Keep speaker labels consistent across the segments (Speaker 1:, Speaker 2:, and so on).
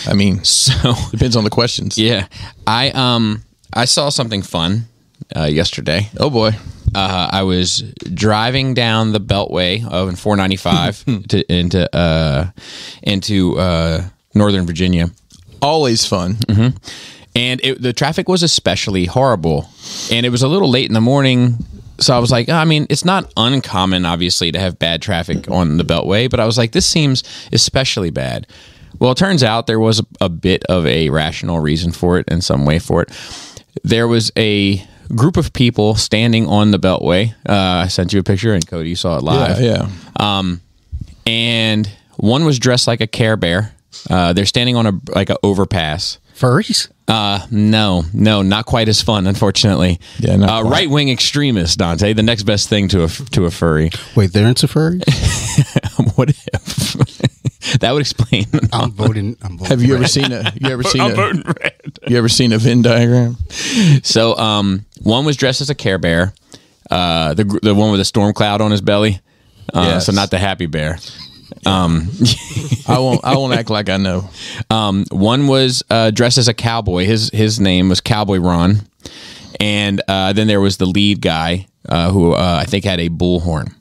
Speaker 1: I mean,
Speaker 2: So
Speaker 1: depends on the questions.
Speaker 2: yeah, I saw something fun yesterday.
Speaker 1: Oh boy.
Speaker 2: I was driving down the Beltway of 495 into Northern Virginia.
Speaker 1: Always fun.
Speaker 2: Mm-hmm. And the traffic was especially horrible. And it was a little late in the morning. So I was like, I mean, it's not uncommon, obviously, to have bad traffic on the Beltway. But I was like, this seems especially bad. Well, it turns out there was a bit of a rational reason for it, in some way for it. There was a group of people standing on the Beltway. I sent you a picture, and Cody, you saw it live.
Speaker 1: Yeah.
Speaker 2: And one was dressed like a Care Bear. They're standing on an overpass.
Speaker 3: Furries?
Speaker 2: No, not quite as fun, unfortunately.
Speaker 1: Yeah, not quite.
Speaker 2: Right-wing extremists, Dante. The next best thing to a furry.
Speaker 3: Wait, they're into furries?
Speaker 2: What if? That would explain.
Speaker 3: I'm voting.
Speaker 1: Have you ever
Speaker 3: red.
Speaker 1: seen a? You ever seen
Speaker 2: I'm
Speaker 1: a?
Speaker 2: voting red.
Speaker 1: You ever seen a Venn diagram?
Speaker 2: So, one was dressed as a Care Bear. The one with a storm cloud on his belly.
Speaker 1: Yes.
Speaker 2: So not the happy bear.
Speaker 1: I won't act like I know.
Speaker 2: One was dressed as a cowboy. His name was Cowboy Ron, and then there was the lead guy who I think had a bullhorn.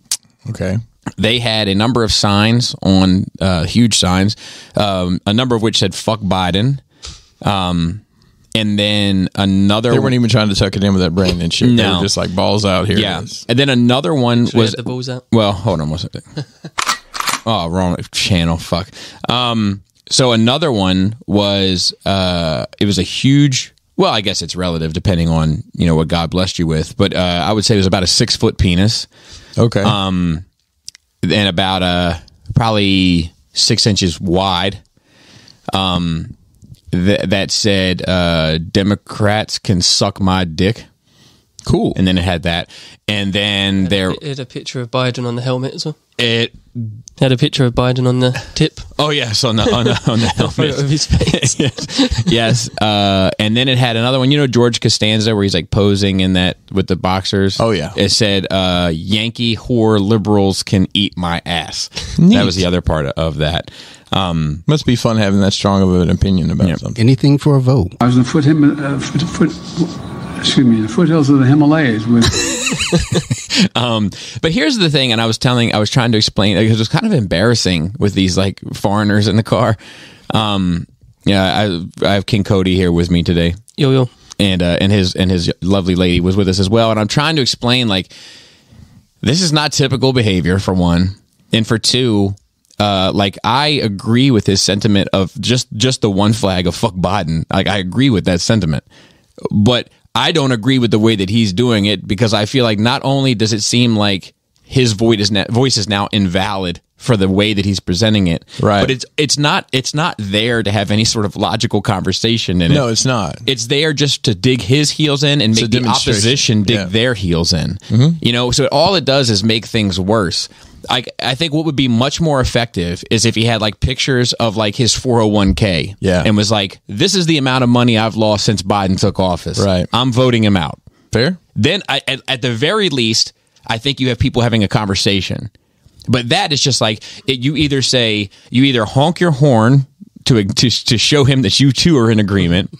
Speaker 1: Okay.
Speaker 2: They had a number of signs on huge signs, a number of which said "fuck Biden," and then another.
Speaker 1: They weren't even trying to tuck it in with that Brandon shit.
Speaker 2: No.
Speaker 1: They were just like balls out here.
Speaker 2: Yeah,
Speaker 1: It is.
Speaker 2: and then another one
Speaker 4: Should we
Speaker 2: was
Speaker 4: have the balls out?
Speaker 2: Well, hold on one second. Oh, wrong channel. Fuck. So another one was it was a huge. Well, I guess it's relative depending on what God blessed you with, but I would say it was about a 6-foot penis.
Speaker 1: Okay.
Speaker 2: And about probably 6 inches wide. That said, Democrats can suck my dick.
Speaker 1: Cool.
Speaker 2: And then it had that, and then
Speaker 4: It had a picture of Biden on the helmet as well.
Speaker 2: it.
Speaker 4: Had a picture of Biden on the tip.
Speaker 2: Oh yes, on the helmet
Speaker 4: Of his face.
Speaker 2: Yes. And then it had another one. George Costanza, where he's like posing in that with the boxers.
Speaker 1: Oh, yeah.
Speaker 2: It said, "Yankee whore liberals can eat my ass."
Speaker 1: Neat.
Speaker 2: That was the other part of that.
Speaker 1: Must be fun having that strong of an opinion about something.
Speaker 3: Anything for a vote.
Speaker 5: I was in the foothills of the Himalayas with.
Speaker 2: But here's the thing, and I was trying to explain, because it was kind of embarrassing with these like foreigners in the car. I have King Cody here with me today.
Speaker 4: Yo.
Speaker 2: And his lovely lady was with us as well. And I'm trying to explain, like, this is not typical behavior, for one, and for two, like, I agree with his sentiment of just the one flag of fuck Biden. Like, I agree with that sentiment, but I don't agree with the way that he's doing it, because I feel like not only does it seem like his voice is now invalid for the way that he's presenting it,
Speaker 1: right?
Speaker 2: But it's not there to have any sort of logical conversation in it.
Speaker 1: No, it's not.
Speaker 2: It's there just to dig his heels in and make the opposition dig their heels in. Mm-hmm. So all it does is make things worse. I think what would be much more effective is if he had like pictures of like his 401k, and was like, "This is the amount of money I've lost since Biden took office. Right, I'm voting him out."
Speaker 1: Fair.
Speaker 2: Then at the very least, I think you have people having a conversation. But that is just like you either honk your horn to show him that you two are in agreement,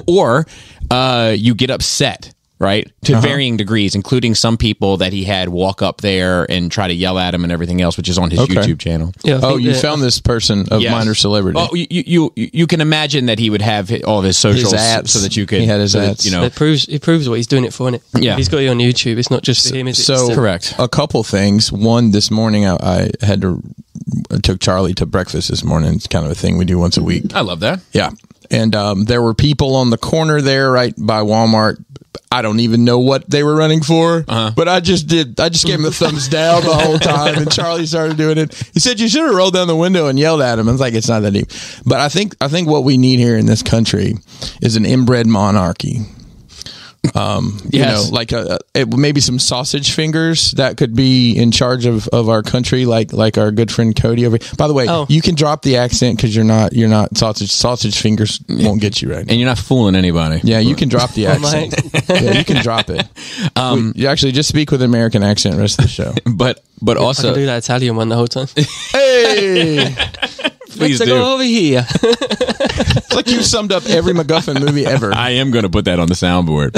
Speaker 2: or you get upset. Right, to varying degrees, including some people that he had walk up there and try to yell at him and everything else, which is on his YouTube channel.
Speaker 4: Yeah,
Speaker 1: you found this person of minor celebrity.
Speaker 2: Oh, you can imagine that he would have all of his socials
Speaker 1: so
Speaker 2: that you could.
Speaker 1: He had his ads.
Speaker 4: It proves what he's doing it for, innit?
Speaker 2: Yeah,
Speaker 4: he's got it on YouTube. It's not just for him. Is it?
Speaker 1: So
Speaker 2: correct.
Speaker 1: A couple things. One, this morning I took Charlie to breakfast this morning. It's kind of a thing we do once a week.
Speaker 2: I love that.
Speaker 1: Yeah, and there were people on the corner there, right by Walmart. I don't even know what they were running for, but I just gave him a thumbs down the whole time, and Charlie started doing it. He said, "You should have rolled down the window and yelled at him." I was like, "It's not that deep." But I think what we need here in this country is an inbred monarchy You know, like maybe some sausage fingers that could be in charge of our country, like our good friend Cody over here. By the way, you can drop the accent because you're not sausage fingers won't get you right now.
Speaker 2: And you're not fooling anybody.
Speaker 1: Yeah, you can drop the accent. Yeah, you can drop it. You actually just speak with an American accent the rest of the show.
Speaker 2: But also
Speaker 4: I can do that Italian one the whole time.
Speaker 1: Hey,
Speaker 2: please
Speaker 4: Let's
Speaker 2: do.
Speaker 4: go over here.
Speaker 1: it's like you summed up every MacGuffin movie ever.
Speaker 2: I am going to put that on the soundboard.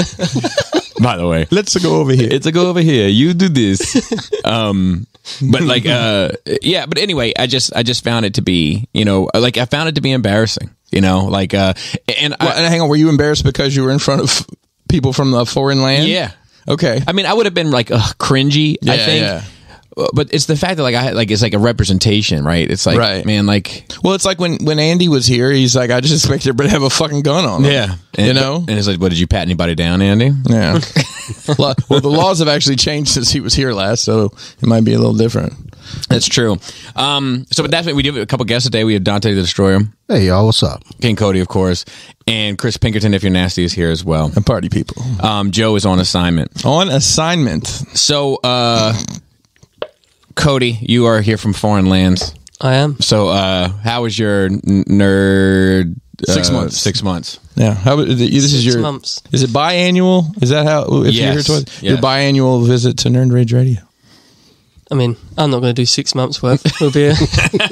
Speaker 2: By the way,
Speaker 1: Let's go over here.
Speaker 2: it's a go over here. You do this. But like, yeah. But anyway, I just found it to be, you know, like I found it to be embarrassing. You know, like, and
Speaker 1: hang on, were you embarrassed because you were in front of people from the foreign land?
Speaker 2: yeah.
Speaker 1: Okay.
Speaker 2: I mean, I would have been like cringy. I think.
Speaker 1: Yeah.
Speaker 2: But it's the fact that it's like a representation, right? It's like,
Speaker 1: Right.
Speaker 2: man, like,
Speaker 1: Well, it's like when Andy was here, he's like, I just expected everybody to have a fucking gun on them.
Speaker 2: yeah,
Speaker 1: You know?
Speaker 2: and it's like, what, did you pat anybody down, Andy?
Speaker 1: Yeah. Well, the laws have actually changed since he was here last, so it might be a little different.
Speaker 2: That's true. But that's what we do. A couple guests today. We have Dante the Destroyer,
Speaker 3: Hey, y'all, what's up?
Speaker 2: King Cody, of course, and Chris Pinkerton, if you're nasty, is here as well.
Speaker 1: And party people.
Speaker 2: Joe is on assignment.
Speaker 1: On assignment.
Speaker 2: So, Cody, you are here from foreign lands.
Speaker 4: I am.
Speaker 2: So, how was your nerd?
Speaker 1: 6 months.
Speaker 2: 6 months.
Speaker 1: Yeah. This is
Speaker 4: 6
Speaker 1: your
Speaker 4: months.
Speaker 1: Is it biannual? Is that how if you're here
Speaker 2: Yes.
Speaker 1: twice?
Speaker 2: Yeah.
Speaker 1: Your biannual visit to Nerd Rage Radio.
Speaker 4: I mean, I'm not going to do 6 months worth. It'll be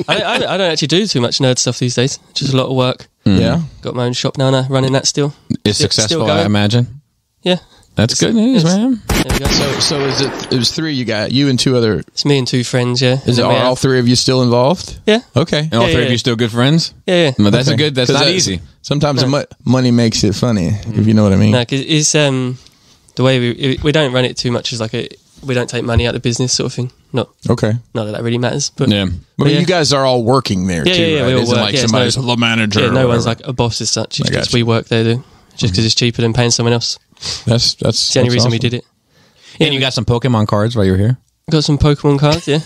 Speaker 4: I don't actually do too much nerd stuff these days. Just a lot of work.
Speaker 1: Yeah.
Speaker 4: Got my own shop now and I'm running that still.
Speaker 2: Is
Speaker 4: Still
Speaker 2: successful,
Speaker 4: going.
Speaker 2: I imagine.
Speaker 4: Yeah.
Speaker 2: That's good news,
Speaker 4: Yes.
Speaker 2: man.
Speaker 4: There we go.
Speaker 1: So is it was 3 you got, you and 2 other,
Speaker 4: It's me and 2 friends, yeah.
Speaker 1: is it
Speaker 4: And then we
Speaker 1: all
Speaker 4: have-
Speaker 1: 3 of you still involved?
Speaker 4: Yeah.
Speaker 1: Okay.
Speaker 2: And all
Speaker 4: Yeah,
Speaker 2: three
Speaker 4: yeah.
Speaker 2: of you still good friends?
Speaker 4: Yeah, yeah.
Speaker 2: But that's
Speaker 1: Okay.
Speaker 2: That's
Speaker 1: 'Cause
Speaker 2: not easy.
Speaker 1: Sometimes money makes it funny, if you know what I mean.
Speaker 4: No, because it's the way we don't run it too much as like we don't take money out of the business sort of thing. Not
Speaker 1: Okay.
Speaker 4: that that really matters, but
Speaker 2: Yeah.
Speaker 1: But
Speaker 4: yeah.
Speaker 1: you guys are all working there
Speaker 4: Yeah,
Speaker 1: too,
Speaker 4: yeah,
Speaker 1: right?
Speaker 4: we all
Speaker 1: It isn't
Speaker 4: work.
Speaker 1: like
Speaker 4: Yeah, it's
Speaker 1: somebody's
Speaker 4: no-
Speaker 1: the manager.
Speaker 4: yeah,
Speaker 1: or
Speaker 4: no one's
Speaker 1: whatever.
Speaker 4: like a boss as such. It's
Speaker 1: I
Speaker 4: just
Speaker 1: gotcha.
Speaker 4: we work there, do just because it's cheaper than paying someone else.
Speaker 1: That's
Speaker 4: It's the only reason we did it.
Speaker 2: And you got some Pokemon cards while you were here?
Speaker 4: Got some Pokemon cards, yeah.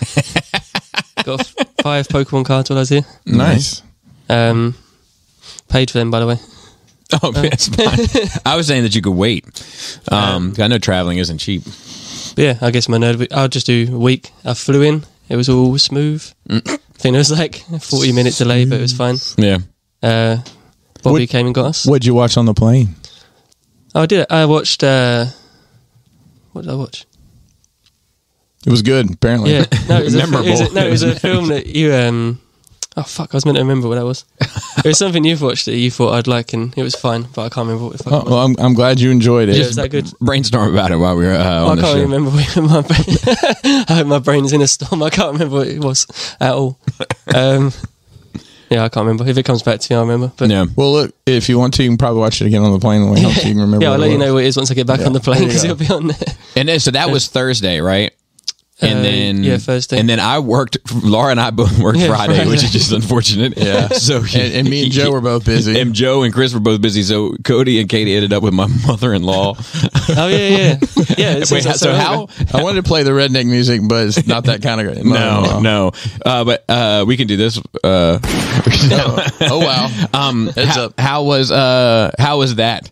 Speaker 4: Got 5 Pokemon cards while I was here.
Speaker 1: Nice.
Speaker 4: Paid for them, by the way.
Speaker 2: Oh, that's fine. I was saying that you could wait. I know traveling isn't cheap.
Speaker 4: But yeah, I guess my nerd. I'll just do a week. I flew in. It was all smooth. I think it was like a 40-minute delay, but it was fine.
Speaker 2: Yeah.
Speaker 4: Bobby came and got us.
Speaker 1: What'd you watch on the plane?
Speaker 4: Oh, I did. I watched. What did I watch?
Speaker 1: It was good, apparently.
Speaker 4: Yeah, no, it was
Speaker 2: Memorable.
Speaker 4: it was a film that you. Oh fuck! I was meant to remember what that was. It was something you've watched that you thought I'd like, and it was fine, but I can't remember what the fuck.
Speaker 1: Oh,
Speaker 4: it was.
Speaker 1: well, I'm glad you enjoyed it.
Speaker 4: Yeah, was that good?
Speaker 2: Brainstorm about it while we were on
Speaker 4: I
Speaker 2: the
Speaker 4: can't
Speaker 2: show.
Speaker 4: remember what my brain. I hope my brain's in a storm. I can't remember what it was at all. Yeah, I can't remember. If it comes back to me, I'll remember. But
Speaker 2: Yeah.
Speaker 1: Well, look, if you want to, you can probably watch it again on the plane. It helps you can remember.
Speaker 4: yeah, I'll
Speaker 1: what
Speaker 4: let
Speaker 1: it
Speaker 4: you know
Speaker 1: was.
Speaker 4: what it is once I get back
Speaker 1: Yeah,
Speaker 4: on the plane
Speaker 1: there you
Speaker 4: because
Speaker 1: go.
Speaker 4: it'll be on there.
Speaker 2: And then, so that was Thursday, right? And then
Speaker 4: yeah, Thursday.
Speaker 2: And then I worked. Laura and I both worked
Speaker 4: Yeah,
Speaker 2: Friday, which is
Speaker 4: Friday.
Speaker 2: just unfortunate.
Speaker 1: Yeah.
Speaker 2: So
Speaker 1: And me and Joe were both busy.
Speaker 2: And Joe and Chris were both busy. So Cody and Katie ended up with my mother-in-law.
Speaker 4: Oh yeah. It
Speaker 2: Wait,
Speaker 4: seems
Speaker 2: so
Speaker 4: like
Speaker 2: how?
Speaker 1: I wanted to play the redneck music, but it's not that kind of.
Speaker 2: No. But we can do this.
Speaker 1: Oh wow. Heads up.
Speaker 2: How was that?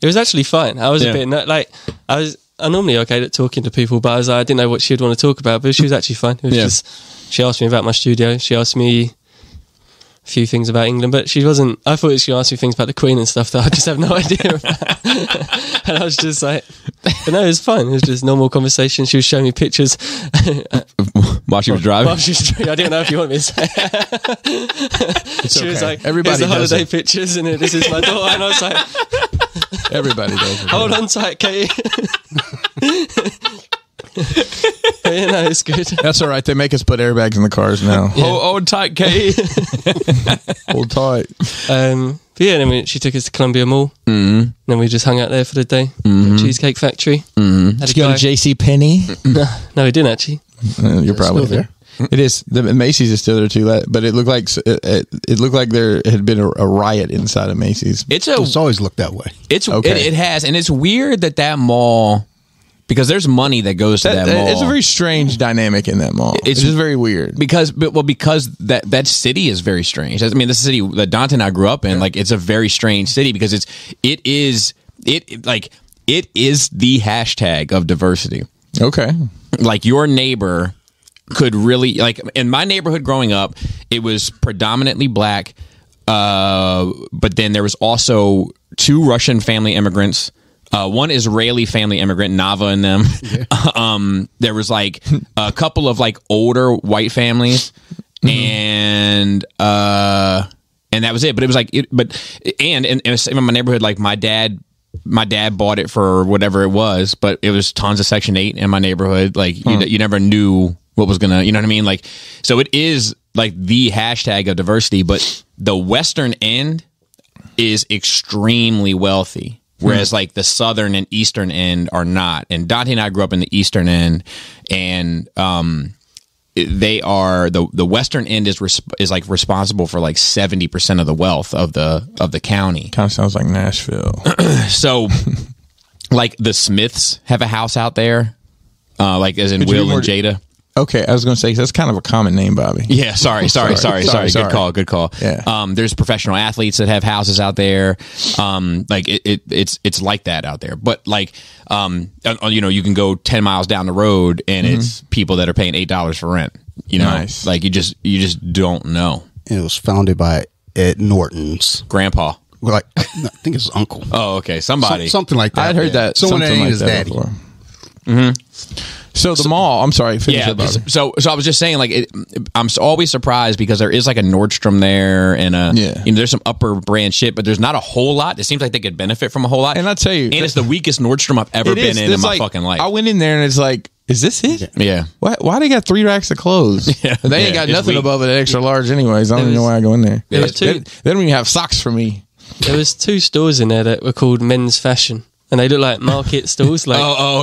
Speaker 4: It was actually fine. I was
Speaker 2: Yeah.
Speaker 4: a bit I'm normally okay at talking to people, but I didn't know what she'd want to talk about. But she was actually fine. It was
Speaker 2: Yeah.
Speaker 4: just she asked me about my studio. She asked me a few things about England, but she wasn't. I thought she asked me things about the Queen and stuff that I just have no idea about. And I was just like, but no, it was fine. It was just normal conversation. She was showing me pictures
Speaker 2: While she was driving?
Speaker 4: while she was driving. I didn't know if you want me to say. She was
Speaker 1: okay.
Speaker 4: like,
Speaker 1: Everybody
Speaker 4: "Here's the
Speaker 1: does
Speaker 4: holiday
Speaker 1: it.
Speaker 4: pictures, and this is my daughter." And I was like,
Speaker 1: Everybody does it.
Speaker 4: "Hold on tight, Katie." But yeah, no, it's good.
Speaker 1: That's all right. They make us put airbags in the cars now.
Speaker 2: Hold tight, Kate.
Speaker 1: Hold tight.
Speaker 4: But yeah, then she took us to Columbia Mall. Mm-hmm. Then we just hung out there for the day. Cheesecake Factory. Mm-hmm.
Speaker 1: Did you go to J.C. Penney?
Speaker 4: No, we didn't actually.
Speaker 1: You're probably there. It is. The Macy's is still there too, but it looked like there had been a riot inside of Macy's.
Speaker 2: It's
Speaker 3: always looked that way.
Speaker 1: Okay.
Speaker 2: It has, and it's weird that mall, because there's money that goes to that mall.
Speaker 1: It's a very strange dynamic in that mall. It's just very weird.
Speaker 2: because that city is very strange. I mean, the city that Dante and I grew up in, like, it's a very strange city because it it is the hashtag of diversity.
Speaker 1: Okay.
Speaker 2: Like your neighbor could really, like in my neighborhood growing up, it was predominantly black. But then there was also 2 Russian family immigrants, one Israeli family immigrant, Nava and them. Yeah. There was like a couple of like older white families, and that was it. But it was like, and it was in my neighborhood, like my dad bought it for whatever it was, but it was tons of Section 8 in my neighborhood. Like you never knew what was gonna, you know what I mean? Like, so it is like the hashtag of diversity, but the Western end is extremely wealthy, whereas like the Southern and Eastern end are not. And Dante and I grew up in the Eastern end, and they are the Western end is like responsible for like 70% of the wealth of the county.
Speaker 1: Kind of sounds like Nashville.
Speaker 2: So, like the Smiths have a house out there, like as in Will and Jada.
Speaker 1: Okay, I was going to say that's kind of a common name, Bobby.
Speaker 2: Yeah, sorry. Good call.
Speaker 1: Yeah.
Speaker 2: There's professional athletes that have houses out there. Like it's like that out there. But like, you can go 10 miles down the road and it's people that are paying $8 for rent. You know,
Speaker 1: nice.
Speaker 2: Like you just don't know.
Speaker 3: And it was founded by Ed Norton's
Speaker 2: grandpa.
Speaker 3: Like I think it's his uncle.
Speaker 2: Oh, okay, somebody,
Speaker 3: something like that.
Speaker 1: I'd heard that.
Speaker 3: Someone
Speaker 1: something
Speaker 3: named
Speaker 1: like
Speaker 3: his daddy.
Speaker 1: Before. So the mall. I'm sorry. Finish it, Bobby.
Speaker 2: So I was just saying, like, I'm always surprised because there is like a Nordstrom there, and there's some upper brand shit, but there's not a whole lot. It seems like they could benefit from a whole lot.
Speaker 1: And I tell you,
Speaker 2: and it's the weakest Nordstrom I've ever been in my fucking life.
Speaker 1: I went in there and it's like, is this it?
Speaker 2: Yeah.
Speaker 1: Why they got 3 racks of clothes?
Speaker 2: Yeah.
Speaker 1: They ain't got nothing above an extra large, anyways. I don't even know why I go in there.
Speaker 4: They
Speaker 1: don't even have socks for me.
Speaker 4: There was 2 stores in there that were called Men's Fashion. And they look like market stores. Like,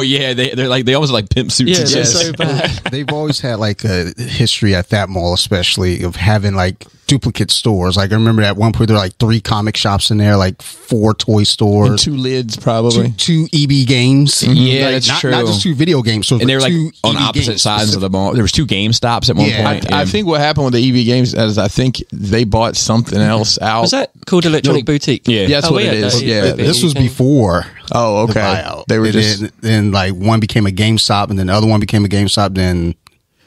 Speaker 2: yeah, they're like, they almost like pimp suits.
Speaker 4: Yeah,
Speaker 2: and
Speaker 4: they're
Speaker 2: shit.
Speaker 4: so bad.
Speaker 3: They've always had like a history at that mall, especially of having like duplicate stores. Like I remember at one point there were like 3 comic shops in there, like 4 toy stores,
Speaker 1: And 2 lids probably.
Speaker 3: 2 EB games.
Speaker 2: Yeah,
Speaker 3: like,
Speaker 2: that's true.
Speaker 3: Not just 2 video games. So
Speaker 2: And they were like
Speaker 3: 2
Speaker 2: on
Speaker 3: EB
Speaker 2: opposite
Speaker 3: games
Speaker 2: sides of the mall. There was 2 GameStops at one point.
Speaker 1: I think what happened with the EV games is I think they bought something else out.
Speaker 4: Was that called Electronic Boutique?
Speaker 2: Yeah.
Speaker 1: Yeah, that's what it is. Yeah.
Speaker 3: This was before.
Speaker 1: Oh, okay.
Speaker 3: The buyout.
Speaker 1: They were
Speaker 3: And
Speaker 1: just.
Speaker 3: then like one became a GameStop, and then the other one became a GameStop. Then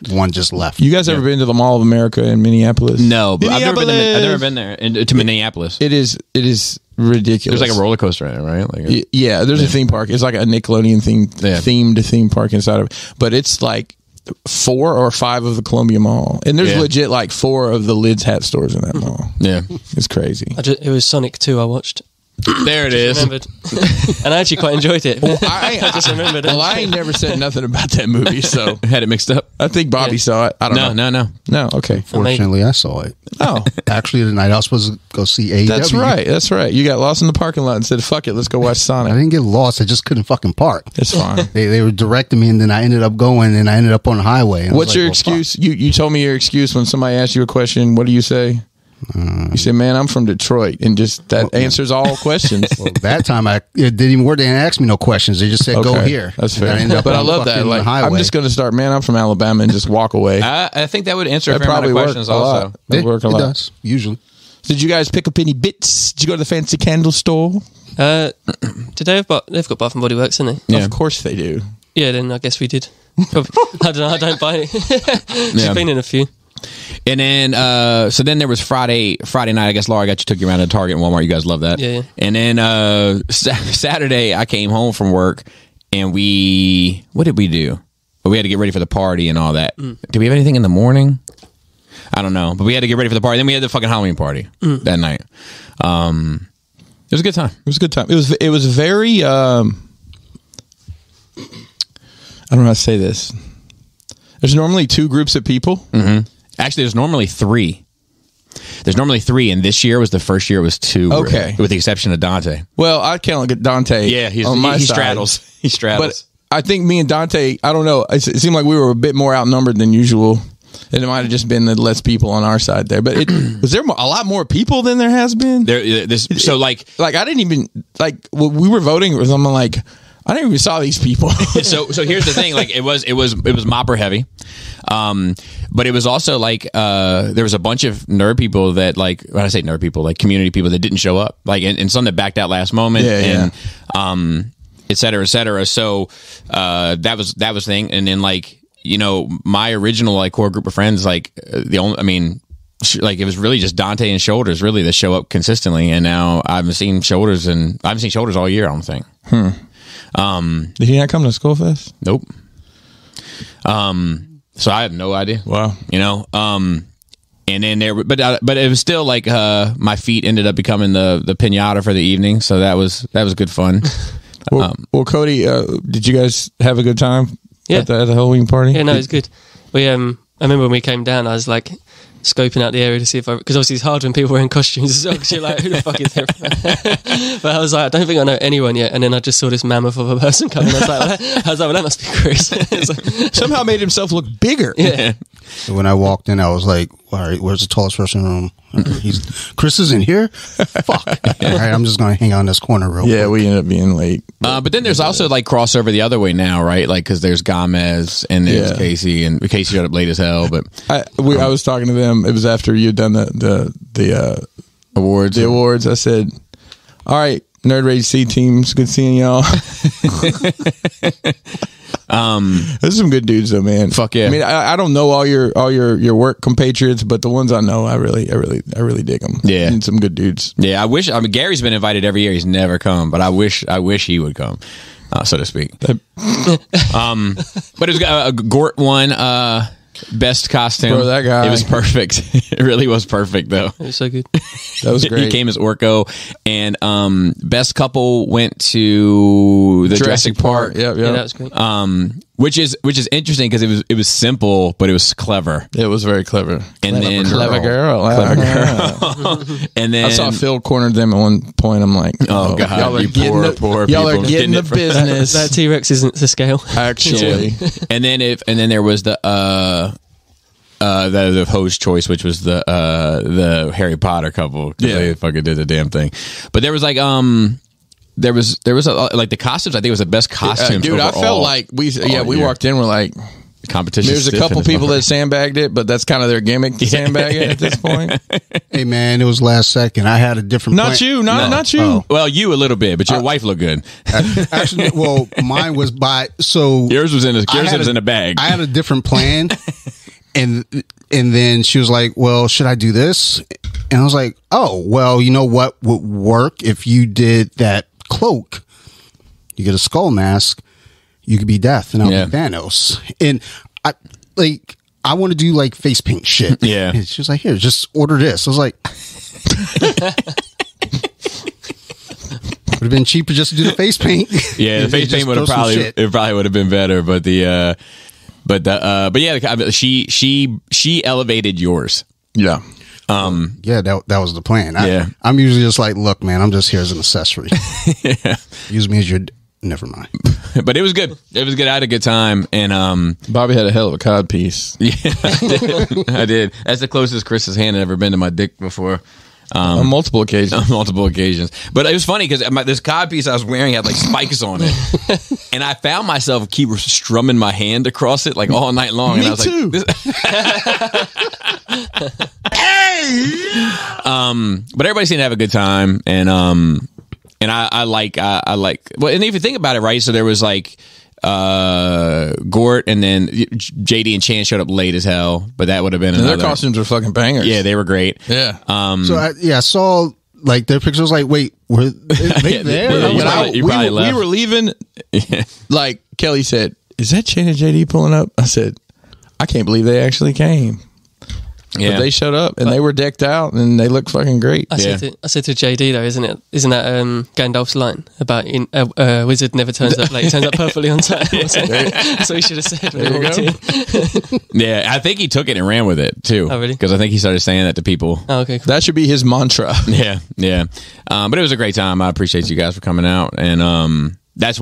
Speaker 3: one just left.
Speaker 1: You guys ever been to the Mall of America in Minneapolis?
Speaker 2: No, but I've never been there to Minneapolis.
Speaker 1: It is ridiculous.
Speaker 2: There's like a roller coaster in it, right? Like
Speaker 1: Yeah, there's a theme park. It's like a Nickelodeon themed theme park inside of it. But it's like 4 or 5 of the Columbia Mall. And there's legit like 4 of the Lids hat stores in that mall.
Speaker 2: Yeah.
Speaker 1: It's crazy.
Speaker 4: It was Sonic 2 I watched.
Speaker 2: There it is.
Speaker 4: Remembered. And I actually quite enjoyed it.
Speaker 1: I
Speaker 4: just remembered it.
Speaker 1: Well, I ain't never said nothing about that movie, so
Speaker 2: Had it mixed up.
Speaker 1: I think Bobby saw it. I don't know.
Speaker 2: No.
Speaker 1: No, okay.
Speaker 3: Fortunately, I saw it.
Speaker 1: Oh,
Speaker 3: Actually, the night I was supposed to go see AEW.
Speaker 1: that's right. You got lost in the parking lot and said, fuck it, let's go watch
Speaker 3: I
Speaker 1: Sonic.
Speaker 3: didn't get lost. I just couldn't fucking park.
Speaker 1: It's fine.
Speaker 3: They were directing me, and then I ended up going, and I ended up on the highway. And I was
Speaker 1: What's your
Speaker 3: like, well,
Speaker 1: excuse? You told me your excuse when somebody asked you a question. What do you say? You said, man, I'm from Detroit. And just that answers all questions.
Speaker 3: Well, that time it didn't even work. They didn't ask me no questions. They just said, go here.
Speaker 1: That's
Speaker 3: And
Speaker 1: fair.
Speaker 3: I ended up
Speaker 1: But I
Speaker 3: on
Speaker 1: love that.
Speaker 3: fucking
Speaker 1: Like,
Speaker 3: highway.
Speaker 1: I'm just going to start, man, I'm from Alabama and just walk away.
Speaker 2: I think that would answer a
Speaker 1: That
Speaker 2: fair amount of
Speaker 1: probably
Speaker 2: questions
Speaker 1: worked a lot.
Speaker 2: also.
Speaker 1: That work a
Speaker 3: It
Speaker 1: lot.
Speaker 3: does, usually.
Speaker 1: Did you guys pick up any bits? Did you go to the fancy candle store?
Speaker 4: Did they have they've got Bath and Body Works, haven't they?
Speaker 2: Yeah.
Speaker 1: Of course they do.
Speaker 4: Yeah, then I guess we did. Probably, I don't know. I don't buy it. She's been in a few.
Speaker 2: And then, so then there was Friday night. I guess Laura took you around to Target and Walmart. You guys love that.
Speaker 4: Yeah.
Speaker 2: And then Saturday, I came home from work, and what did we do? Well, we had to get ready for the party and all that. Did we have anything in the morning? I don't know, but we had to get ready for the party. Then we had the fucking Halloween party that night. It was a good time.
Speaker 1: It was a good time. It was very. I don't know how to say this. There's normally 2 groups of people.
Speaker 2: Mm-hmm. Actually, there's normally 3. And this year was the first year it was 2.
Speaker 1: Okay.
Speaker 2: With the exception of Dante.
Speaker 1: Well, I can't look at Dante.
Speaker 2: Yeah,
Speaker 1: on
Speaker 2: he
Speaker 1: my side.
Speaker 2: straddles. He straddles.
Speaker 1: But I think me and Dante, I don't know. It seemed like we were a bit more outnumbered than usual. And it might have just been the less people on our side there. But was there a lot more people than there has been?
Speaker 2: Like
Speaker 1: I didn't even, like, when we were voting, I'm like, I didn't even saw these people.
Speaker 2: so here's the thing, like it was mopper heavy, but it was also like there was a bunch of nerd people that, like, when I say nerd people, like community people that didn't show up, like and some that backed out last moment.
Speaker 1: Yeah.
Speaker 2: And et cetera, et cetera. So that was thing. And then like, you know, my original like core group of friends, like like it was really just Dante and Shoulders really that show up consistently. And now I haven't seen Shoulders all year, I don't think.
Speaker 1: Did he not come to Skull Fest?
Speaker 2: Nope. So I have no idea.
Speaker 1: Wow.
Speaker 2: You know, and then but it was still like my feet ended up becoming the pinata for the evening, so that was good fun.
Speaker 1: Well, Cody, did you guys have a good time?
Speaker 4: Yeah.
Speaker 1: At the Halloween party?
Speaker 4: Yeah, no, it was good. We I remember when we came down, I was like scoping out the area to see if because obviously it's hard when people are in costumes as well, because you're like, who the fuck is there? But I was like, I don't think I know anyone yet. And then I just saw this mammoth of a person coming. I was like, well, that must be Chris. Like,
Speaker 1: somehow made himself look bigger.
Speaker 4: Yeah.
Speaker 3: So when I walked in, I was like, all right, where's the tallest person in the room? Chris is in here? Fuck. All right, I'm just going to hang out in this corner real quick.
Speaker 1: We ended up being late.
Speaker 2: But then there's also like crossover the other way now, right? Like, because there's Gomez and there's Casey, and Casey showed up late as hell. But
Speaker 1: I was talking to them. It was after you'd done the
Speaker 2: awards.
Speaker 1: The awards. I said, all right, Nerd Rage C teams, good seeing y'all. There's some good dudes though, man.
Speaker 2: Fuck yeah.
Speaker 1: I mean, I don't know all your work compatriots, but the ones I know, I really dig them.
Speaker 2: Yeah,
Speaker 1: and some good dudes.
Speaker 2: Yeah, Gary's been invited every year. He's never come, but I wish he would come, so to speak. But it was Gort won best costume.
Speaker 1: Bro, that guy.
Speaker 2: It was perfect. It really was perfect though.
Speaker 4: It was so good.
Speaker 1: That was great.
Speaker 2: He came as Orko, and best couple went to the Jurassic Park.
Speaker 1: Yep.
Speaker 4: Yeah, that was great.
Speaker 2: Which is interesting because it was simple, but it was clever.
Speaker 1: It was very clever.
Speaker 2: And then
Speaker 1: clever girl.
Speaker 2: And then
Speaker 1: I saw Phil cornered them at one point. I'm like,
Speaker 2: oh god,
Speaker 1: y'all are
Speaker 2: you poor
Speaker 1: y'all are
Speaker 2: people.
Speaker 1: getting the business.
Speaker 4: That T-Rex isn't to scale.
Speaker 1: Actually.
Speaker 2: And then there was the host choice, which was the Harry Potter couple.
Speaker 1: Yeah,
Speaker 2: they fucking did the damn thing. But there was like there was like the costumes. I think it was the best costumes.
Speaker 1: Dude,
Speaker 2: overall.
Speaker 1: I felt like we walked in. We're like,
Speaker 2: competition.
Speaker 1: There's a couple people that sandbagged it, but that's kind of their gimmick to sandbag it at this point.
Speaker 3: Hey man, it was last second. I had a different.
Speaker 1: Not you.
Speaker 3: Oh.
Speaker 2: Well, you a little bit, but your wife looked good.
Speaker 3: Actually, well, mine was
Speaker 2: yours was in a bag.
Speaker 3: I had a different plan, and then she was like, "Well, should I do this?" And I was like, "Oh, well, you know what would work if you did that cloak? You get a skull mask." You could be Death, and I'll be Thanos. And I want to do like face paint shit.
Speaker 2: Yeah.
Speaker 3: And she was like, here, just order this. I was like, would have been cheaper just to do the face paint.
Speaker 2: Yeah, the face paint would have probably would have been better, but she elevated yours.
Speaker 1: Yeah.
Speaker 3: Yeah, that was the plan. I'm usually just like, look, man, I'm just here as an accessory. Yeah. Use me as your. Never mind.
Speaker 2: But it was good. It was good. I had a good time. And
Speaker 1: Bobby had a hell of a cod piece.
Speaker 2: Yeah, I did. That's the closest Chris's hand had ever been to my dick before.
Speaker 1: On multiple occasions.
Speaker 2: On multiple occasions. But it was funny because this cod piece I was wearing had like spikes on it. And I found myself keep strumming my hand across it like all night long.
Speaker 1: Me
Speaker 2: and I was
Speaker 1: too.
Speaker 2: But everybody seemed to have a good time. And I like well, and if you think about it, right? So there was like Gort, and then JD and Chan showed up late as hell, but that would have been
Speaker 1: their costumes were fucking bangers.
Speaker 2: Yeah, they were great.
Speaker 1: Yeah.
Speaker 3: So I saw like their pictures. I was like, wait, were they there?
Speaker 2: You probably left.
Speaker 1: We were leaving. Like Kelly said, "Is that Chan and JD pulling up?" I said, "I can't believe they actually came." Yeah, but they showed up and they were decked out and they looked fucking great.
Speaker 4: I said to JD though, isn't that Gandalf's line about a wizard never turns up late, turns up perfectly on time? So he should have said. When he walked in.
Speaker 2: Yeah, I think he took it and ran with it too.
Speaker 4: Oh really?
Speaker 2: Because I think he started saying that to people.
Speaker 4: Oh okay, cool.
Speaker 1: That should be his mantra.
Speaker 2: Yeah. But it was a great time. I appreciate you guys for coming out, and that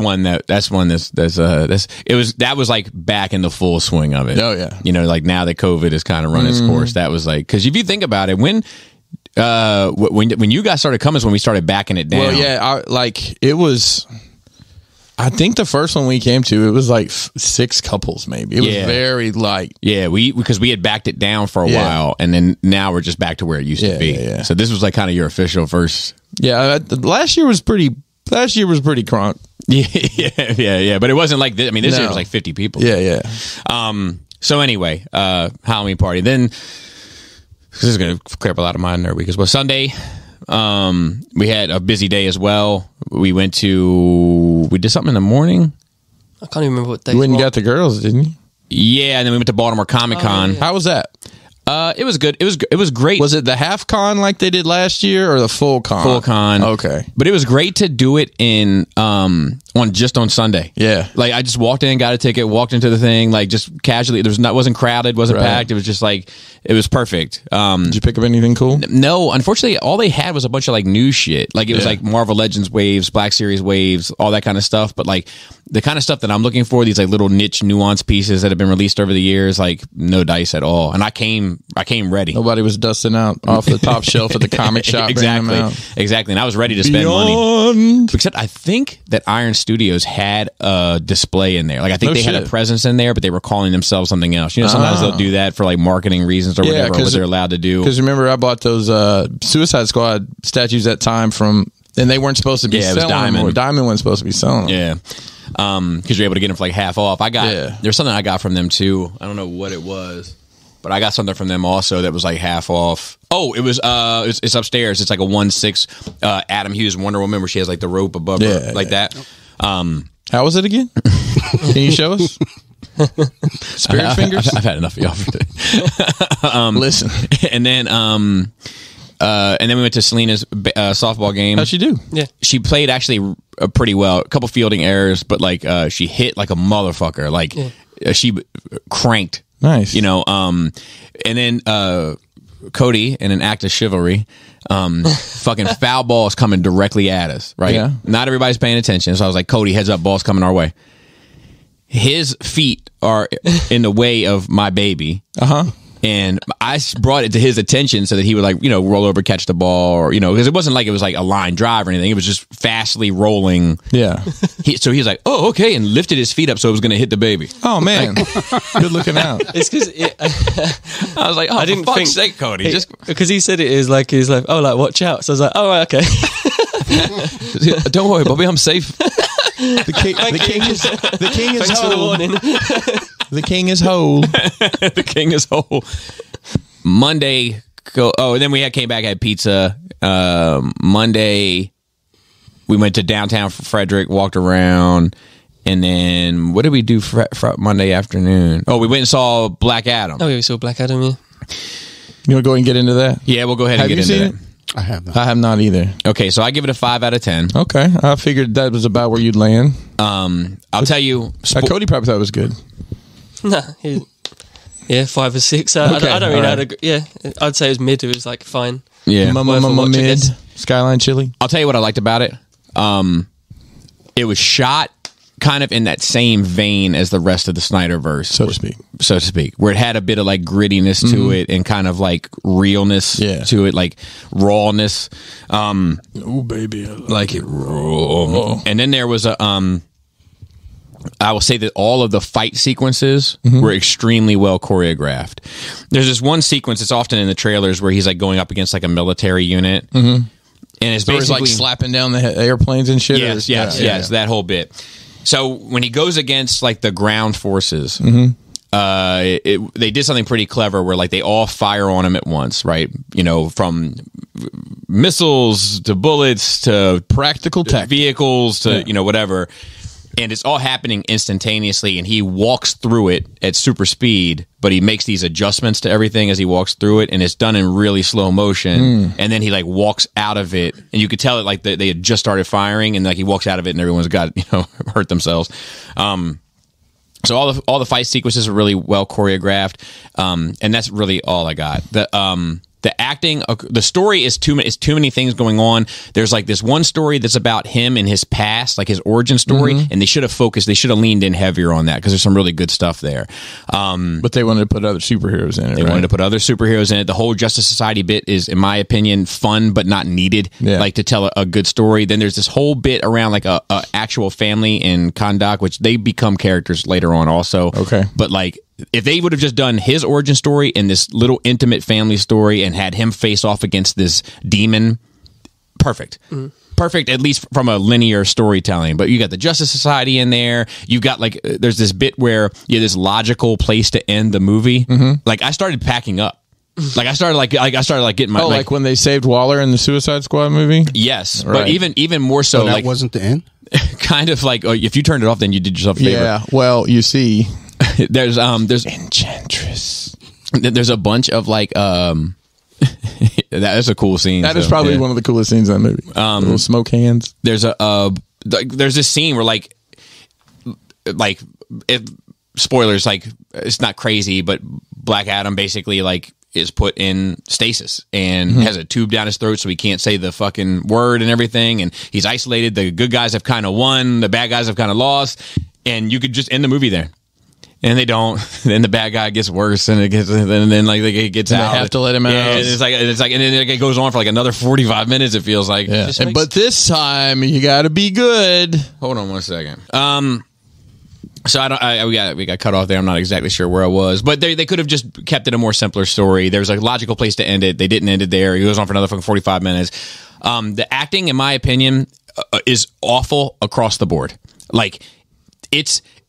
Speaker 2: was like back in the full swing of it.
Speaker 1: Oh yeah.
Speaker 2: You know, like now that COVID has kind of run its course, that was like, because if you think about it, when you guys started coming is when we started backing it down.
Speaker 1: Well, yeah, it was. I think the first one we came to, it was like 6 couples, maybe. It was very light.
Speaker 2: Yeah, because we had backed it down for a while, and then now we're just back to where it used to be.
Speaker 1: Yeah.
Speaker 2: So this was like kind of your official first.
Speaker 1: Yeah, last year was pretty Last year was pretty crunk.
Speaker 2: Yeah. But it wasn't like this. I mean, this year was like 50 people.
Speaker 1: Yeah.
Speaker 2: So anyway, Halloween party. Then this is going to clear up a lot of my nerd week as well. Sunday, we had a busy day as well. We did something in the morning.
Speaker 4: I can't even remember what day.
Speaker 1: You went and got the girls, didn't you?
Speaker 2: Yeah, and then we went to Baltimore Comic Con.
Speaker 1: How was that?
Speaker 2: It was good. It was great.
Speaker 1: Was it the half con like they did last year, or the full con?
Speaker 2: Full con.
Speaker 1: Okay,
Speaker 2: but it was great to do it on Sunday.
Speaker 1: Yeah,
Speaker 2: like I just walked in, got a ticket, walked into the thing, like just casually. Wasn't crowded, wasn't packed. It was just like it was perfect.
Speaker 1: Did you pick up anything cool?
Speaker 2: No, unfortunately, all they had was a bunch of like new shit. Like it was like Marvel Legends waves, Black Series waves, all that kind of stuff. But like the kind of stuff that I'm looking for, these like little niche nuance pieces that have been released over the years, like no dice at all. And I came ready.
Speaker 1: Nobody was dusting out off the top shelf of the comic shop.
Speaker 2: Exactly. And I was ready to spend money. Except I think that Iron Studios had a display in there. Like I think they had a presence in there, but they were calling themselves something else. You know, sometimes they'll do that for like marketing reasons or whatever, what they're allowed to do.
Speaker 1: Because remember, I bought those Suicide Squad statues that time and they weren't supposed to be selling. It was Diamond. Diamond wasn't supposed to be selling.
Speaker 2: Yeah. Because you're able to get them for like half off. There's something I got from them too. I don't know what it was, but I got something from them also that was like half off. Oh, it was it's upstairs. It's like a 1/6 Adam Hughes Wonder Woman where she has like the rope above her like that.
Speaker 1: How was it again? Can you show us? Spirit fingers.
Speaker 2: I've had enough of y'all for today.
Speaker 1: Listen,
Speaker 2: and then we went to Selena's softball game.
Speaker 1: How'd she do?
Speaker 4: Yeah, she
Speaker 2: played actually pretty well. A couple fielding errors, but like she hit like a motherfucker. Like she cranked.
Speaker 1: Nice.
Speaker 2: You know. And then Cody, in an act of chivalry, fucking foul balls coming directly at us. Right.
Speaker 1: Yeah.
Speaker 2: Not everybody's paying attention, so I was like, Cody, heads up, balls coming our way. His feet are in the way of my baby. And I brought it to his attention so that he would like, you know, roll over, catch the ball, or, you know, because it wasn't like it was like a line drive or anything. It was just fastly rolling.
Speaker 1: Yeah.
Speaker 2: So he was like, oh, okay. And lifted his feet up so it was going to hit the baby.
Speaker 1: Oh, man. Good looking out.
Speaker 4: It's because
Speaker 2: I was like, oh, I didn't for fuck's sake, Cody.
Speaker 4: Because he said it is like, he's like, oh, like, watch out. So I was like, oh, right, okay.
Speaker 2: Don't worry, Bobby, I'm safe.
Speaker 1: The king is
Speaker 4: Thanks for the warning.
Speaker 1: The king is whole.
Speaker 2: The king is whole. Monday, and then we came back, had pizza. Monday, we went to downtown Frederick, walked around, and then what did we do for Monday afternoon? Oh, we went and saw Black Adam.
Speaker 4: Oh, we saw Black Adam, yeah.
Speaker 1: You want to go and get into that?
Speaker 2: Yeah, we'll go ahead and get into that.
Speaker 3: I have not.
Speaker 1: I have not either.
Speaker 2: Okay, so I give it a 5 out of 10.
Speaker 1: Okay, I figured that was about where you'd land.
Speaker 2: I'll tell you,
Speaker 1: Cody probably thought it was good.
Speaker 4: Nah, 5 or 6. I don't really know. Yeah, I'd say it was mid. It was like fine.
Speaker 2: Yeah,
Speaker 1: mid. Skyline Chili.
Speaker 2: I'll tell you what I liked about it. It was shot kind of in that same vein as the rest of the Snyderverse,
Speaker 1: so to speak,
Speaker 2: where it had a bit of like grittiness to it and kind of like realness to it, like rawness.
Speaker 1: Oh baby, I like it raw.
Speaker 2: And then there was a I will say that all of the fight sequences were extremely well choreographed. There's this one sequence that's often in the trailers where he's like going up against like a military unit. And it's basically
Speaker 1: like slapping down the airplanes and shit.
Speaker 2: Yes, that whole bit. So when he goes against like the ground forces, they did something pretty clever where like they all fire on him at once, right? You know, from missiles to bullets to
Speaker 1: practical tech
Speaker 2: vehicles to you know whatever, and it's all happening instantaneously. And he walks through it at super speed, but he makes these adjustments to everything as he walks through it, and it's done in really slow motion. And then he like walks out of it, and you could tell it like they had just started firing, and like he walks out of it, and everyone's got hurt themselves. So all the fight sequences are really well choreographed, and that's really all I got. The acting, the story is too many things going on. There's like this one story that's about him and his past, like his origin story, and they should have leaned in heavier on that because there's some really good stuff there.
Speaker 1: But they wanted to put other superheroes in it.
Speaker 2: They wanted to put other superheroes in it. The whole Justice Society bit is, in my opinion, fun but not needed. Like to tell a good story. Then there's this whole bit around like a actual family in Kahndaq, which they become characters later on also.
Speaker 1: Okay,
Speaker 2: but like, if they would have just done his origin story and this little intimate family story and had him face off against this demon, perfect. perfect, at least from a linear storytelling. But you got the Justice Society in there. You got like there's this bit where you have this logical place to end the movie. Like I started packing up. Like I started getting my
Speaker 1: like when they saved Waller in the Suicide Squad movie.
Speaker 2: Yes,
Speaker 1: Right.
Speaker 2: but even more so,
Speaker 3: that
Speaker 2: like
Speaker 3: wasn't the end.
Speaker 2: kind of like if you turned it off, then you did yourself a favor.
Speaker 1: Yeah. Well, you see,
Speaker 2: there's
Speaker 1: Enchantress.
Speaker 2: there's a bunch of like that is a cool scene.
Speaker 1: That is probably one of the coolest scenes in that movie. Little smoke hands.
Speaker 2: There's there's this scene where like spoilers, like it's not crazy, but Black Adam basically like is put in stasis and has a tube down his throat so he can't say the fucking word and everything, and he's isolated. The good guys have kind of won, the bad guys have kind of lost, and you could just end the movie there. And they don't. Then the bad guy gets worse, and then like it gets out.
Speaker 1: They have to let him out.
Speaker 2: Yeah, and it's like, and then it goes on for like another 45 minutes. It feels like.
Speaker 1: Yeah. But this time you got to be good.
Speaker 2: Hold on 1 second. So we got cut off there. I'm not exactly sure where I was, but they could have just kept it a more simpler story. There's a logical place to end it. They didn't end it there. It goes on for another fucking 45 minutes. The acting, in my opinion, is awful across the board. Like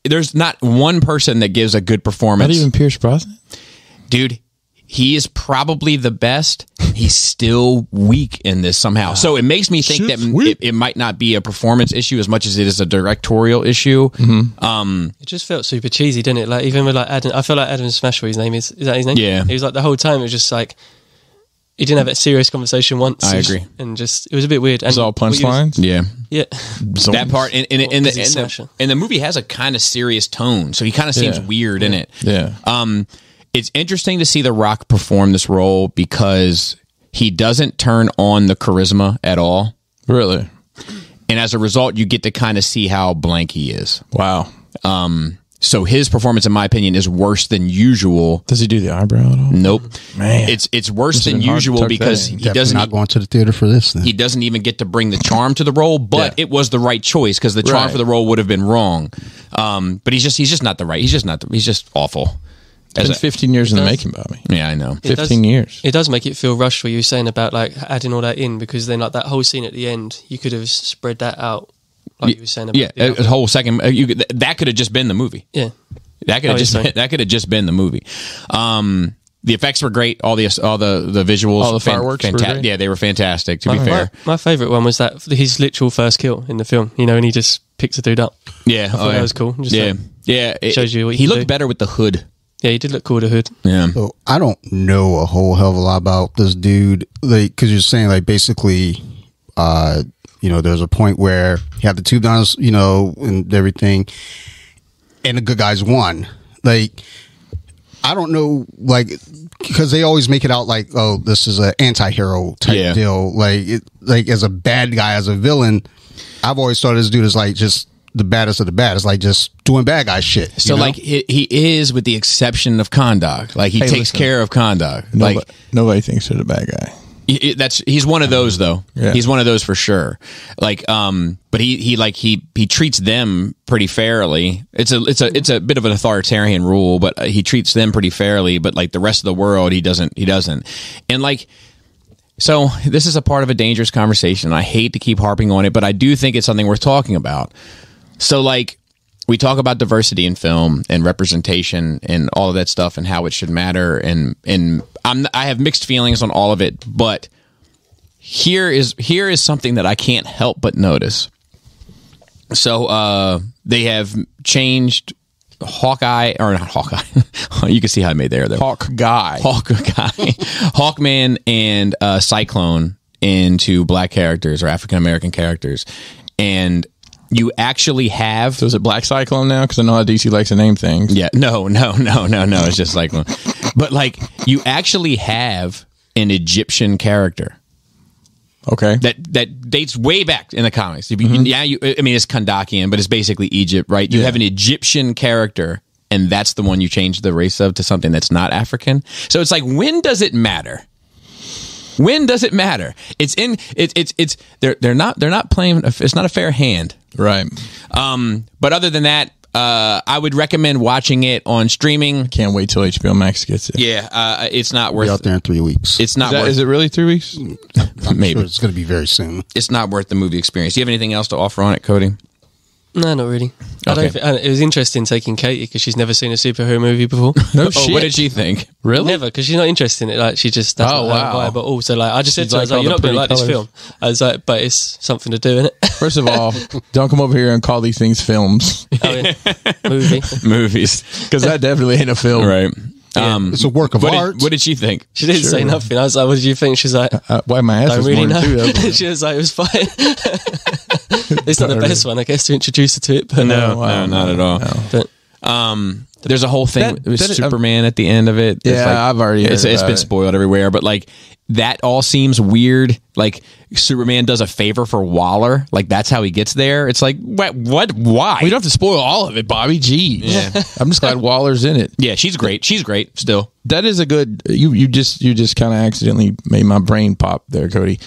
Speaker 2: there's not one person that gives a good performance.
Speaker 1: Not even Pierce Brosnan?
Speaker 2: Dude, he is probably the best. He's still weak in this somehow. So it makes me think that it might not be a performance issue as much as it is a directorial issue.
Speaker 4: It just felt super cheesy, didn't it? Like even with like Adam, I feel like Adam Smash, his name is that his name?
Speaker 2: Yeah.
Speaker 4: He was like the whole time. It was just like he didn't have a serious conversation once.
Speaker 2: I agree.
Speaker 4: And just it was a bit weird. And
Speaker 1: It's all punchlines?
Speaker 2: Yeah.
Speaker 4: Yeah.
Speaker 2: That part and the movie has a kind of serious tone, so he kind of seems weird in it.
Speaker 1: Yeah.
Speaker 2: It's interesting to see The Rock perform this role because he doesn't turn on the charisma at all.
Speaker 1: Really?
Speaker 2: And as a result, you get to kind of see how blank he is.
Speaker 1: Wow.
Speaker 2: So his performance, in my opinion, is worse than usual.
Speaker 1: Does he do the eyebrow at all?
Speaker 2: Nope.
Speaker 1: Man.
Speaker 2: It's worse than
Speaker 1: been hard to
Speaker 2: usual
Speaker 1: tuck
Speaker 2: because
Speaker 1: that in.
Speaker 2: he
Speaker 3: Definitely
Speaker 2: doesn't
Speaker 3: not going to the theater for this. Then.
Speaker 2: he doesn't even get to bring the charm to the role, but it was the right choice because the charm
Speaker 1: Right.
Speaker 2: for the role would have been wrong. But he's just not the right. He's just awful.
Speaker 1: It's been 15 years in the making, Bobby.
Speaker 2: Yeah, I know.
Speaker 1: 15 years.
Speaker 4: It does make it feel rushed. What you were saying about like adding all that in, because then like that whole scene at the end, you could have spread that out. Like you were saying about
Speaker 2: a whole second. That could have just been the movie.
Speaker 4: Yeah.
Speaker 2: That could have just been the movie. The effects were great. All the visuals,
Speaker 1: all the fireworks were great?
Speaker 2: Yeah, they were fantastic. To be fair,
Speaker 4: My favorite one was that his literal first kill in the film. You know, and he just picks a dude up.
Speaker 2: yeah,
Speaker 4: I thought that was cool. Just
Speaker 2: It
Speaker 4: shows you what you
Speaker 2: he
Speaker 4: can
Speaker 2: looked
Speaker 4: do.
Speaker 2: better with the hood.
Speaker 4: Yeah, he did look cool with the hood.
Speaker 2: Yeah,
Speaker 3: So I don't know a whole hell of a lot about this dude, like because you're saying like basically, there's a point where he had the tube down, and everything, and the good guys won. Like I don't know, like because they always make it out like, oh, this is an anti-hero type deal. Like as a bad guy, as a villain, I've always thought this dude is like just the baddest of the baddest, like just doing bad guy shit.
Speaker 2: So like he is, with the exception of Kondak. Like he takes care of Kondak.
Speaker 1: Nobody thinks they're the bad guy.
Speaker 2: He's one of those though.
Speaker 1: Yeah.
Speaker 2: He's one of those for sure. Like, but he treats them pretty fairly. It's a bit of an authoritarian rule, but he treats them pretty fairly. But like the rest of the world, he doesn't. And like, so this is a part of a dangerous conversation. I hate to keep harping on it, but I do think it's something worth talking about. So like, we talk about diversity in film and representation and all of that stuff and how it should matter. And I have mixed feelings on all of it, but here is something that I can't help but notice. So they have changed Hawkeye, or not Hawkeye. You can see how I made there.
Speaker 1: Hawkeye.
Speaker 2: Hawkman and Cyclone into black characters or African American characters, and you actually have.
Speaker 1: So is it Black Cyclone now? Because I know how DC likes to name things.
Speaker 2: Yeah, no. It's just Cyclone. But like, you actually have an Egyptian character.
Speaker 1: Okay.
Speaker 2: That dates way back in the comics. I mean, it's Kandakian, but it's basically Egypt, right? You have an Egyptian character, and that's the one you change the race of to something that's not African. So it's like, when does it matter? When does it matter? They're not playing. It's not a fair hand.
Speaker 1: Right.
Speaker 2: But other than that, I would recommend watching it on streaming.
Speaker 1: Can't wait till HBO Max gets it.
Speaker 2: Yeah, it's not worth.
Speaker 3: Be out there in 3 weeks.
Speaker 2: It's not worth.
Speaker 1: Is it really 3 weeks?
Speaker 3: I'm
Speaker 2: maybe.
Speaker 3: sure it's going to be very soon.
Speaker 2: It's not worth the movie experience. Do you have anything else to offer on it, Cody?
Speaker 4: No, not really.
Speaker 2: Okay.
Speaker 4: It was interesting taking Katie because she's never seen a superhero movie before.
Speaker 1: No shit.
Speaker 2: What did she think?
Speaker 1: Really?
Speaker 4: Never, because she's not interested in it. Like she just that's
Speaker 1: Oh,
Speaker 4: not her
Speaker 1: wow.
Speaker 4: vibe. But also, like I just said
Speaker 1: She's
Speaker 4: to her, I
Speaker 1: like
Speaker 4: was like,
Speaker 1: all
Speaker 4: "You're
Speaker 1: the
Speaker 4: not going to
Speaker 1: pretty
Speaker 4: like this
Speaker 1: colours.
Speaker 4: film." I was like, "But it's something to do in it."
Speaker 1: First of all, don't come over here and call these things films,
Speaker 4: Oh, yeah. Movie.
Speaker 2: Movies,
Speaker 1: because that definitely ain't a film.
Speaker 2: right?
Speaker 3: It's a work of art.
Speaker 2: What did she think?
Speaker 4: She didn't say nothing. I was like, "What did you think?" She's like,
Speaker 1: Why my ass
Speaker 4: "I
Speaker 1: is
Speaker 4: really
Speaker 1: more
Speaker 4: know."
Speaker 1: too. That was-
Speaker 4: She was like, "It was fine." It's not the best one, I guess, to introduce her to it. But
Speaker 2: No, not at all.
Speaker 4: But
Speaker 2: There's a whole thing with
Speaker 1: that-
Speaker 2: Superman at the end of it.
Speaker 1: Yeah, I've already heard
Speaker 2: It's
Speaker 1: about
Speaker 2: been
Speaker 1: it.
Speaker 2: spoiled everywhere, but like that all seems weird. Like Superman does a favor for Waller. Like that's how he gets there. It's like what? Why?
Speaker 1: We don't have to spoil all of it, Bobby. Geez.
Speaker 2: Yeah.
Speaker 1: I'm just glad Waller's in it.
Speaker 2: Yeah, she's great. She's great still.
Speaker 1: That is a good. You just kind of accidentally made my brain pop there, Cody.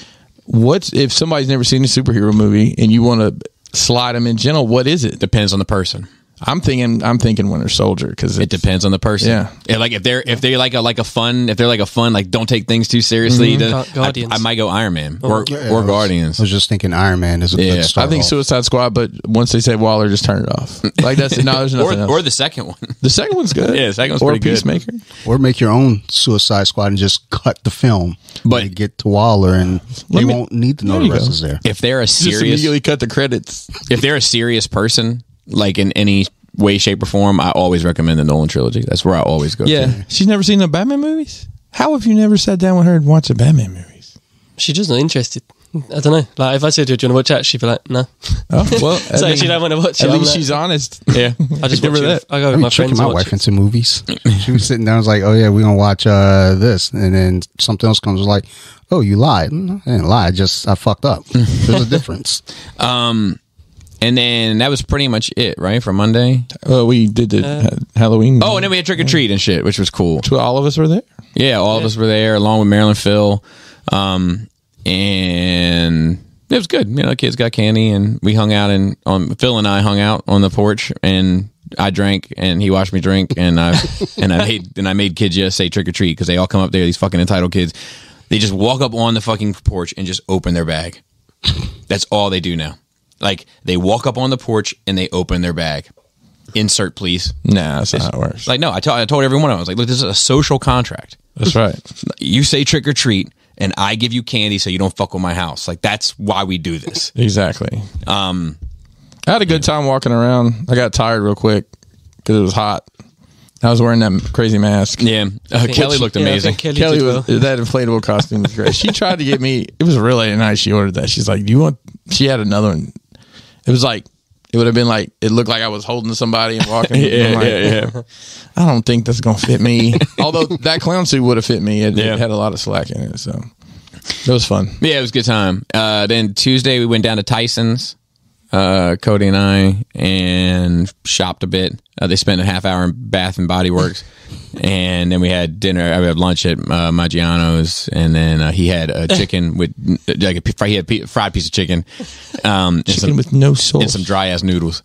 Speaker 1: What's if somebody's never seen a superhero movie and you want to slide them in general? What is it?
Speaker 2: Depends on the person.
Speaker 1: I'm thinking Winter Soldier because
Speaker 2: It depends on the person.
Speaker 1: Yeah.
Speaker 2: Like if they're like a fun like don't take things too seriously. then
Speaker 4: Guardians.
Speaker 2: I might go Iron Man or
Speaker 3: Yeah,
Speaker 2: Guardians.
Speaker 3: I was just thinking Iron Man is a
Speaker 2: Yeah.
Speaker 3: good start.
Speaker 1: I think
Speaker 3: off.
Speaker 1: Suicide Squad, but once they say Waller, just turn it off. Like that's no, there's nothing else.
Speaker 2: or the second one.
Speaker 1: The second one's good.
Speaker 2: Yeah, the second one's
Speaker 1: or
Speaker 2: pretty good.
Speaker 1: Peacemaker.
Speaker 3: Or make your own Suicide Squad and just cut the film.
Speaker 2: But-
Speaker 3: But get to Waller and they won't need to know
Speaker 1: There
Speaker 3: the
Speaker 1: you
Speaker 3: rest
Speaker 1: go.
Speaker 3: is there.
Speaker 2: If they're a
Speaker 1: Just
Speaker 2: serious
Speaker 1: immediately cut the credits.
Speaker 2: if they're a serious person, like in any way, shape, or form, I always recommend the Nolan trilogy. That's where I always go.
Speaker 1: Yeah,
Speaker 2: to.
Speaker 1: she's never seen the Batman movies. How have you never sat down with her and watched the Batman movies?
Speaker 4: she's just not interested. I don't know. Like if I said to her, "Do you want to watch that?" She'd be like, "No."
Speaker 1: Oh well,
Speaker 4: So she don't want to watch it.
Speaker 1: At
Speaker 4: I'm
Speaker 1: least
Speaker 4: like,
Speaker 1: she's honest.
Speaker 2: Yeah.
Speaker 4: I just
Speaker 1: give
Speaker 4: watch
Speaker 1: her
Speaker 4: it.
Speaker 1: that.
Speaker 4: I go with
Speaker 3: I'm
Speaker 4: my
Speaker 3: tricking
Speaker 4: friends.
Speaker 3: my
Speaker 4: and watch
Speaker 3: wife
Speaker 4: it.
Speaker 3: into movies. She was sitting down, I was like, "Oh yeah, we're gonna watch this," and then something else comes. Like, "Oh, you lied." I didn't lie. I fucked up. There's a difference.
Speaker 2: And then that was pretty much it, right, for Monday.
Speaker 1: Well, we did the Halloween.
Speaker 2: Oh, and then we had trick or treat and shit, which was cool.
Speaker 1: all of us were there.
Speaker 2: Yeah, all of us were there along with Marilyn Phil, and it was good. You know, the kids got candy, and we hung out, and Phil and I hung out on the porch, and I drank, and he watched me drink, and I made kids just say trick or treat because they all come up there. These fucking entitled kids, they just walk up on the fucking porch and just open their bag. That's all they do now. Like they walk up on the porch and they open their bag. Insert, please.
Speaker 1: Nah, that's not how it works.
Speaker 2: Like no, I told everyone I was like, look, this is a social contract.
Speaker 1: That's right.
Speaker 2: You say trick or treat, and I give you candy so you don't fuck with my house. Like that's why we do this.
Speaker 1: Exactly. I had a good time walking around. I got tired real quick because it was hot. I was wearing that crazy mask.
Speaker 2: Yeah, Kelly looked
Speaker 4: Yeah, I
Speaker 2: amazing.
Speaker 4: think
Speaker 1: Kelly
Speaker 4: did
Speaker 1: was
Speaker 4: well.
Speaker 1: that inflatable costume was great. She tried to get me. It was really nice. She ordered that. She's like, "Do you want?" She had another one. It was like it would have been like it looked like I was holding somebody and walking. I'm like,
Speaker 2: yeah.
Speaker 1: I don't think that's gonna fit me. Although that clown suit would have fit me. It
Speaker 2: Yeah.
Speaker 1: had a lot of slack in it, so it was fun.
Speaker 2: Yeah, it was a good time. Then Tuesday we went down to Tyson's, Cody and I, and shopped a bit. They spent a half hour in Bath and Body Works, and then we had dinner. We had lunch at Maggiano's, and then he had a chicken with he had fried piece of chicken, and
Speaker 1: Chicken with no sauce.
Speaker 2: and some dry ass noodles.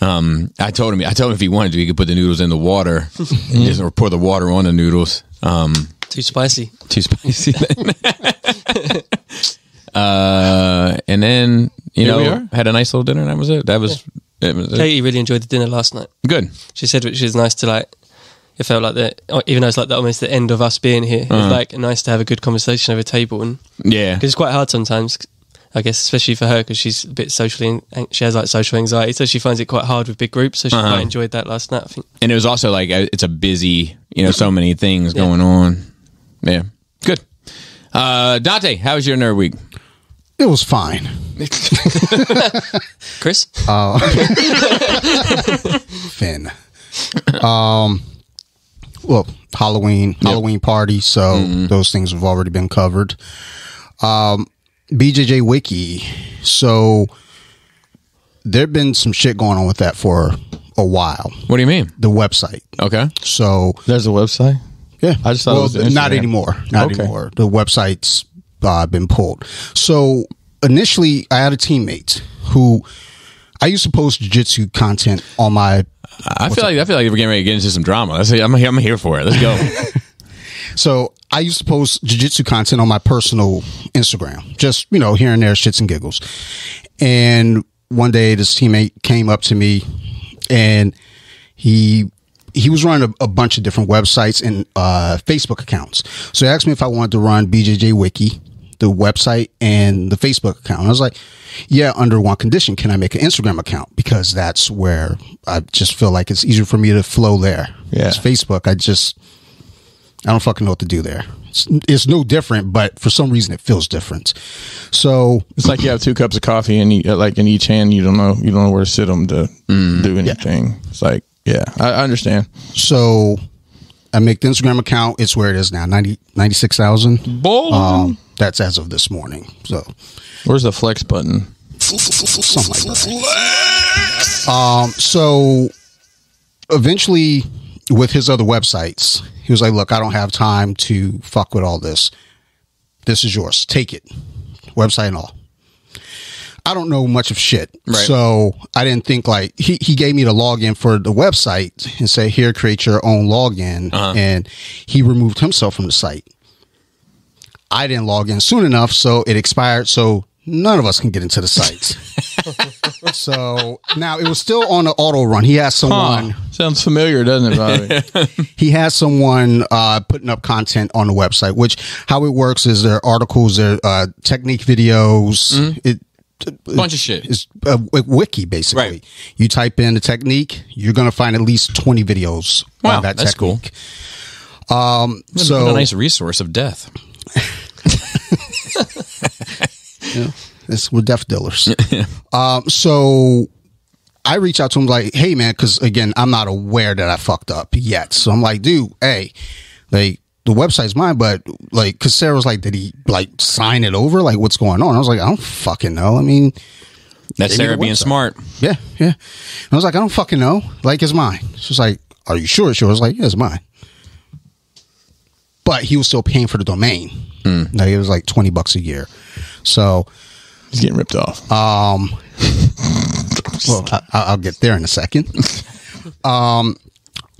Speaker 2: I told him if he wanted to, he could put the noodles in the water, and just pour the water on the noodles.
Speaker 4: Too spicy.
Speaker 2: Too spicy. And then
Speaker 1: we
Speaker 2: know
Speaker 1: are.
Speaker 2: had a nice little dinner. And that was it. It was
Speaker 4: Katie really enjoyed the dinner last night.
Speaker 2: good.
Speaker 4: She said which is nice to like. It felt like even though it's like almost the end of us being here. It's like nice to have a good conversation over a table, and
Speaker 2: Yeah,
Speaker 4: because it's quite hard sometimes. I guess especially for her because she's a bit socially, she has like social anxiety, so she finds it quite hard with big groups. So she quite enjoyed that last night, I think.
Speaker 2: and it was also like it's a busy, so many things going on. Yeah, good. Dante, how was your nerd week?
Speaker 3: It was fine.
Speaker 4: Chris,
Speaker 3: Finn. Well, Halloween party, so those things have already been covered. BJJ Wiki. So there've been some shit going on with that for a while.
Speaker 2: What do you mean?
Speaker 3: The website.
Speaker 2: Okay.
Speaker 3: So
Speaker 1: There's a website.
Speaker 3: yeah,
Speaker 1: I just thought it was Instagram.
Speaker 3: not anymore. Not
Speaker 1: Okay.
Speaker 3: anymore. The website's been pulled. So initially, I had a teammate who I used to post jiu-jitsu content on my.
Speaker 2: I feel like we're getting ready to get into some drama. I'm here for it. Let's go.
Speaker 3: So I used to post jiu-jitsu content on my personal Instagram, just, here and there, shits and giggles. And one day this teammate came up to me and he was running a bunch of different websites and Facebook accounts. So he asked me if I wanted to run BJJ Wiki, the website, and the Facebook account. And I was like, yeah, under one condition. Can I make an Instagram account? Because that's where I just feel like it's easier for me to flow there.
Speaker 1: Yeah.
Speaker 3: It's Facebook. I don't fucking know what to do there. It's no different, but for some reason it feels different. So
Speaker 1: it's like you have 2 cups of coffee and in each hand, you don't know where to sit them to do anything. Yeah. It's like, yeah, I understand.
Speaker 3: So I make the Instagram account. It's where it is now, 96,000. That's as of this morning. So
Speaker 1: where's the flex button?
Speaker 3: Something like that. So eventually with his other websites, he was like, look, I don't have time to fuck with all this. This is yours. Take it. Website and all. I don't know much of shit. Right. So I didn't think he gave me the login for the website and say, here, create your own login. And he removed himself from the site. I didn't log in soon enough, so it expired. So none of us can get into the sites. So now it was still on the auto run. He has someone.
Speaker 1: Sounds familiar, doesn't it, Bobby?
Speaker 3: He has someone putting up content on the website, which how it works is there are articles, there are technique videos.
Speaker 2: Bunch of shit.
Speaker 3: It's a wiki, basically.
Speaker 2: Right.
Speaker 3: You type in the technique, you're going to find at least 20 videos on that
Speaker 2: that's
Speaker 3: technique.
Speaker 2: Cool.
Speaker 3: So
Speaker 2: what a nice resource of death.
Speaker 3: We're death dealers. So I reach out to him like, hey man, because again, I'm not aware that I fucked up yet. So I'm like, dude, hey, the website's mine, but because Sarah was like, did he sign it over? Like, what's going on? I was like, I don't fucking know. I mean,
Speaker 2: that's Sarah being smart.
Speaker 3: Yeah. And I was like, I don't fucking know. It's mine. She was like, are you sure? She was like, yeah, it's mine. But he was still paying for the domain. It was like $20 a year. So
Speaker 1: he's getting ripped off.
Speaker 3: Well, I'll get there in a second.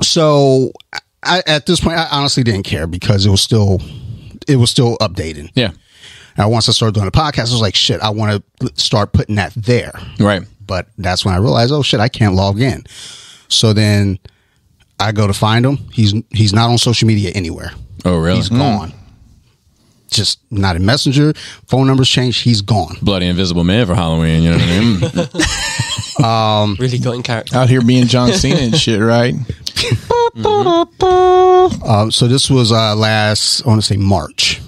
Speaker 3: So at this point, I honestly didn't care because it was still updating.
Speaker 2: Yeah.
Speaker 3: Now, once I started doing the podcast, I was like, shit, I want to start putting that there.
Speaker 2: Right.
Speaker 3: But that's when I realized, oh shit, I can't log in. So then I go to find him. He's not on social media anywhere.
Speaker 2: Oh, really?
Speaker 3: He's gone. Just not in Messenger. Phone numbers changed. He's gone.
Speaker 2: Bloody Invisible Man for Halloween. You know what I mean?
Speaker 4: Really got in character.
Speaker 1: Out here being John Cena and shit, right?
Speaker 3: So this was last, I want to say March.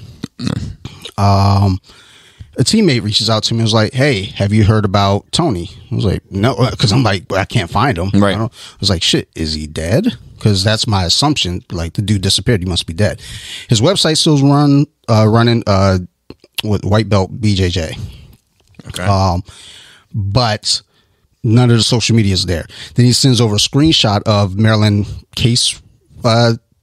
Speaker 3: A teammate reaches out to me and was like, hey, have you heard about Tony? I was like, no, because I'm like, I can't find him.
Speaker 2: Right.
Speaker 3: I was like, shit, is he dead? Because that's my assumption. Like, the dude disappeared. He must be dead. His website still's running with white belt BJJ.
Speaker 2: Okay.
Speaker 3: But none of the social media is there. Then he sends over a screenshot of Maryland case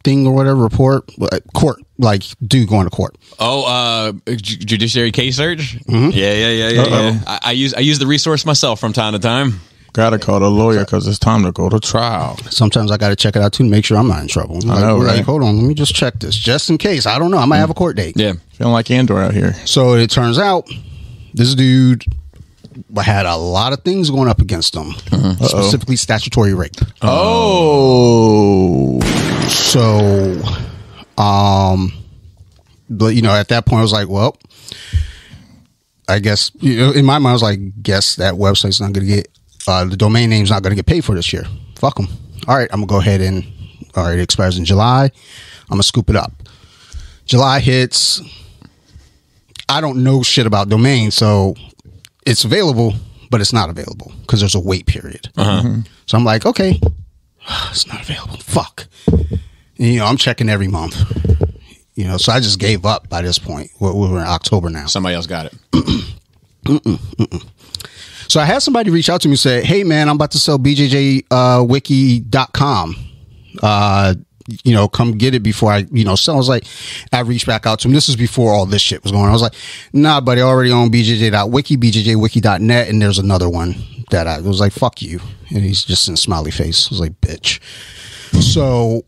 Speaker 3: thing or whatever, report, court, like dude going to court.
Speaker 2: Oh, judiciary case search?
Speaker 3: Mm-hmm.
Speaker 2: Yeah. I use the resource myself from time to time.
Speaker 1: Gotta call the lawyer because it's time to go to trial.
Speaker 3: Sometimes I got to check it out too to make sure I'm not in trouble.
Speaker 1: I know, right?
Speaker 3: Hold on, let me just check this just in case. I don't know. I might have a court date.
Speaker 2: Yeah.
Speaker 1: Feeling like Andor out here.
Speaker 3: So it turns out this dude had a lot of things going up against him, specifically statutory rape.
Speaker 1: Oh.
Speaker 3: So, but at that point I was like, well, I guess, in my mind I was like, guess that website's not going to get, the domain name's not going to get paid for this year. Fuck them. All right, I'm going to go ahead and, it expires in July. I'm going to scoop it up. July hits. I don't know shit about domain, so it's available, but it's not available because there's a wait period. So I'm like, okay, it's not available. Fuck. And, I'm checking every month. So I just gave up by this point. We're in October now.
Speaker 2: Somebody else got it.
Speaker 3: So I had somebody reach out to me and say, hey man, I'm about to sell BJJWiki.com. Come get it before I, sell. I was like, I reached back out to him. This is before all this shit was going on. I was like, nah, buddy, I already own BJJ.wiki, BJJWiki.net, and there's another one that I was like, fuck you. And he's just in a smiley face. I was like, bitch. So,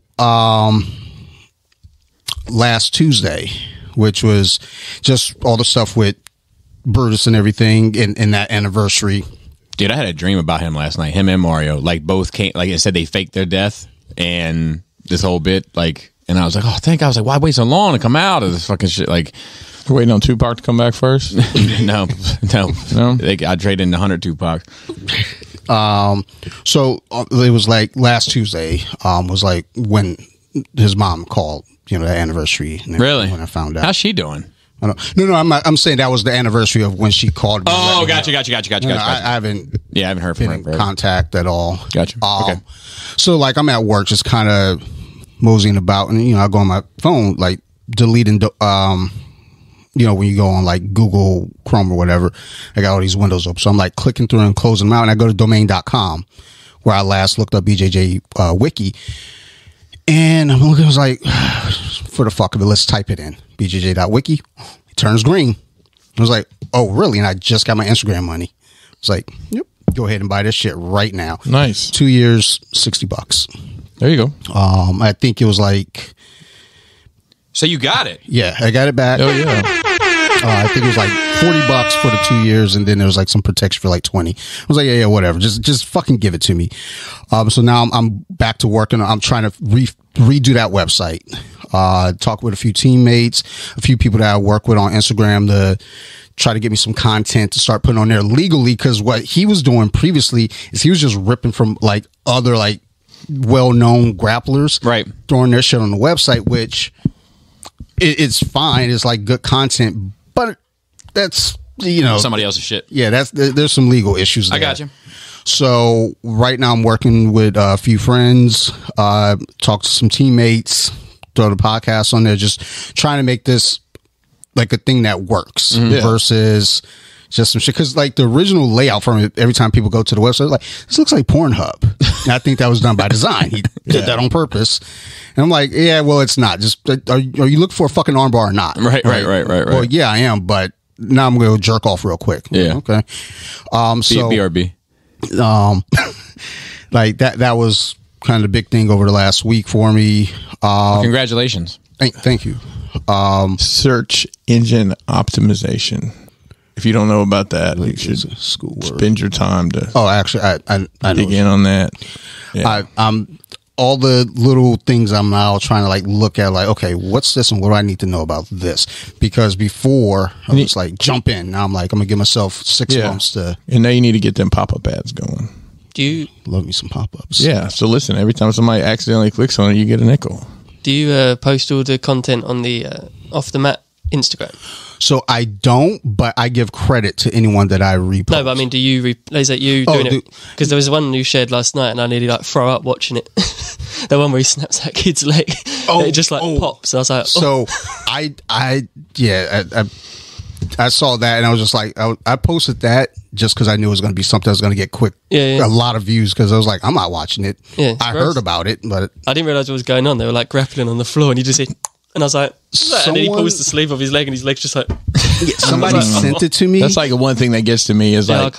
Speaker 3: last Tuesday, which was just all the stuff with Brutus and everything in that anniversary.
Speaker 2: Dude, I had a dream about him last night. Him and Mario, like, both came, like I said, they faked their death and this whole bit, like, and I was like, oh, I was like, why wait so long to come out of this fucking shit? Like,
Speaker 1: We're waiting on Tupac to come back first.
Speaker 2: no. I traded in 100 Tupac.
Speaker 3: So it was like last Tuesday, was like when his mom called, the anniversary. And
Speaker 2: Really?
Speaker 3: When I found out.
Speaker 2: How's she doing?
Speaker 3: No, I'm saying that was the anniversary of when she called me.
Speaker 2: Oh, gotcha.
Speaker 3: I haven't
Speaker 2: heard from
Speaker 3: been
Speaker 2: her.
Speaker 3: in
Speaker 2: Forever.
Speaker 3: contact at all.
Speaker 2: Gotcha. Okay.
Speaker 3: So like I'm at work just kind of moseying about, and I go on my phone like deleting when you go on like Google Chrome or whatever, I got all these windows up, so I'm like clicking through and closing them out, and I go to domain.com where I last looked up BJJ wiki, and I'm looking, I was like, for the fuck of it, let's type it in, bjj.wiki. It turns green. I was like, oh really? And I just got my Instagram money. I was like, yep, go ahead and buy this shit right now.
Speaker 1: Nice.
Speaker 3: 2 years, $60.
Speaker 1: There you go.
Speaker 3: I think it was like,
Speaker 2: So you got it.
Speaker 3: yeah, I got it back.
Speaker 1: Oh yeah.
Speaker 3: I think it was like $40 for the 2 years, and then there was like some protection for like 20. I was like, yeah, whatever. Just fucking give it to me. So now I'm back to work, and I'm trying to redo that website. Talk with a few teammates, a few people that I work with on Instagram to try to get me some content to start putting on there legally. Because what he was doing previously is he was just ripping from like other like well-known grapplers,
Speaker 2: Right,
Speaker 3: throwing their shit on the website, which it's fine. It's like good content, but that's
Speaker 2: somebody else's shit.
Speaker 3: yeah, there's some legal issues there.
Speaker 2: I got you.
Speaker 3: So right now I'm working with a few friends, talk to some teammates, throw the podcast on there, just trying to make this like a thing that works versus just some shit. Because like the original layout from it, every time people go to the website, like, this looks like Pornhub. And I think that was done by design. He did that on purpose. And I'm like, yeah, well, it's not. Just are you looking for a fucking armbar or not?
Speaker 2: Right.
Speaker 3: Well, yeah, I am, but now I'm going to jerk off real quick.
Speaker 2: Yeah.
Speaker 3: Okay. So
Speaker 2: BRB.
Speaker 3: like that was kind of the big thing over the last week for me.
Speaker 2: Congratulations.
Speaker 3: Thank you.
Speaker 1: Search engine optimization. If you don't know about that, you should
Speaker 3: School word.
Speaker 1: spend your time to
Speaker 3: Actually, I know.
Speaker 1: dig in on that. Yeah.
Speaker 3: I'm all the little things I'm now trying to like look at, like, okay, what's this and what do I need to know about this? Because before I was like, jump in. Now I'm like, I'm gonna give myself 6 months to.
Speaker 1: And now you need to get them pop-up ads going.
Speaker 4: Do you
Speaker 3: Love me some pop-ups.
Speaker 1: Yeah. So listen, every time somebody accidentally clicks on it, you get a nickel.
Speaker 4: do you post all the content on the off the mat Instagram?
Speaker 3: So I don't, but I give credit to anyone that I repost.
Speaker 4: No, but I mean, do you? Is that you doing it? Because there was one you shared last night, and I nearly like throw up watching it. The one where he snaps that kid's leg, it just like pops. I was like,
Speaker 3: so I saw that, and I was just like, I posted that just because I knew it was going to be something that was going to get a lot of views, because I was like, I'm not watching it.
Speaker 4: Yeah,
Speaker 3: I heard about it, but
Speaker 4: I didn't realize what was going on. They were like grappling on the floor, and you just see. And I was like, and then he pulls the sleeve of his leg, and his leg's just like.
Speaker 3: Somebody sent it to me.
Speaker 1: That's like one thing that gets to me is
Speaker 4: Yeah,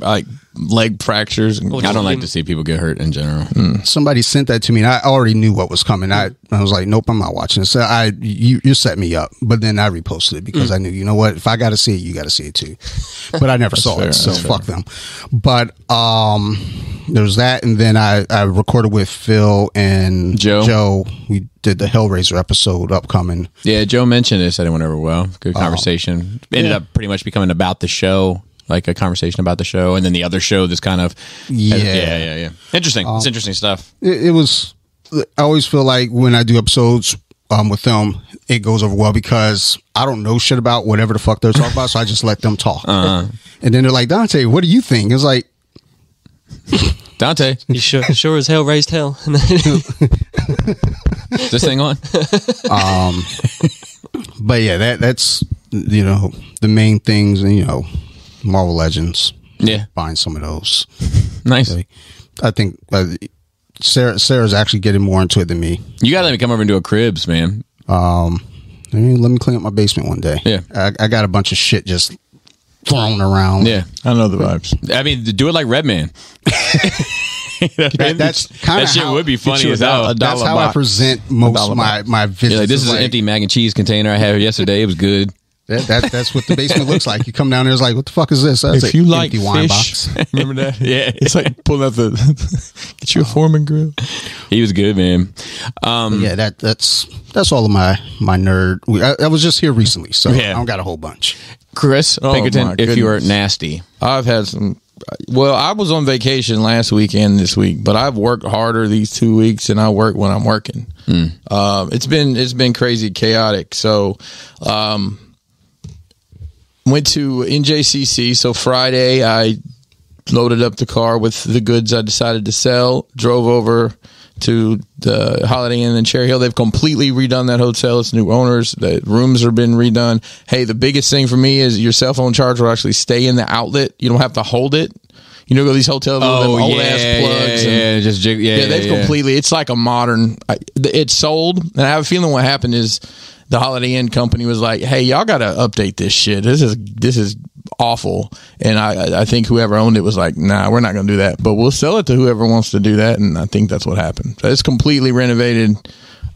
Speaker 1: like leg fractures. And
Speaker 2: I don't like to see people get hurt in general.
Speaker 3: Somebody sent that to me, and I already knew what was coming. I was like, nope, I'm not watching it. So you set me up, but then I reposted it because I knew, you know what, if I got to see it, you got to see it too. But I never saw it, so fuck them. But there was that, and then I recorded with Phil and Joe. We did the Hellraiser episode upcoming.
Speaker 2: Yeah, Joe mentioned it, said it went over well. Good conversation. Ended up pretty much becoming about the show, like a conversation about the show, and then the other show that's kind of yeah. Interesting. It's interesting stuff.
Speaker 3: It was. I always feel like when I do episodes with them, it goes over well because I don't know shit about whatever the fuck they're talking about, so I just let them talk. And then they're like, Dante, what do you think? It's like,
Speaker 2: Dante,
Speaker 4: You sure as hell raised hell.
Speaker 2: is this thing on?
Speaker 3: But yeah, that's the main things, and Marvel Legends.
Speaker 2: Yeah,
Speaker 3: Buying some of those.
Speaker 2: Nice.
Speaker 3: I think Sarah's actually getting more into it than me.
Speaker 2: You gotta let me come over and do a cribs, man.
Speaker 3: Let me clean up my basement one day.
Speaker 2: Yeah.
Speaker 3: I got a bunch of shit just thrown around.
Speaker 2: Yeah.
Speaker 1: I know the vibes.
Speaker 2: I mean, do it like Redman.
Speaker 3: That's kind
Speaker 2: That
Speaker 3: of
Speaker 2: shit would be funny as hell.
Speaker 3: That's how I present most of my visits.
Speaker 2: You're like, this is an empty mac and cheese container I had yesterday. It was good.
Speaker 3: That's what the basement looks like. You come down there, it's like, what the fuck is this? That's
Speaker 1: If you like
Speaker 3: empty wine
Speaker 1: fish,
Speaker 3: box.
Speaker 1: remember that?
Speaker 2: Yeah.
Speaker 1: It's like pulling out the get you a Foreman grill.
Speaker 2: He was good, man.
Speaker 3: Yeah, that's all of my nerd. I was just here recently, so
Speaker 2: Yeah.
Speaker 3: I don't got a whole bunch.
Speaker 2: Chris
Speaker 1: Oh,
Speaker 2: Pinkerton,
Speaker 1: my
Speaker 2: if you are
Speaker 1: goodness.
Speaker 2: nasty.
Speaker 1: I've had some. Well, I was on vacation last week and this week, but I've worked harder these 2 weeks than I work when I'm working. It's been crazy chaotic. So, went to NJCC. So Friday, I loaded up the car with the goods I decided to sell. Drove over to the Holiday Inn in Cherry Hill. They've completely redone that hotel. It's new owners. The rooms have been redone. Hey, the biggest thing for me is your cell phone charger will actually stay in the outlet. You don't have to hold it. You know, go to these hotels with them old ass plugs. They've completely. It's like a modern. It's sold, and I have a feeling what happened is the Holiday Inn company was like, "Hey, y'all got to update this shit. This is awful." And I think whoever owned it was like, "Nah, we're not going to do that, but we'll sell it to whoever wants to do that." And I think that's what happened. So it's completely renovated.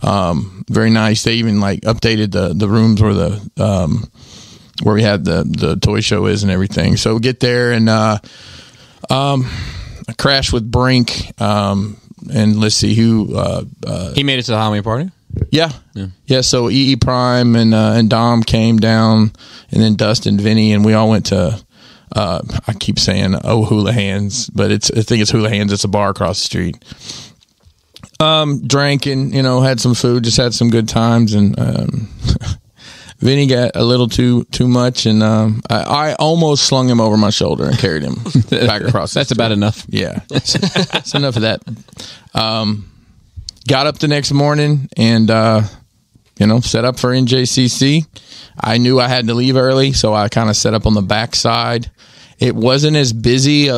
Speaker 1: Very nice. They even like updated the rooms where the where we had the toy show is and everything. So we get there and I crashed with Brink. And let's see who
Speaker 2: He made it to the Halloween party?
Speaker 1: Yeah. So EE Prime and Dom came down, and then Dustin, Vinny, and we all went to. I keep saying Hula Hands, but I think it's Hula Hands. It's a bar across the street. Drank and had some food, just had some good times, and Vinny got a little too much, and I almost slung him over my shoulder and carried him back across.
Speaker 2: That's about enough.
Speaker 1: Yeah, that's enough of that. Got up the next morning and, set up for NJCC. I knew I had to leave early, so I kind of set up on the back side. It wasn't as busy,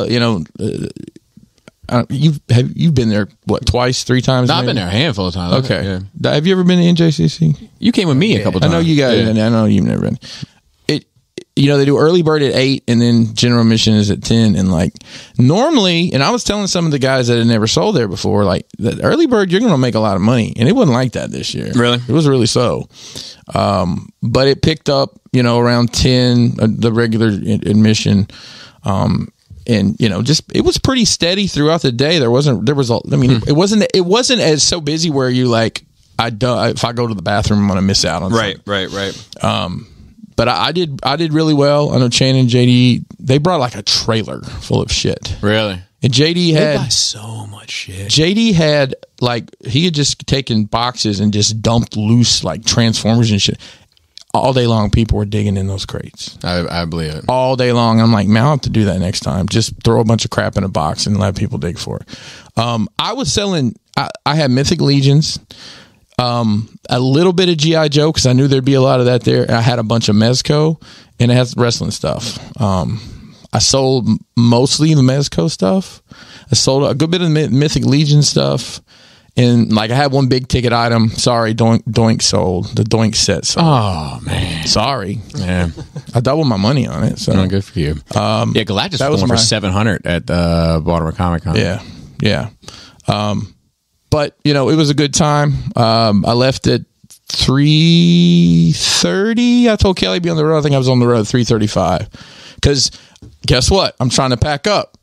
Speaker 1: you've been there, what, twice, 3 times?
Speaker 2: No, I've been there a handful of times.
Speaker 1: Okay.
Speaker 2: Yeah.
Speaker 1: Have you ever been to NJCC?
Speaker 2: You came with me a couple times.
Speaker 1: I know you guys, I know you've never been. They do early bird at 8 and then general admission is at 10. And like normally, and I was telling some of the guys that had never sold there before, like the early bird, you're going to make a lot of money. And it wasn't like that this year.
Speaker 2: Really?
Speaker 1: It was really slow. But it picked up, around 10, the regular admission. And it was pretty steady throughout the day. It wasn't as so busy where you like, if I go to the bathroom, I'm going to miss out on something.
Speaker 2: Right.
Speaker 1: But I did really well. I know Chan and JD, they brought like a trailer full of shit.
Speaker 2: Really?
Speaker 1: And JD
Speaker 2: They buy
Speaker 1: had
Speaker 2: so much shit.
Speaker 1: JD had like he had just taken boxes and just dumped loose like Transformers and shit. All day long, people were digging in those crates.
Speaker 2: I believe it.
Speaker 1: All day long. I'm like, man, I'll have to do that next time. Just throw a bunch of crap in a box and let people dig for it. I was selling, I had Mythic Legions, a little bit of G.I. Joe because I knew there'd be a lot of that there. I had a bunch of Mezco and it has wrestling stuff. I sold mostly the Mezco stuff. I sold a good bit of Mythic Legion stuff. And like I had one big ticket item. Sorry, Doink sold. The Doink set sold.
Speaker 2: Oh man,
Speaker 1: sorry.
Speaker 2: Yeah,
Speaker 1: I doubled my money on it. So
Speaker 2: good for you. Galactus was going for 700 at Baltimore Comic Con.
Speaker 1: Yeah. But it was a good time. I left at 3:30. I told Kelly to be on the road. I think I was on the road at 3:35. Because guess what? I'm trying to pack up.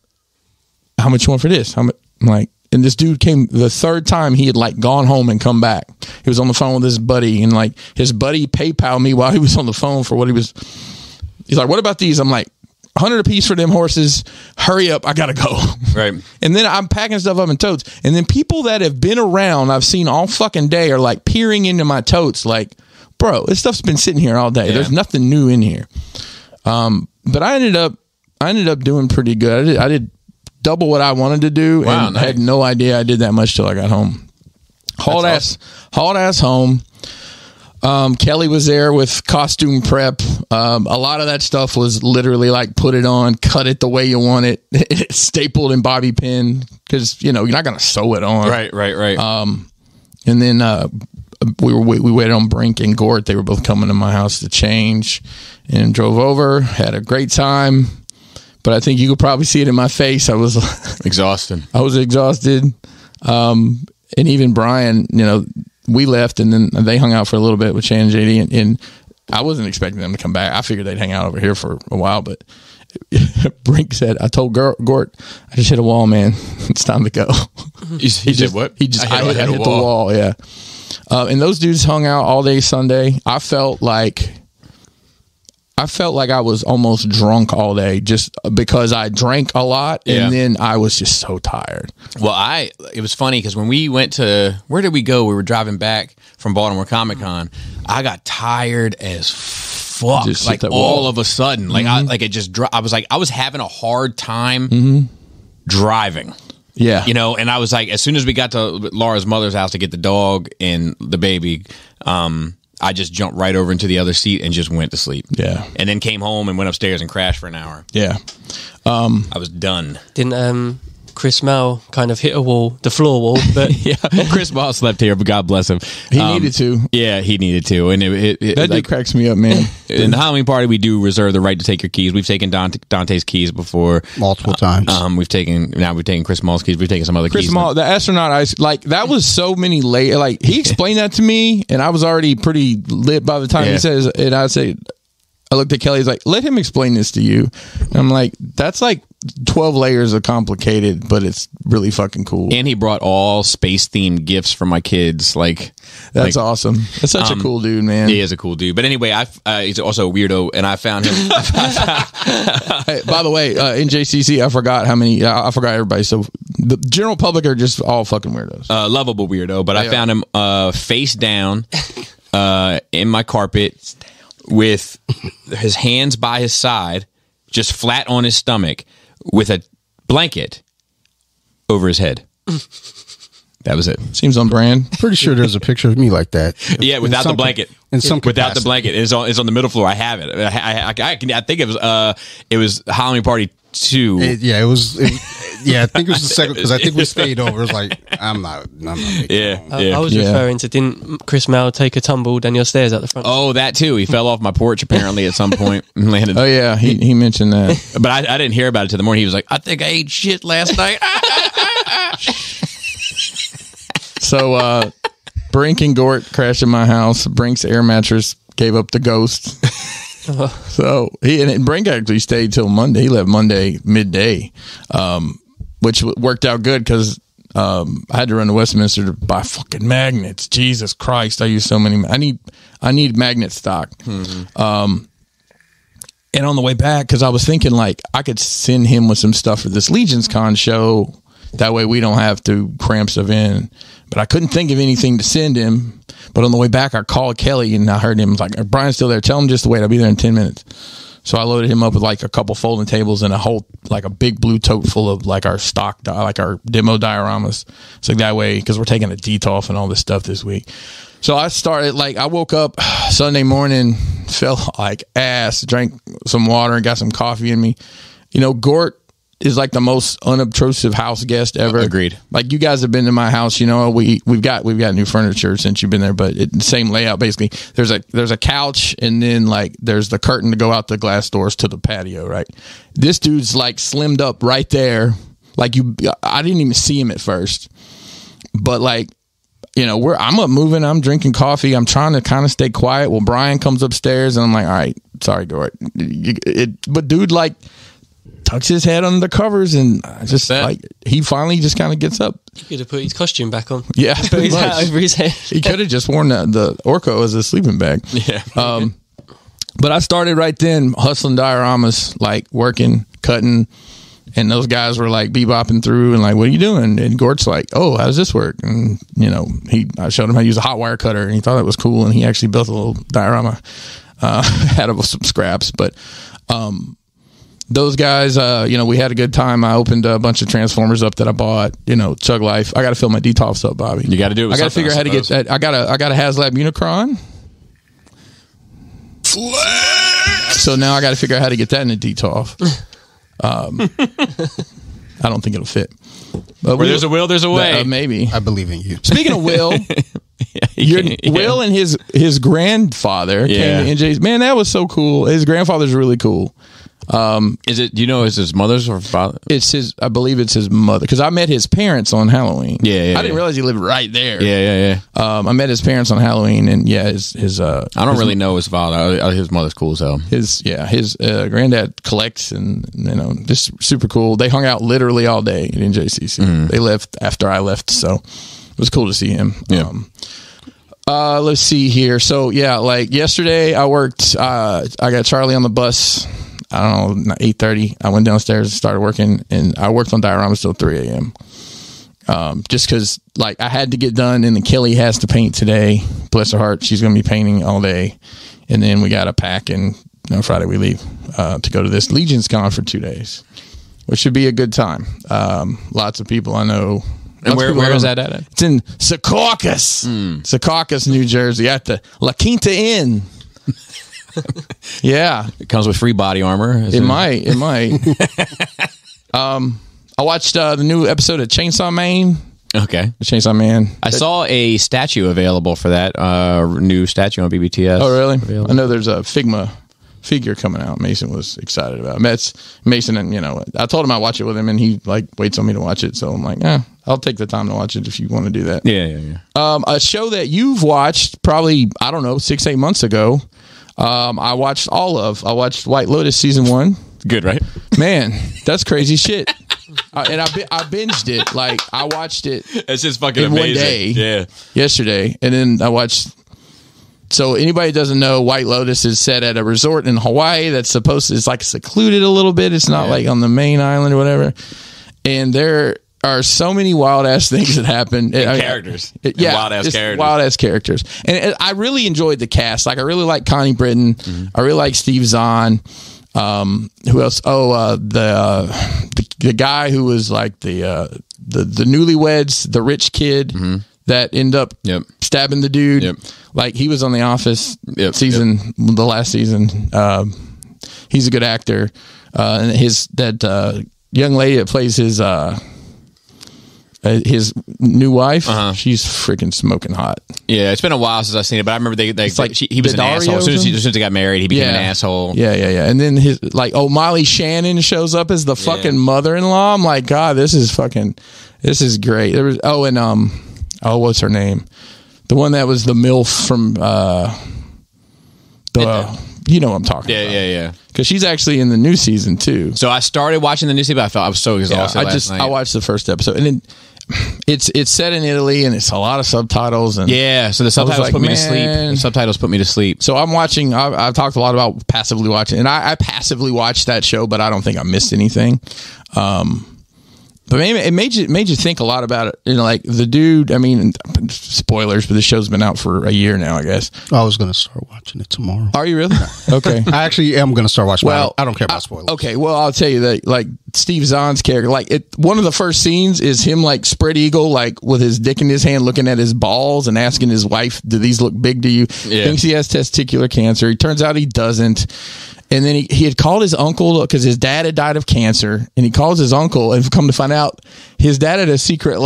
Speaker 1: How much you want for this? I'm like. And this dude came the third time he had like gone home and come back. He was on the phone with his buddy and like his buddy PayPal me while he was on the phone for what he was. He's like, what about these? I'm like, 100 a piece for them horses. Hurry up. I got to go.
Speaker 2: Right.
Speaker 1: And then I'm packing stuff up in totes. And then people that have been around, I've seen all fucking day are like peering into my totes. Like, bro, this stuff's been sitting here all day. Yeah. There's nothing new in here. But I ended up doing pretty good. I did double what I wanted to do, and nice. I had no idea I did that much till I got home. Hauled ass home. Kelly was there with costume prep. A lot of that stuff was literally like put it on, cut it the way you want it, stapled and bobby pin because you're not gonna sew it on.
Speaker 2: Right.
Speaker 1: And then we waited on Brink and Gort. They were both coming to my house to change, and drove over. Had a great time, but I think you could probably see it in my face. I was
Speaker 2: exhausted.
Speaker 1: I was exhausted, and even Brian. We left, and then they hung out for a little bit with Shannon and JD, and I wasn't expecting them to come back. I figured they'd hang out over here for a while, but Brink said, I told Gort, I just hit a wall, man. It's time to go.
Speaker 2: He said what?
Speaker 1: I hit the wall, yeah. And those dudes hung out all day Sunday. I felt like I was almost drunk all day just because I drank a lot, and then I was just so tired.
Speaker 2: Well, it was funny because when we went to, where did we go? We were driving back from Baltimore Comic Con. I got tired as fuck,
Speaker 1: Just
Speaker 2: like all of a sudden, like I was like, I was having a hard time driving.
Speaker 1: Yeah,
Speaker 2: and I was like, as soon as we got to Laura's mother's house to get the dog and the baby, I just jumped right over into the other seat and just went to sleep.
Speaker 1: Yeah,
Speaker 2: and then came home and went upstairs and crashed for an hour.
Speaker 1: Yeah,
Speaker 2: I was done.
Speaker 4: Didn't Chris Mel kind of hit the floor wall, but
Speaker 2: yeah, Chris Mel slept here, but God bless him.
Speaker 1: He needed to.
Speaker 2: Yeah, he needed to, and
Speaker 1: that dude cracks me up, man.
Speaker 2: In the Halloween party, we do reserve the right to take your keys. We've taken Dante's keys before
Speaker 3: multiple times.
Speaker 2: We've taken Chris Maul's keys. We've taken some other keys.
Speaker 1: Chris Maul, the astronaut, that was so many layers. Like, he explained that to me, and I was already pretty lit by the time he says, and I looked at Kelly, he's like, let him explain this to you. And I'm like, that's like 12 layers of complicated, but it's really fucking cool.
Speaker 2: And he brought all space themed gifts for my kids.
Speaker 1: That's awesome. That's such a cool dude, man.
Speaker 2: He is a cool dude. But anyway, he's also a weirdo, and I found him.
Speaker 1: Hey, by the way, in JCC, I forgot everybody. So the general public are just all fucking weirdos.
Speaker 2: Lovable weirdo, but I found him face down in my carpet with his hands by his side, just flat on his stomach, with a blanket over his head. That was it.
Speaker 1: Seems on brand.
Speaker 3: Pretty sure there's a picture of me like that.
Speaker 2: Yeah, without the blanket.
Speaker 3: Without
Speaker 2: the blanket, it's on the middle floor. I have it. I think it was Halloween Party 2.
Speaker 3: I think it was the second, because I think we stayed over. It was like, I'm not making
Speaker 4: I was referring to, didn't Chris Mel take a tumble down your stairs at the front?
Speaker 2: Oh, that too. He fell off my porch apparently at some point and landed.
Speaker 1: Oh yeah, he mentioned that.
Speaker 2: But I didn't hear about it till the morning. He was like, I think I ate shit last night.
Speaker 1: So Brink and Gort crashed in my house. Brink's air mattress gave up the ghost. So Brink actually stayed till Monday. He left Monday midday, which worked out good because I had to run to Westminster to buy fucking magnets. Jesus Christ, I use so many. I need magnet stock. Mm-hmm. And on the way back, because I was thinking like I could send him with some stuff for this Legions Con show. That way we don't have to cram stuff in. But I couldn't think of anything to send him. But on the way back, I called Kelly and I heard him like, Brian's still there. Tell him just to wait. I'll be there in 10 minutes. So I loaded him up with like a couple folding tables and a big blue tote full of like our stock, like our demo dioramas. So that way, because we're taking a DTOF and all this stuff this week. So I woke up Sunday morning, felt like ass, drank some water and got some coffee in me. Gort is like the most unobtrusive house guest ever.
Speaker 2: Agreed.
Speaker 1: Like, you guys have been to my house, we've got new furniture since you've been there, but the same layout basically. There's a couch, and then like there's the curtain to go out the glass doors to the patio, right? This dude's like slimmed up right there. Like I didn't even see him at first, but like, I'm up moving, I'm drinking coffee, I'm trying to kind of stay quiet. Well, Brian comes upstairs and I'm like, all right, sorry, Gort. But dude, like, tucks his head under the covers and just like he finally just kind of gets up.
Speaker 4: He could have put his costume back on.
Speaker 1: Yeah,
Speaker 4: put his hat over his head.
Speaker 1: He could have just worn the Orco as a sleeping bag.
Speaker 2: Yeah.
Speaker 1: But I started right then hustling dioramas, like working, cutting, and those guys were like bebopping through and like, what are you doing? And Gort's like, oh, how does this work? And I showed him how to use a hot wire cutter, and he thought it was cool, and he actually built a little diorama out of some scraps. But those guys, we had a good time. I opened a bunch of Transformers up that I bought. Chug Life. I got to fill my DTOFs up, Bobby.
Speaker 2: You got to do it.
Speaker 1: I got to figure out how to get that. I got a HasLab Unicron. Flex. So now I got to figure out how to get that in a DTOF. I don't think it'll fit. But
Speaker 2: where there's a will, there's a way.
Speaker 1: Maybe.
Speaker 3: I believe in you.
Speaker 1: Speaking of will, Will and his grandfather came to NJ's. Man, that was so cool. His grandfather's really cool.
Speaker 2: Is it? Do you know is his mother's or father?
Speaker 1: It's his. I believe it's his mother because I met his parents on Halloween.
Speaker 2: Yeah.
Speaker 1: I didn't realize he lived right there.
Speaker 2: Yeah.
Speaker 1: I met his parents on Halloween, and his. I
Speaker 2: don't really know his father. His mother's cool as hell.
Speaker 1: His granddad collects, and just super cool. They hung out literally all day at NJCC. They left after I left, so it was cool to see him.
Speaker 2: Yeah.
Speaker 1: Let's see here. So yeah, like yesterday, I worked. I got Charlie on the bus. I don't know, 8:30. I went downstairs and started working, and I worked on dioramas till 3 a.m. Just because, like, I had to get done, and then Kelly has to paint today. Bless her heart, she's going to be painting all day, and then we got to pack, and Friday we leave to go to this Legion's Con for 2 days, which should be a good time. Lots of people I know.
Speaker 2: And where is that at?
Speaker 1: It's in Secaucus, Secaucus, New Jersey, at the La Quinta Inn. Yeah,
Speaker 2: it comes with free body armor.
Speaker 1: It might. I watched the new episode of Chainsaw Man.
Speaker 2: Okay,
Speaker 1: the Chainsaw Man.
Speaker 2: I saw a statue available for that new statue on BBTS.
Speaker 1: Oh, really?
Speaker 2: Available.
Speaker 1: I know there's a Figma figure coming out. Mason was excited about it. That's Mason, and I told him I'd watch it with him, and he waits on me to watch it. So I'm like, I'll take the time to watch it if you want to do that.
Speaker 2: Yeah.
Speaker 1: A show that you've watched probably 6-8 months ago. I watched White Lotus season 1.
Speaker 2: Good, right?
Speaker 1: Man, that's crazy shit. And I binged it. Like, I watched it.
Speaker 2: It's just fucking
Speaker 1: in
Speaker 2: amazing.
Speaker 1: One day.
Speaker 2: Yeah.
Speaker 1: Yesterday, and then I watched. So anybody who doesn't know, White Lotus is set at a resort in Hawaii that's it's like secluded a little bit. It's not like on the main island or whatever. And there are so many wild ass things that happen.
Speaker 2: Characters. Wild ass characters.
Speaker 1: Wild ass characters. And I really enjoyed the cast. Like, I really like Connie Britton. I really like Steve Zahn. Who else? Oh, the guy who was like the newlyweds, the rich kid that end up stabbing the dude.
Speaker 2: Yep.
Speaker 1: Like, he was on The Office the last season. He's a good actor. And young lady that plays his new wife, she's freaking smoking hot.
Speaker 2: Yeah, it's been a while since I've seen it, but I remember he was an asshole. As soon as they got married, he became an asshole.
Speaker 1: Yeah. And then Molly Shannon shows up as the fucking mother-in-law. I'm like, God, this is great. There was what's her name? The one that was the MILF from you know what I'm talking about.
Speaker 2: Yeah.
Speaker 1: Because she's actually in the new season too.
Speaker 2: So I started watching the new season, but I felt I was so exhausted last night.
Speaker 1: I watched the first episode, and then it's set in Italy, and it's a lot of subtitles. And
Speaker 2: so the subtitles put me to sleep. The subtitles put me to sleep.
Speaker 1: So I'm watching. I've talked a lot about passively watching, and I passively watched that show, but I don't think I missed anything. But it made you think a lot about it. Like the dude. I mean, spoilers, but the show's been out for a year now, I guess.
Speaker 3: I was going to start watching it tomorrow.
Speaker 1: Are you really? Okay.
Speaker 3: I actually am going to start watching. Well, I don't care about spoilers.
Speaker 1: Okay. Well, I'll tell you that. Like, Steve Zahn's character, one of the first scenes is him spread eagle, with his dick in his hand, looking at his balls and asking his wife, "Do these look big to you?" Yeah. Thinks he has testicular cancer. It turns out he doesn't. And then he had called his uncle because his dad had died of cancer, and he calls his uncle, and come to find out his dad had a secret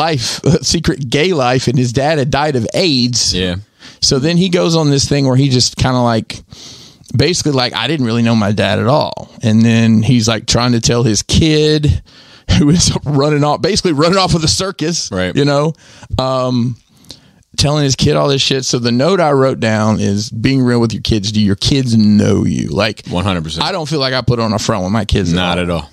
Speaker 1: gay life, and his dad had died of AIDS.
Speaker 2: Yeah.
Speaker 1: So then he goes on this thing where he just kind of basically I didn't really know my dad at all. And then he's trying to tell his kid, who is running off of the circus,
Speaker 2: right?
Speaker 1: Telling his kid all this shit. So the note I wrote down is being real with your kids. Do your kids know you?
Speaker 2: 100%.
Speaker 1: I don't feel like I put on a front with my kids.
Speaker 2: Not at all.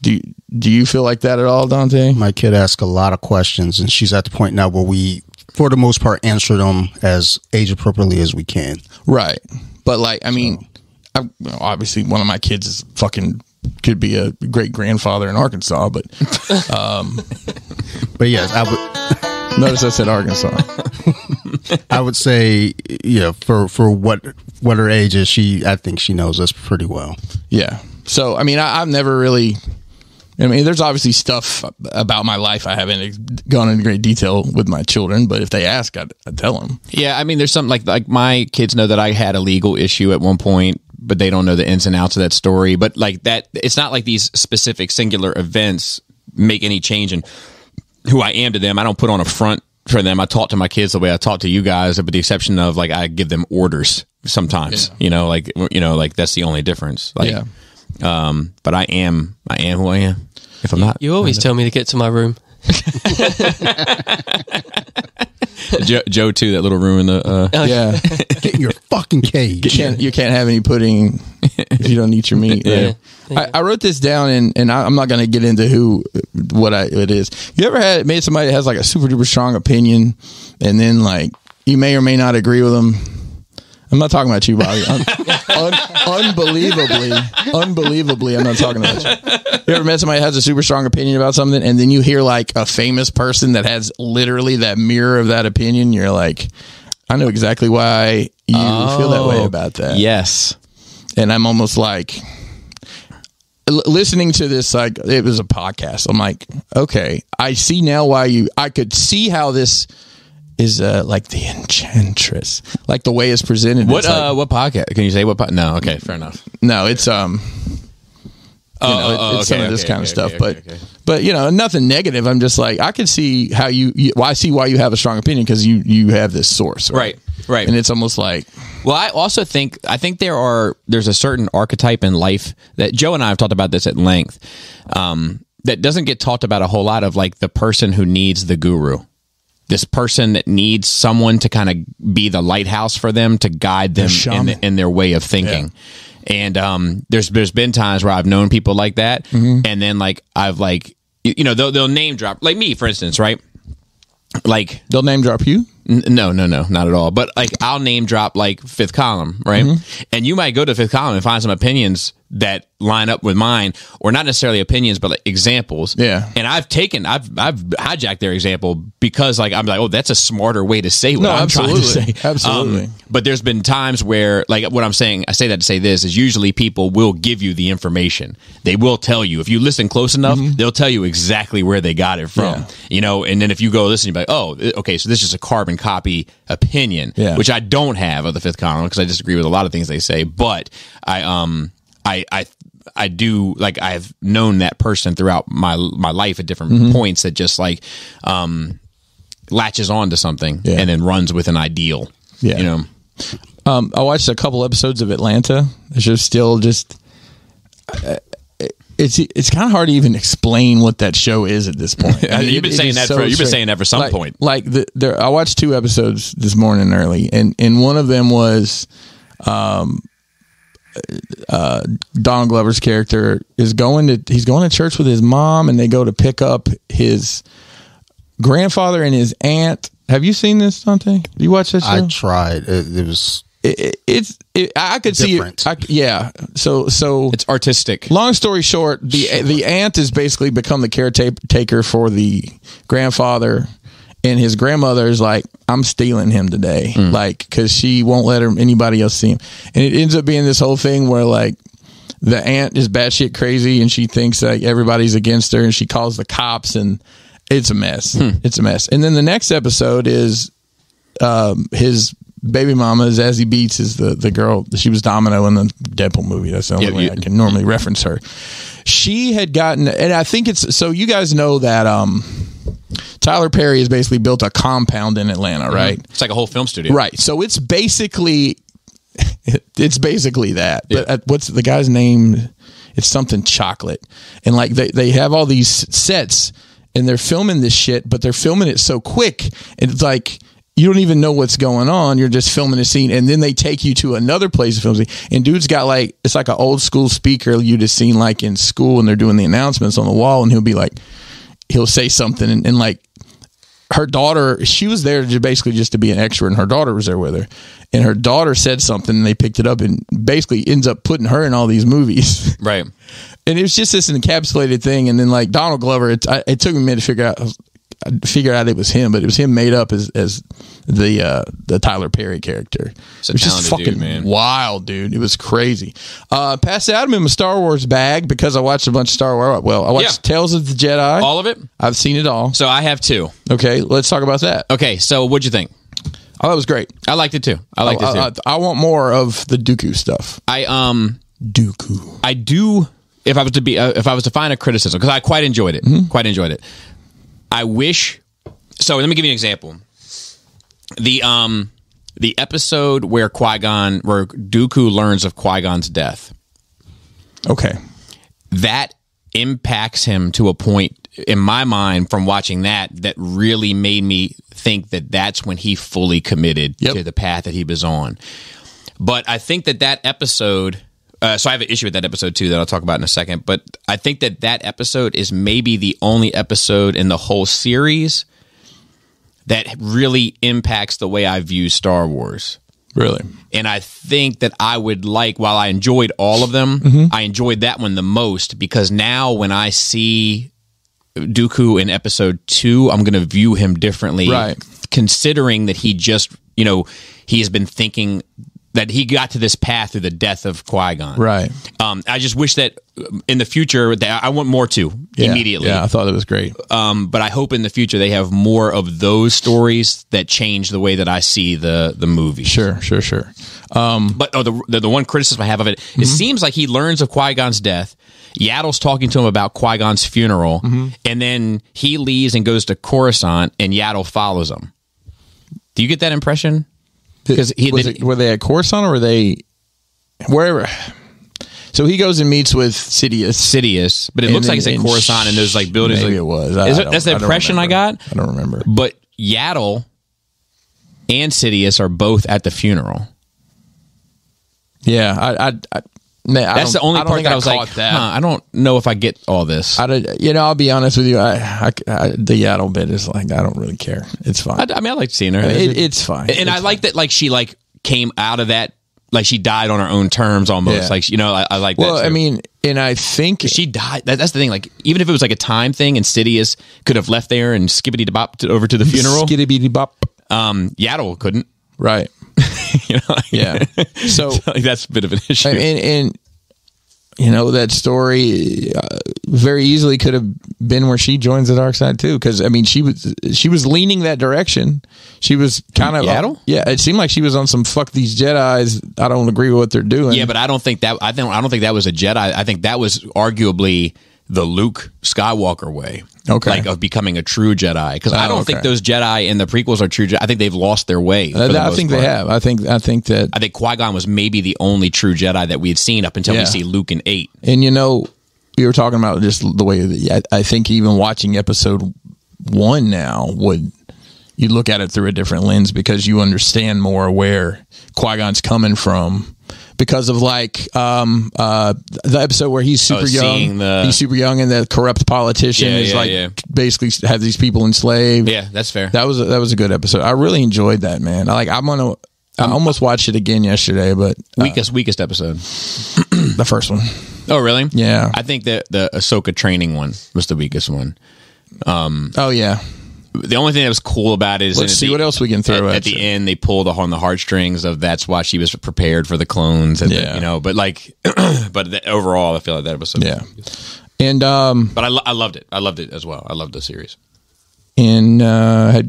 Speaker 1: Do you feel like that at all, Dante?
Speaker 3: My kid asks a lot of questions, and she's at the point now where we, for the most part, answer them as age appropriately as we can.
Speaker 1: Right. But obviously one of my kids is could be a great grandfather in Arkansas, but
Speaker 3: but yes, I would.
Speaker 1: Notice I said Arkansas.
Speaker 3: I would say, for what her age is, I think she knows us pretty well.
Speaker 1: Yeah. So, I mean, I've never really. I mean, there's obviously stuff about my life I haven't gone into great detail with my children, but if they ask, I'd tell them.
Speaker 2: Yeah, I mean, there's something like my kids know that I had a legal issue at one point, but they don't know the ins and outs of that story. But that, it's not like these specific singular events make any change in who I am to them. I don't put on a front for them. I talk to my kids the way I talk to you guys, with the exception of like I give them orders sometimes. Like that's the only difference. Like, but I am who I am. If I'm not,
Speaker 4: you always tell me to get to my room.
Speaker 2: Joe too, that little room in the
Speaker 3: get in your fucking cage.
Speaker 1: You can't have any pudding if you don't eat your meat. I wrote this down, and I'm not going to get into what it is. You ever made somebody that has like a super duper strong opinion, and then like you may or may not agree with them? I'm not talking about you, Bobby. Unbelievably, I'm not talking about you. You ever met somebody that has a super strong opinion about something, and then you hear like a famous person that has literally that mirror of that opinion? You're like, I know exactly why you feel that way about that.
Speaker 2: Yes.
Speaker 1: And I'm almost like, listening to this, like it was a podcast. I'm like, okay, I see now why I could see how this is like the Enchantress, like the way it's presented.
Speaker 2: What podcast? Can you say what? No, okay, fair enough.
Speaker 1: No, it's some of this kind of stuff, but you know, nothing negative. I'm just like, I can see how I see why you have a strong opinion, because you have this source, right? And it's almost like,
Speaker 2: well, I also think there's a certain archetype in life that Joe and I have talked about this at length, that doesn't get talked about a whole lot, of like the person who needs the guru. This person that needs someone to kind of be the lighthouse for them, to guide them in their way of thinking. Yeah. And there's been times where I've known people like that, and then like I've like, you know, they'll name drop, like me, for instance, right? Like
Speaker 1: they'll name drop you?
Speaker 2: No, not at all. But like I'll name drop like Fifth Column, right? And you might go to Fifth Column and find some opinions that line up with mine, or not necessarily opinions, but like examples.
Speaker 1: Yeah.
Speaker 2: And I've hijacked their example, because like I'm like, oh, that's a smarter way to say what I'm trying to say.
Speaker 1: Absolutely.
Speaker 2: But there's been times where, like, what I'm saying, I say that to say this, is usually people will give you the information. They will tell you. If you listen close enough, they'll tell you exactly where they got it from. You know, and then if you go listen, you're like, oh, okay, so this is a carbon copy opinion, which I don't have of the Fifth Column, because I disagree with a lot of things they say. But I do, like, I've known that person throughout my life at different points, that just like latches on to something and then runs with an ideal. Yeah. You know,
Speaker 1: I watched a couple episodes of Atlanta. It's just still just it's kind of hard to even explain what that show is at this point.
Speaker 2: I mean, you've been saying that for some point.
Speaker 1: Like I watched 2 episodes this morning early, and one of them was Donald Glover's character is going to church with his mom, and they go to pick up his grandfather and his aunt. Have you seen this, Dante? Did you watch that show?
Speaker 3: I tried. It was.
Speaker 1: I could
Speaker 3: different.
Speaker 1: see it. Yeah. So
Speaker 2: it's artistic.
Speaker 1: Long story short, the aunt has basically become the caretaker for the grandfather, and his grandmother is like, I'm stealing him today, like, because she won't let anybody else see him, and it ends up being this whole thing where like the aunt is batshit crazy, and she thinks like everybody's against her, and she calls the cops, and it's a mess. It's a mess. And then the next episode is his baby mama, Zazie Beetz, is the girl. She was Domino in the Deadpool movie. That's the only way I can normally reference her. She had gotten, and I think it's, so you guys know that Tyler Perry has basically built a compound in Atlanta, right?
Speaker 2: It's like a whole film studio.
Speaker 1: Right. So it's basically that. But what's the guy's name? It's something chocolate. And like they have all these sets, and they're filming this shit, but they're filming it so quick. It's like, you don't even know what's going on. You're just filming a scene, and then they take you to another place to film the scene. And dude's got like, it's like an old school speaker you'd have seen like in school, and they're doing the announcements on the wall, and he'll be like, he'll say something, and like her daughter, she was there basically just to be an extra, and her daughter was there with her, and her daughter said something, and they picked it up, and basically ends up putting her in all these movies.
Speaker 2: Right.
Speaker 1: And it was just this encapsulated thing. And then like Donald Glover, it took me a minute to figure out it was him, but it was him made up as the Tyler Perry character. It was just fucking dude, wild, dude. It was crazy. Passed out in my Star Wars bag because I watched a bunch of Star Wars. Well, I watched Tales of the Jedi.
Speaker 2: All of it?
Speaker 1: I've seen it all.
Speaker 2: So I have 2.
Speaker 1: Okay, let's talk about that.
Speaker 2: Okay, so what'd you think?
Speaker 1: Oh, that was great.
Speaker 2: I liked it too. I
Speaker 1: want more of the Dooku stuff. Dooku.
Speaker 2: I do. If I was to find a criticism, because I quite enjoyed it. Quite enjoyed it. I wish So let me give you an example. The episode where Dooku learns of Qui-Gon's death.
Speaker 1: Okay.
Speaker 2: That impacts him to a point in my mind from watching that really made me think that that's when he fully committed to the path that he was on. But I think that episode, so I have an issue with that episode too that I'll talk about in a second, but I think that episode is maybe the only episode in the whole series that really impacts the way I view Star Wars.
Speaker 1: Really?
Speaker 2: And I think that I would while I enjoyed all of them, I enjoyed that one the most because now when I see Dooku in episode 2, I'm going to view him differently.
Speaker 1: Right.
Speaker 2: Considering that he just, he has been thinking that he got to this path through the death of Qui-Gon.
Speaker 1: Right.
Speaker 2: I just wish that in the future, that I want more too immediately.
Speaker 1: Yeah, I thought it was great.
Speaker 2: But I hope in the future they have more of those stories that change the way that I see the movie.
Speaker 1: Sure.
Speaker 2: But the one criticism I have of it, it seems like he learns of Qui-Gon's death. Yaddle's talking to him about Qui-Gon's funeral, and then he leaves and goes to Coruscant, and Yaddle follows him. Do you get that impression? Because
Speaker 1: were they at Coruscant or were they wherever? So he goes and meets with
Speaker 2: Sidious, but it looks like it's at Coruscant and there's like buildings.
Speaker 1: Maybe it was.
Speaker 2: That's the impression I got.
Speaker 1: I don't remember.
Speaker 2: But Yaddle and Sidious are both at the funeral.
Speaker 1: Yeah,
Speaker 2: that's the only part that I was like, I don't know if I get all this.
Speaker 1: I'll be honest with you. The Yaddle bit is like, I don't really care. It's fine.
Speaker 2: I like seeing her.
Speaker 1: It's fine.
Speaker 2: And I like that, like, she like came out of that, like she died on her own terms almost. Yeah. Like, I like that.
Speaker 1: Well, I mean, and I think
Speaker 2: she died. That's the thing. Like, even if it was like a time thing and Sidious could have left there and skibbity-bop over to the funeral.
Speaker 1: Skibbity-bop.
Speaker 2: Yaddle couldn't.
Speaker 1: Right. Yeah. So
Speaker 2: like, that's a bit of an issue.
Speaker 1: And that story very easily could have been where she joins the dark side too. Because I mean, she was leaning that direction. She was kind of
Speaker 2: Yaddle.
Speaker 1: Yeah, it seemed like she was on some fuck these Jedis. I don't agree with what they're doing.
Speaker 2: Yeah, but I don't think that was a Jedi. I think that was arguably the Luke Skywalker way.
Speaker 1: Okay.
Speaker 2: Like of becoming a true Jedi. Because I don't think those Jedi in the prequels are true Jedi. I think they've lost their way.
Speaker 1: I think they have. I think
Speaker 2: Qui-Gon was maybe the only true Jedi that we had seen up until we see Luke in 8.
Speaker 1: And we were talking about just the way I think even watching episode 1 now you look at it through a different lens because you understand more where Qui-Gon's coming from. Because of like the episode where he's super young, he's super young, and the corrupt politician basically have these people enslaved.
Speaker 2: Yeah, that's fair.
Speaker 1: That was a good episode. I really enjoyed that, man. I almost watched it again yesterday, but
Speaker 2: weakest episode,
Speaker 1: the first one.
Speaker 2: Oh, really?
Speaker 1: Yeah,
Speaker 2: I think that the Ahsoka training one was the weakest one.
Speaker 1: Oh yeah.
Speaker 2: The only thing that was cool about it is
Speaker 1: let's see what else we can throw
Speaker 2: at the end. They pulled on the heartstrings of that's why she was prepared for the clones, and but like, but overall, I feel like that episode.
Speaker 1: Yeah, and
Speaker 2: but I loved it. I loved it as well. I loved the series.
Speaker 1: And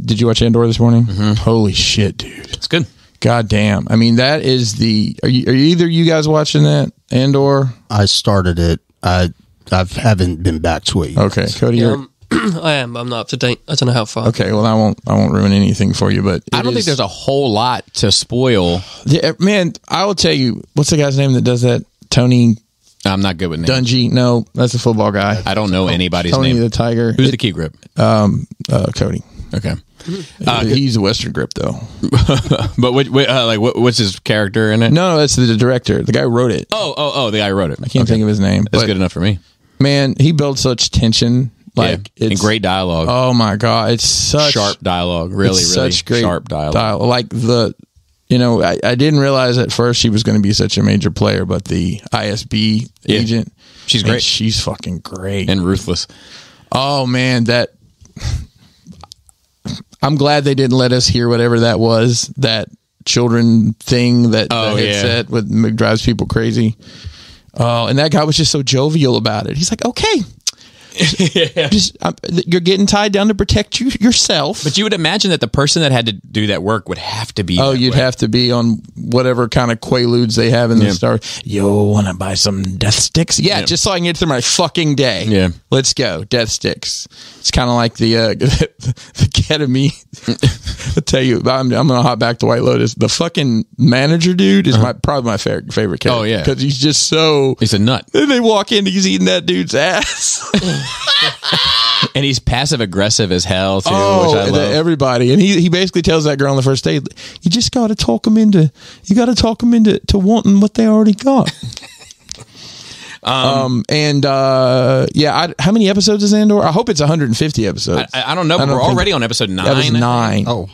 Speaker 1: did you watch Andor this morning? Mm-hmm. Holy shit, dude!
Speaker 2: It's good.
Speaker 1: God damn! I mean, that is the. Are either you guys watching that Andor?
Speaker 3: I started it. I haven't been back to it yet.
Speaker 1: Okay, Cody.
Speaker 4: I am, but I'm not up to date. I don't know how far.
Speaker 1: Okay, well, I won't ruin anything for you, but
Speaker 2: I don't think there's a whole lot to spoil.
Speaker 1: Yeah, man, I will tell you. What's the guy's name that does that? Tony.
Speaker 2: I'm not good with names.
Speaker 1: Dungy. No, that's a football guy.
Speaker 2: I don't know anybody's
Speaker 1: Tony
Speaker 2: name.
Speaker 1: Tony the Tiger.
Speaker 2: Who's the key grip?
Speaker 1: Cody.
Speaker 2: Okay.
Speaker 1: He's a Western grip though.
Speaker 2: But what's his character in it?
Speaker 1: No, that's the director. The guy who wrote it.
Speaker 2: Oh, the guy who wrote it.
Speaker 1: I can't think of his name.
Speaker 2: That's good enough for me.
Speaker 1: Man, he built such tension.
Speaker 2: And great dialogue.
Speaker 1: Oh my god, it's such
Speaker 2: sharp dialogue. Really
Speaker 1: great
Speaker 2: sharp dialogue.
Speaker 1: Like I didn't realize at first she was going to be such a major player, but the ISB agent,
Speaker 2: she's great.
Speaker 1: She's fucking great
Speaker 2: and ruthless.
Speaker 1: Oh man, I'm glad they didn't let us hear whatever that was. That children thing that headset drives people crazy. Oh, and that guy was just so jovial about it. He's like, okay. You're getting tied down to protect yourself.
Speaker 2: But you would imagine that the person that had to do that work would have to be.
Speaker 1: Oh, you'd have to be on whatever kind of quaaludes they have in the Star. Yo, want to buy some death sticks? Yeah, just so I can get through my fucking day.
Speaker 2: Yeah,
Speaker 1: let's go. Death sticks. It's kind of like the ketamine. I'll tell you, I'm gonna hop back to White Lotus. The fucking manager dude is probably my favorite character.
Speaker 2: Oh yeah,
Speaker 1: because he's just so.
Speaker 2: He's a nut.
Speaker 1: Then they walk in, he's eating that dude's ass.
Speaker 2: And he's passive aggressive as hell too.
Speaker 1: Oh,
Speaker 2: which I love.
Speaker 1: Everybody, and he basically tells that girl on the first date, you just got to talk them into wanting what they already got. How many episodes is Andor? I hope it's 150 episodes.
Speaker 2: I don't know, but we're already on episode 9.
Speaker 1: That was 9.
Speaker 3: Oh,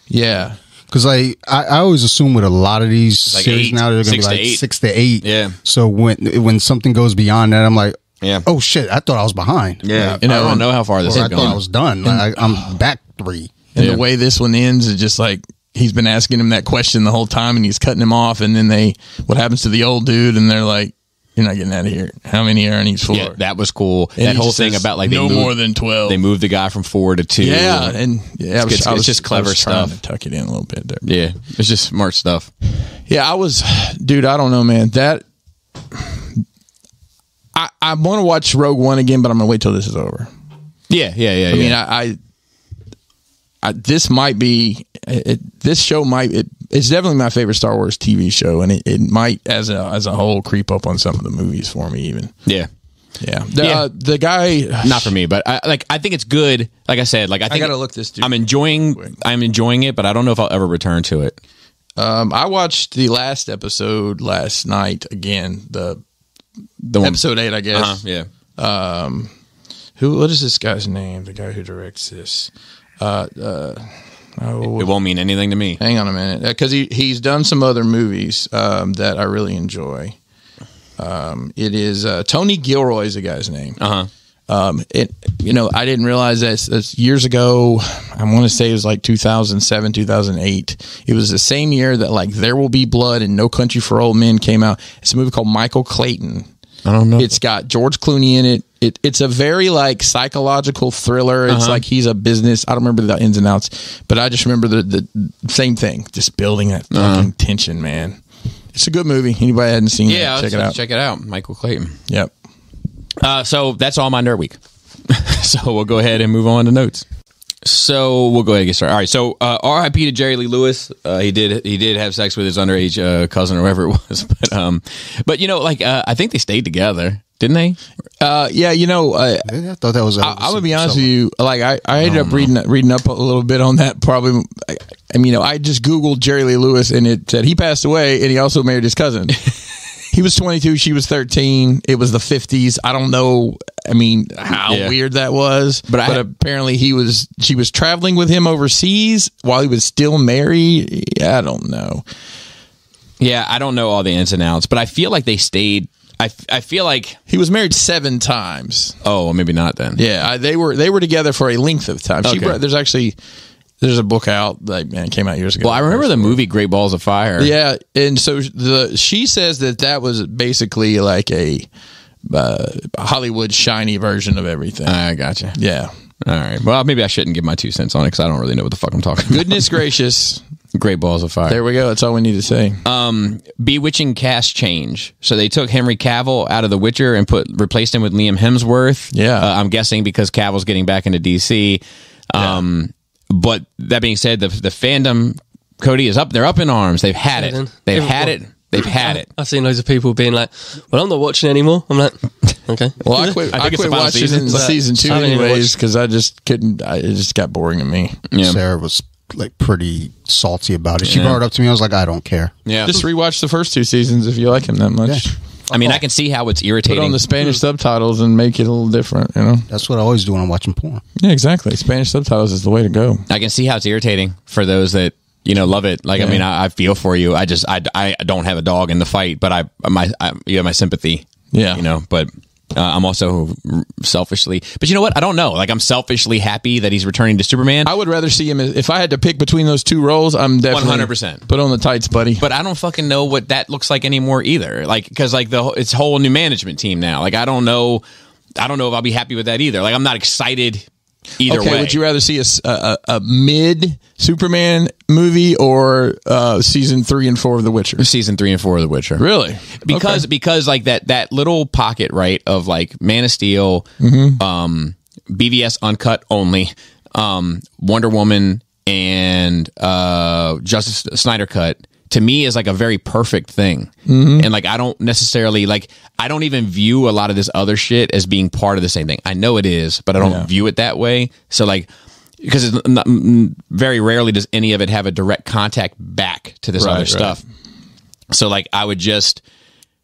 Speaker 1: yeah.
Speaker 3: Because I always assume with a lot of these series
Speaker 2: 8,
Speaker 3: now they're going to be
Speaker 2: 6 to
Speaker 3: like
Speaker 2: 8.
Speaker 3: 6 to 8.
Speaker 2: Yeah.
Speaker 3: So when something goes beyond that, I'm like,
Speaker 2: yeah.
Speaker 3: Oh shit! I thought I was behind.
Speaker 2: Yeah. I don't know how far this is
Speaker 3: I
Speaker 2: going.
Speaker 3: thought I was done. I'm back 3.
Speaker 1: And the way this one ends is just like he's been asking him that question the whole time, and he's cutting him off. And then what happens to the old dude? And they're like, "You're not getting out of here. How many earnings for?"
Speaker 2: Yeah, that was cool.
Speaker 1: And
Speaker 2: that whole thing about like
Speaker 1: no more than 12.
Speaker 2: They moved the guy from 4 to 2.
Speaker 1: Yeah, and I was
Speaker 2: just clever
Speaker 1: trying
Speaker 2: stuff.
Speaker 1: to tuck it in a little bit there.
Speaker 2: Yeah, it's just smart stuff.
Speaker 1: Yeah, dude. I don't know, man. I want to watch Rogue One again, but I'm gonna wait till this is over.
Speaker 2: Yeah. I
Speaker 1: mean, this might be this show it's definitely my favorite Star Wars TV show, and it might as a whole creep up on some of the movies for me even.
Speaker 2: Yeah.
Speaker 1: The guy,
Speaker 2: not for me, but I think it's good. Like I said, I think
Speaker 1: I gotta look this dude.
Speaker 2: I'm enjoying it, but I don't know if I'll ever return to it.
Speaker 1: I watched the last episode last night again. The episode 8, I guess.
Speaker 2: Yeah.
Speaker 1: What is this guy's name? The guy who directs this.
Speaker 2: It won't mean anything to me.
Speaker 1: Hang on a minute, because he's done some other movies that I really enjoy. It is Tony Gilroy is the guy's name. I didn't realize that years ago. I want to say it was like 2007, 2008. It was the same year that like There Will Be Blood and No Country for Old Men came out. It's a movie called Michael Clayton.
Speaker 2: I don't know.
Speaker 1: It's got George Clooney in it. It's a very like psychological thriller. It's like he's a business. I don't remember the ins and outs, but I just remember the same thing. Just building that fucking tension, man. It's a good movie. Anybody hadn't seen it? Check it out.
Speaker 2: Check it out. Michael Clayton.
Speaker 1: Yep.
Speaker 2: So that's all my nerd week. So we'll go ahead and move on to notes. So we'll go ahead and get started. All right. So R.I.P. to Jerry Lee Lewis. He did have sex with his underage cousin or whoever it was. But I think they stayed together, didn't they?
Speaker 3: I thought that was.
Speaker 1: I'm gonna be honest with you. Like I ended up reading up a little bit on that. Probably. I just Googled Jerry Lee Lewis and it said he passed away and he also married his cousin. He was 22. She was 13. It was the 50s. I don't know. How weird that was. But apparently she was traveling with him overseas while he was still married. I don't know.
Speaker 2: Yeah, I don't know all the ins and outs, but I feel like they stayed. I feel like
Speaker 1: he was married 7 times.
Speaker 2: Oh, well, maybe not then.
Speaker 1: Yeah, they were together for a length of time.
Speaker 2: Okay.
Speaker 1: There's a book out that came out years ago.
Speaker 2: Well, I remember the movie Great Balls of Fire.
Speaker 1: Yeah, and so she says that was basically like a Hollywood shiny version of everything.
Speaker 2: I gotcha.
Speaker 1: Yeah.
Speaker 2: All right. Well, maybe I shouldn't give my 2 cents on it because I don't really know what the fuck I'm talking about.
Speaker 1: Goodness gracious.
Speaker 2: Great Balls of Fire.
Speaker 1: There we go. That's all we need to say.
Speaker 2: Bewitching cast change. So they took Henry Cavill out of The Witcher and replaced him with Liam Hemsworth.
Speaker 1: Yeah.
Speaker 2: I'm guessing because Cavill's getting back into DC. But that being said, the fandom, Cody, is up. They're up in arms. They've had it. They've had it. They've had it.
Speaker 4: I've seen loads of people being like, "Well, I'm not watching anymore." I'm like, "Okay."
Speaker 1: Well, I quit watching in season 2 anyways because I just couldn't. It just got boring to me.
Speaker 2: Yeah.
Speaker 3: Sarah was like pretty salty about it. She brought it up to me. I was like, I don't care.
Speaker 2: Yeah.
Speaker 1: Just rewatch the first 2 seasons if you like him that much.
Speaker 3: Yeah.
Speaker 2: I can see how it's irritating.
Speaker 1: Put on the Spanish subtitles and make it a little different,
Speaker 3: That's what I always do when I'm watching porn.
Speaker 1: Yeah, exactly. Spanish subtitles is the way to go.
Speaker 2: I can see how it's irritating for those that love it. Like, I feel for you. I don't have a dog in the fight, but you have my sympathy.
Speaker 1: Yeah,
Speaker 2: but I'm also selfishly. But you know what? I don't know. Like, I'm selfishly happy that he's returning to Superman.
Speaker 1: I would rather see him if I had to pick between those 2 roles. I'm definitely
Speaker 2: 100%.
Speaker 1: Put on the tights, buddy.
Speaker 2: But I don't fucking know what that looks like anymore either. Like, because it's whole new management team now. Like, I don't know. I don't know if I'll be happy with that either. Like, I'm not excited either way.
Speaker 1: Would you rather see a mid Superman movie or season 3 and 4 of The Witcher?
Speaker 2: Season 3 and 4 of The Witcher.
Speaker 1: Really?
Speaker 2: Because like that little pocket, right, of like Man of Steel, BVS Uncut only, Wonder Woman, and Justice Snyder Cut, to me is like a very perfect thing. And like, I don't necessarily like, I don't even view a lot of this other shit as being part of the same thing. I know it is, but I don't view it that way. So like, because it's not, very rarely does any of it have a direct contact back to this other stuff. So like, I would just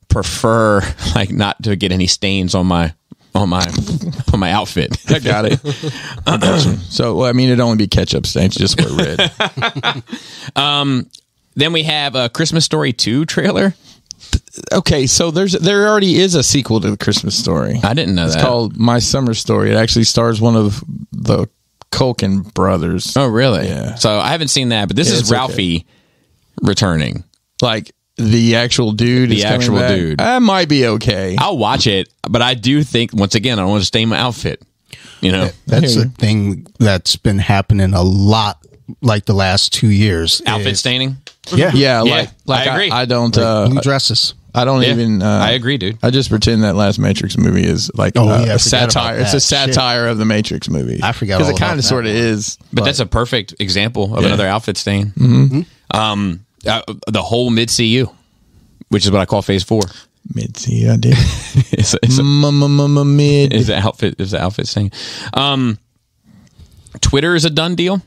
Speaker 2: prefer like not to get any stains on my outfit.
Speaker 1: I got it. I got you. So, well, I mean, it'd only be ketchup stains, just wear red.
Speaker 2: Then we have a Christmas Story 2 trailer.
Speaker 1: Okay, so there already is a sequel to the Christmas Story.
Speaker 2: I didn't know that.
Speaker 1: It's called My Summer Story. It actually stars one of the Culkin brothers.
Speaker 2: Oh, really?
Speaker 1: Yeah.
Speaker 2: So I haven't seen that, but this is Ralphie returning.
Speaker 1: Like the actual dude.
Speaker 2: The actual dude.
Speaker 1: That might be okay.
Speaker 2: I'll watch it, but I do think, once again, I don't want to stain my outfit. You know,
Speaker 3: That's a thing that's been happening a lot, like the last 2 years.
Speaker 2: outfit staining.
Speaker 3: Yeah.
Speaker 1: Yeah,
Speaker 2: Yeah,
Speaker 1: like
Speaker 2: I agree.
Speaker 1: I don't.
Speaker 3: Blue dresses.
Speaker 1: I don't even.
Speaker 2: I agree, dude.
Speaker 1: I just pretend that last Matrix movie is like
Speaker 3: I
Speaker 1: a
Speaker 3: forgot about
Speaker 1: satire. It's a
Speaker 3: that.
Speaker 1: satire of the Matrix movies.
Speaker 3: I forgot
Speaker 1: because
Speaker 3: all
Speaker 1: it kind
Speaker 3: about
Speaker 1: of
Speaker 3: that
Speaker 1: sort of
Speaker 3: one.
Speaker 1: is.
Speaker 2: But that's a perfect example of
Speaker 1: Yeah.
Speaker 2: another outfit stain. The whole mid-CU, which is what I call Phase 4.
Speaker 1: mid-C. I did.
Speaker 2: It's
Speaker 1: Mid.
Speaker 2: is the outfit stain. Twitter is a done deal.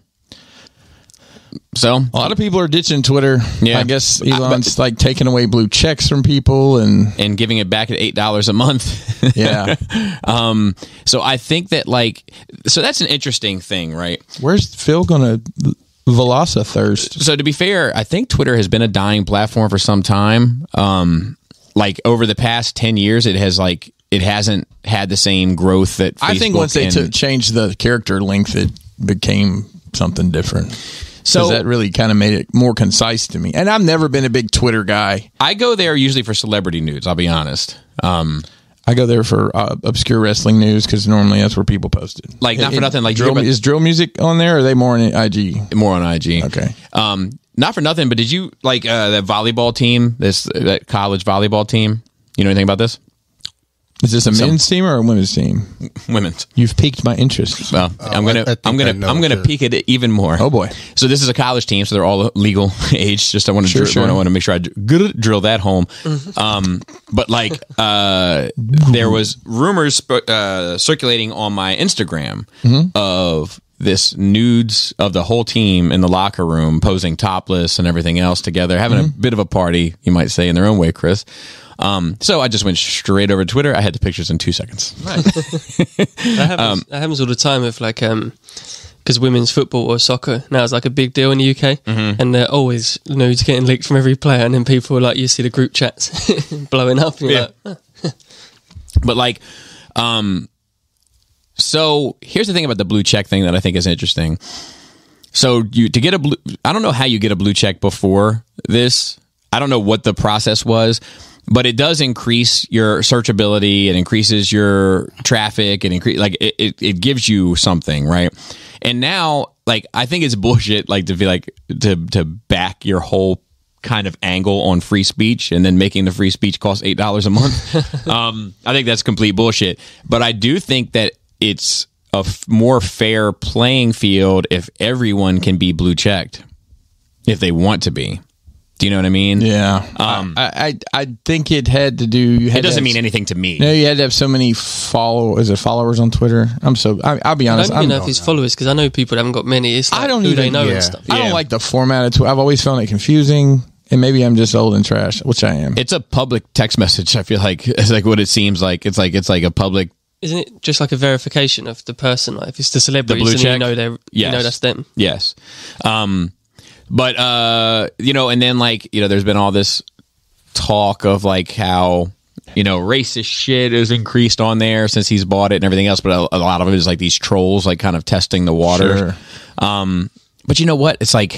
Speaker 2: So
Speaker 1: A lot of people are ditching Twitter.
Speaker 2: Yeah.
Speaker 1: I guess Elon's like taking away blue checks from people and
Speaker 2: giving it back at $8 a month.
Speaker 1: yeah.
Speaker 2: So I think that so that's an interesting thing, right?
Speaker 1: Where's Phil gonna Velocithirst?
Speaker 2: So to be fair, I think Twitter has been a dying platform for some time. Like over the past 10 years, it hasn't had the same growth that Facebook
Speaker 1: I think once they changed the character length, it became something different. So that really kind of made it more concise to me. And I've never been a big Twitter guy.
Speaker 2: I go there usually for celebrity news, I'll be honest.
Speaker 1: I go there for obscure wrestling news because normally that's where people post it.
Speaker 2: Like, not for nothing, like
Speaker 1: is drill music on there, or are they more on IG?
Speaker 2: More on IG.
Speaker 1: Okay.
Speaker 2: Not for nothing, but did you like that volleyball team, that college volleyball team? You know anything about this?
Speaker 1: Is this a men's team or a women's team?
Speaker 2: Women's.
Speaker 1: You've piqued my interest.
Speaker 2: Well, I'm gonna peek at it even more.
Speaker 1: Oh boy!
Speaker 2: So this is a college team, so they're all legal age. Just I want to make sure I drill that home. But like, there was rumors circulating on my Instagram of this nudes of the whole team in the locker room posing topless and everything else together, having a bit of a party, you might say, in their own way, Chris. So I just went straight over to Twitter. I had the pictures in 2 seconds.
Speaker 4: That happens all the time with like because women's football or soccer now is like a big deal in the UK, and they're always nudes getting leaked from every player, and then people are like, you see the group chats blowing up. And you're like, oh.
Speaker 2: But like, so here's the thing about the blue check thing that I think is interesting. So I don't know how you get a blue check before this. I don't know what the process was, but it does increase your searchability. It increases your traffic. It gives you something, right? And now, like, I think it's bullshit, like, to be like to back your whole kind of angle on free speech and then making the free speech cost $8 a month. I think that's complete bullshit. But I do think that it's a more fair playing field if everyone can be blue checked, if they want to be. Do you know what I mean?
Speaker 1: Yeah. I think it had to do.
Speaker 2: It doesn't mean anything to me.
Speaker 1: No, you had to have so many followers on Twitter. I'll be honest.
Speaker 4: I don't even know if he's followers, because I know people that haven't got many. It's like
Speaker 1: I don't
Speaker 4: who
Speaker 1: even
Speaker 4: they know
Speaker 3: yeah.
Speaker 4: and stuff.
Speaker 1: I don't like the format of Twitter. I've always found it confusing, and maybe I'm just old and trash, which I am.
Speaker 2: It's a public text message. I feel like it's like what it seems like. It's like a public.
Speaker 4: Isn't it just like a verification of the person? Like if it's the celebrities,
Speaker 2: blue
Speaker 4: and
Speaker 2: check?
Speaker 4: you know you know that's them.
Speaker 2: Yes. But, and then like, there's been all this talk of like how, racist shit is increased on there since he's bought it and everything else. But a lot of it is like these trolls, like kind of testing the water.
Speaker 1: Sure.
Speaker 2: But you know what? It's like,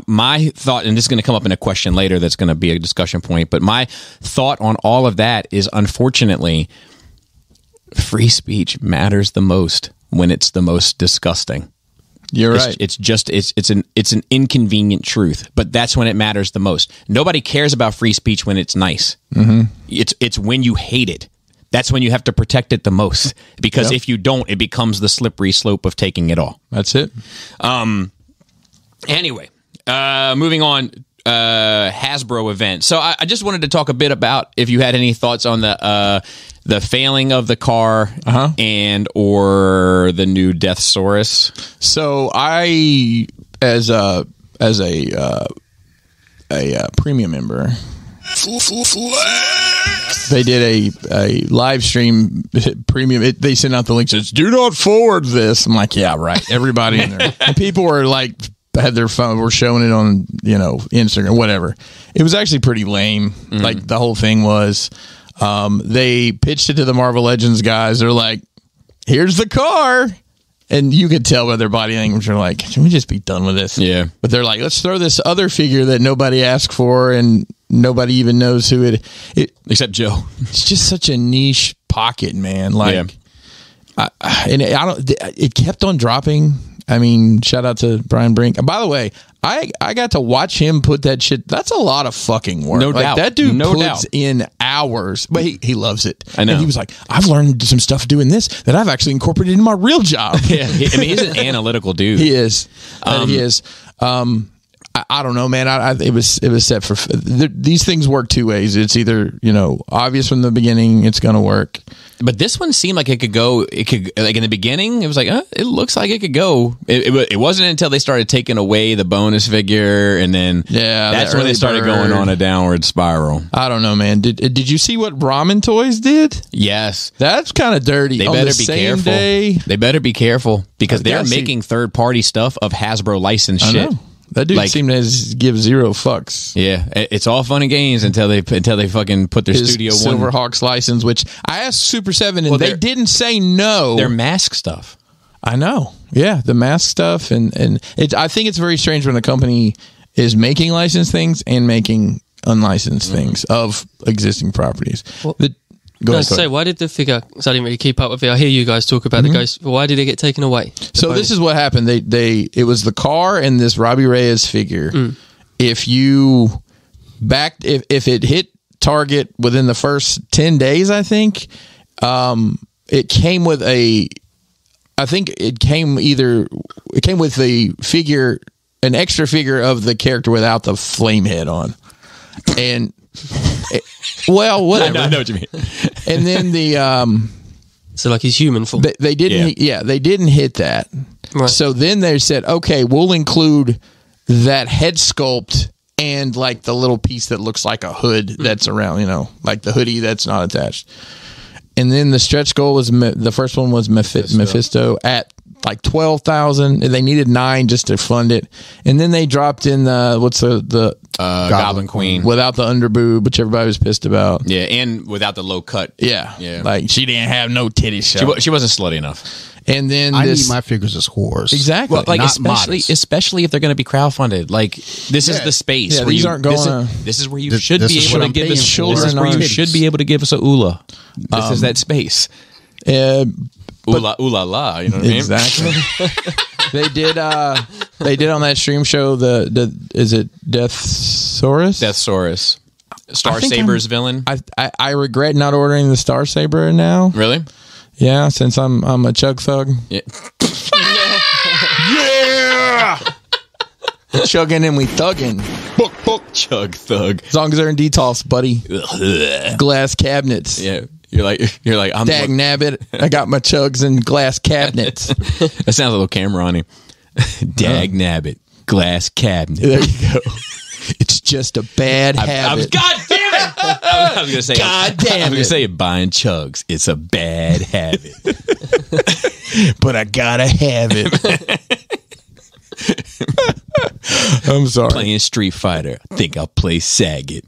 Speaker 2: my thought, and this is going to come up in a question later that's going to be a discussion point, but my thought on all of that is, unfortunately, free speech matters the most when it's the most disgusting.
Speaker 1: You're right.
Speaker 2: It's an inconvenient truth, but that's when it matters the most. Nobody cares about free speech when it's nice. Mm-hmm. It's when you hate it. That's when you have to protect it the most, because if you don't, it becomes the slippery slope of taking it all.
Speaker 1: That's it.
Speaker 2: Anyway, moving on. Hasbro event. So I just wanted to talk a bit about if you had any thoughts on the failing of the car and or the new Deathsaurus.
Speaker 1: So I, as a premium member, they did a live stream premium. They sent out the link. Says, "Do not forward this." I'm like, yeah, right. Everybody in there, and people were like, had their phone, were showing it on, Instagram, whatever. It was actually pretty lame. Mm-hmm. Like the whole thing was, they pitched it to the Marvel Legends guys. They're like, "Here's the car." And you could tell by their body language, they're like, "Can we just be done with this?" Yeah. But they're like, "Let's throw this other figure that nobody asked for and nobody even knows who it
Speaker 2: except Joe."
Speaker 1: It's just such a niche pocket, man. Like, it kept on dropping. I mean, shout out to Brian Brink. By the way, I got to watch him put that shit. That's a lot of fucking work.
Speaker 2: No doubt.
Speaker 1: That dude puts in hours, but he loves it.
Speaker 2: I know.
Speaker 1: And he was like, "I've learned some stuff doing this that I've actually incorporated in my real job."
Speaker 2: Yeah, he's an analytical dude.
Speaker 1: He is. He is. I don't know, man. It was set for these things work two ways. It's either obvious from the beginning it's going to work,
Speaker 2: but this one seemed like it could go. It could, like in the beginning, it was like it looks like it could go. It wasn't until they started taking away the bonus figure, and then that's when they started going on a downward spiral.
Speaker 1: I don't know, man. Did you see what Ramen Toys did?
Speaker 2: Yes,
Speaker 1: that's kind of dirty.
Speaker 2: They better be careful. They better be careful because they're making third party stuff of Hasbro licensed shit.
Speaker 1: Know. That dude seemed to give zero fucks.
Speaker 2: Yeah, it's all fun and games until they fucking put their Studio One
Speaker 1: Silverhawks license, which I asked Super 7 and they didn't say no.
Speaker 2: Their mask stuff.
Speaker 1: I know. Yeah, the mask stuff and I think it's very strange when a company is making licensed things and making unlicensed things of existing properties.
Speaker 4: Well, why did the figure? Because I didn't really keep up with it. I hear you guys talk about the ghost. Why did it get taken away?
Speaker 1: So this is what happened. It was the car and this Robbie Reyes figure. If it hit target within the first 10 days, I think it came with the figure, an extra figure of the character without the flame head on, and. Well, whatever.
Speaker 2: I know what you mean.
Speaker 1: And then
Speaker 4: so like his human form.
Speaker 1: They didn't. They didn't hit that. Right. So then they said, "Okay, we'll include that head sculpt and like the little piece that looks like a hood that's around, like the hoodie that's not attached." And then the stretch goal was the first one was Mephisto at like 12,000. They needed 9 just to fund it, and then they dropped in the
Speaker 2: Goblin Queen
Speaker 1: without the underboob, which everybody was pissed about.
Speaker 2: Yeah, and without the low cut.
Speaker 1: Yeah. Like she didn't have no titty show.
Speaker 2: She wasn't slutty enough.
Speaker 1: And then
Speaker 3: I need my figures as whores.
Speaker 1: Exactly.
Speaker 2: Well, like especially if they're going to be crowdfunded. Like this is the space where
Speaker 1: these aren't going.
Speaker 2: This is where you should be able to give us children. This is where you should be able to give us a oola. This is that space. Ooh la la, you know what I mean?
Speaker 1: Exactly. They did on that stream show is it Deathsaurus?
Speaker 2: Deathsaurus. Star Saber's villain.
Speaker 1: I regret not ordering the Star Saber now.
Speaker 2: Really?
Speaker 1: Yeah, since I'm a chug thug.
Speaker 2: Yeah.
Speaker 1: Yeah. Chugging and we thugging.
Speaker 2: Book. Chug thug.
Speaker 1: As long as they're in detox, buddy. Glass cabinets.
Speaker 2: Yeah. You're like, I'm
Speaker 1: Dag nabbit. I got my chugs in glass cabinets.
Speaker 2: That sounds a little camera on him. Dag nabbit. Glass cabinet.
Speaker 1: There you go. It's just a bad habit.
Speaker 2: God damn it! I was gonna say,
Speaker 1: God damn it!
Speaker 2: I was gonna say, buying chugs. It's a bad habit,
Speaker 1: but I gotta have it. I'm sorry.
Speaker 2: Playing Street Fighter. I think I'll play Saget.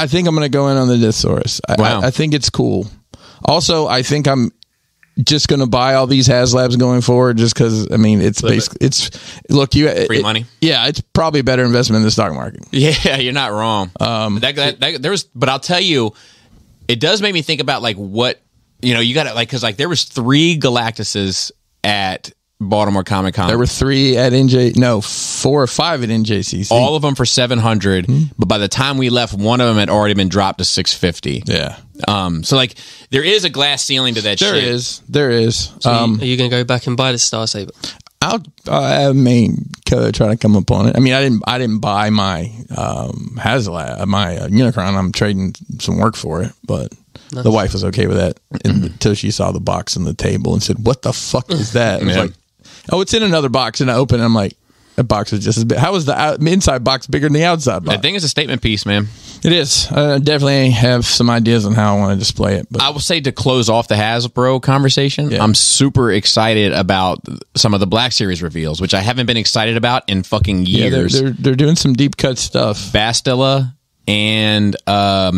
Speaker 1: I think I'm going to go in on the Deathsaurus.
Speaker 2: Wow.
Speaker 1: I think it's cool. Also, I think I'm just going to buy all these HasLabs going forward just because, I mean, it's basically,
Speaker 2: free money.
Speaker 1: Yeah, it's probably a better investment in the stock market.
Speaker 2: Yeah, you're not wrong. But I'll tell you, it does make me think about like what, you got to like, because like there was 3 Galactuses at Baltimore Comic Con.
Speaker 1: There were 3 at 4 or 5 at NJCC.
Speaker 2: All of them for $700, but by the time we left, one of them had already been dropped to $650.
Speaker 1: Yeah.
Speaker 2: So like there is a glass ceiling to that shit.
Speaker 1: There is.
Speaker 4: So are you going to go back and buy the Star Saber?
Speaker 1: I mean, try to come up on it. I mean, I didn't buy my HasLab, my Unicron. I'm trading some work for it, but the wife was okay with that until she saw the box on the table and said, "What the fuck is that?" And I was like, "Oh, it's in another box." And I opened it, and I'm like, that box is just as big. How is the inside box bigger than the outside box?
Speaker 2: I think it's a statement piece, man.
Speaker 1: It is. I definitely have some ideas on how I want to display it. But
Speaker 2: I will say, to close off the Hasbro conversation, I'm super excited about some of the Black Series reveals, which I haven't been excited about in fucking years.
Speaker 1: Yeah, they're doing some deep cut stuff.
Speaker 2: Bastila and Darth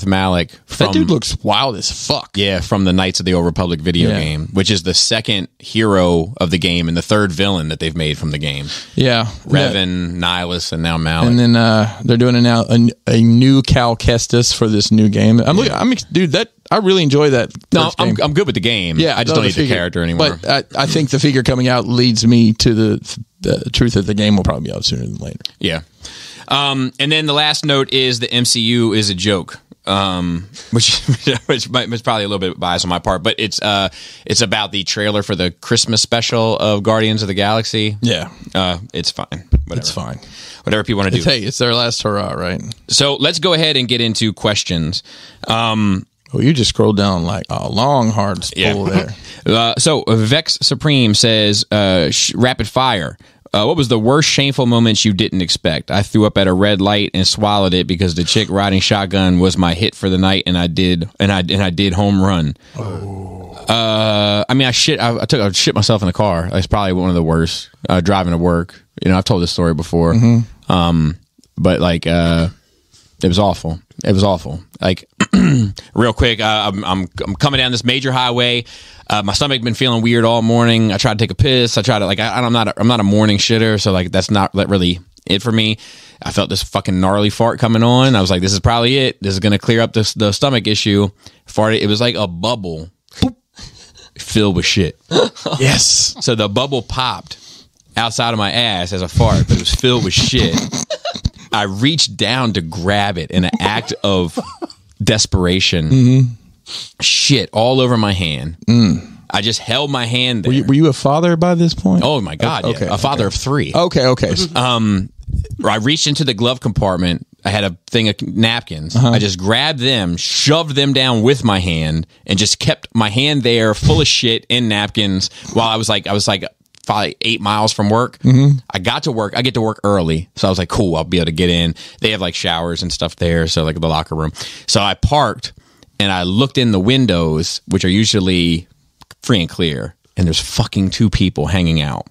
Speaker 2: Malik.
Speaker 1: That dude looks wild as fuck.
Speaker 2: Yeah, from the Knights of the Old Republic video game, which is the second hero of the game and the third villain that they've made from the game.
Speaker 1: Yeah.
Speaker 2: Revan, Nihilus, and now Malik.
Speaker 1: And then they're doing a new Cal Kestis for this new game. I really enjoy that.
Speaker 2: No, I'm good with the game.
Speaker 1: Yeah,
Speaker 2: I just don't need the character anymore.
Speaker 1: But I think the figure coming out leads me to the truth that the game will probably be out sooner than later.
Speaker 2: Yeah. And then the last note is the MCU is a joke, which is probably a little bit biased on my part, but it's about the trailer for the Christmas special of Guardians of the Galaxy.
Speaker 1: Yeah.
Speaker 2: It's fine. Whatever.
Speaker 1: It's fine.
Speaker 2: Whatever people want to do.
Speaker 1: Hey, it's their last hurrah, right?
Speaker 2: So let's go ahead and get into questions.
Speaker 1: Well, you just scrolled down like a long, hard pull there.
Speaker 2: So Vex Supreme says, rapid fire. What was the worst shameful moments you didn't expect? I threw up at a red light and swallowed it because the chick riding shotgun was my hit for the night, and I did home run. Oh. I mean, I shit myself in the car. That's probably one of the worst. Driving to work. I've told this story before. Mm-hmm. But like, it was awful. It was awful. Like, real quick, I'm coming down this major highway. My stomach been feeling weird all morning. I tried to take a piss. I tried to I'm not a morning shitter, so like that's not really it for me. I felt this fucking gnarly fart coming on. I was like, this is probably it. This is gonna clear up the stomach issue. Farted. It was like a bubble filled with shit. Yes. So the bubble popped outside of my ass as a fart, but it was filled with shit. I reached down to grab it in an act of desperation. Mm-hmm. Shit all over my hand. I just held my hand there.
Speaker 1: Were you a father by this point?
Speaker 2: Oh my God. Okay, yeah. A father of 3.
Speaker 1: Okay.
Speaker 2: I reached into the glove compartment. I had a thing of napkins. I just grabbed them, shoved them down with my hand, and just kept my hand there full of shit in napkins while I was like probably 8 miles from work. Mm-hmm. I got to work. I get to work early. So I was like, cool, I'll be able to get in. They have like showers and stuff there. So like the locker room. So I parked and I looked in the windows, which are usually free and clear. And there's fucking 2 people hanging out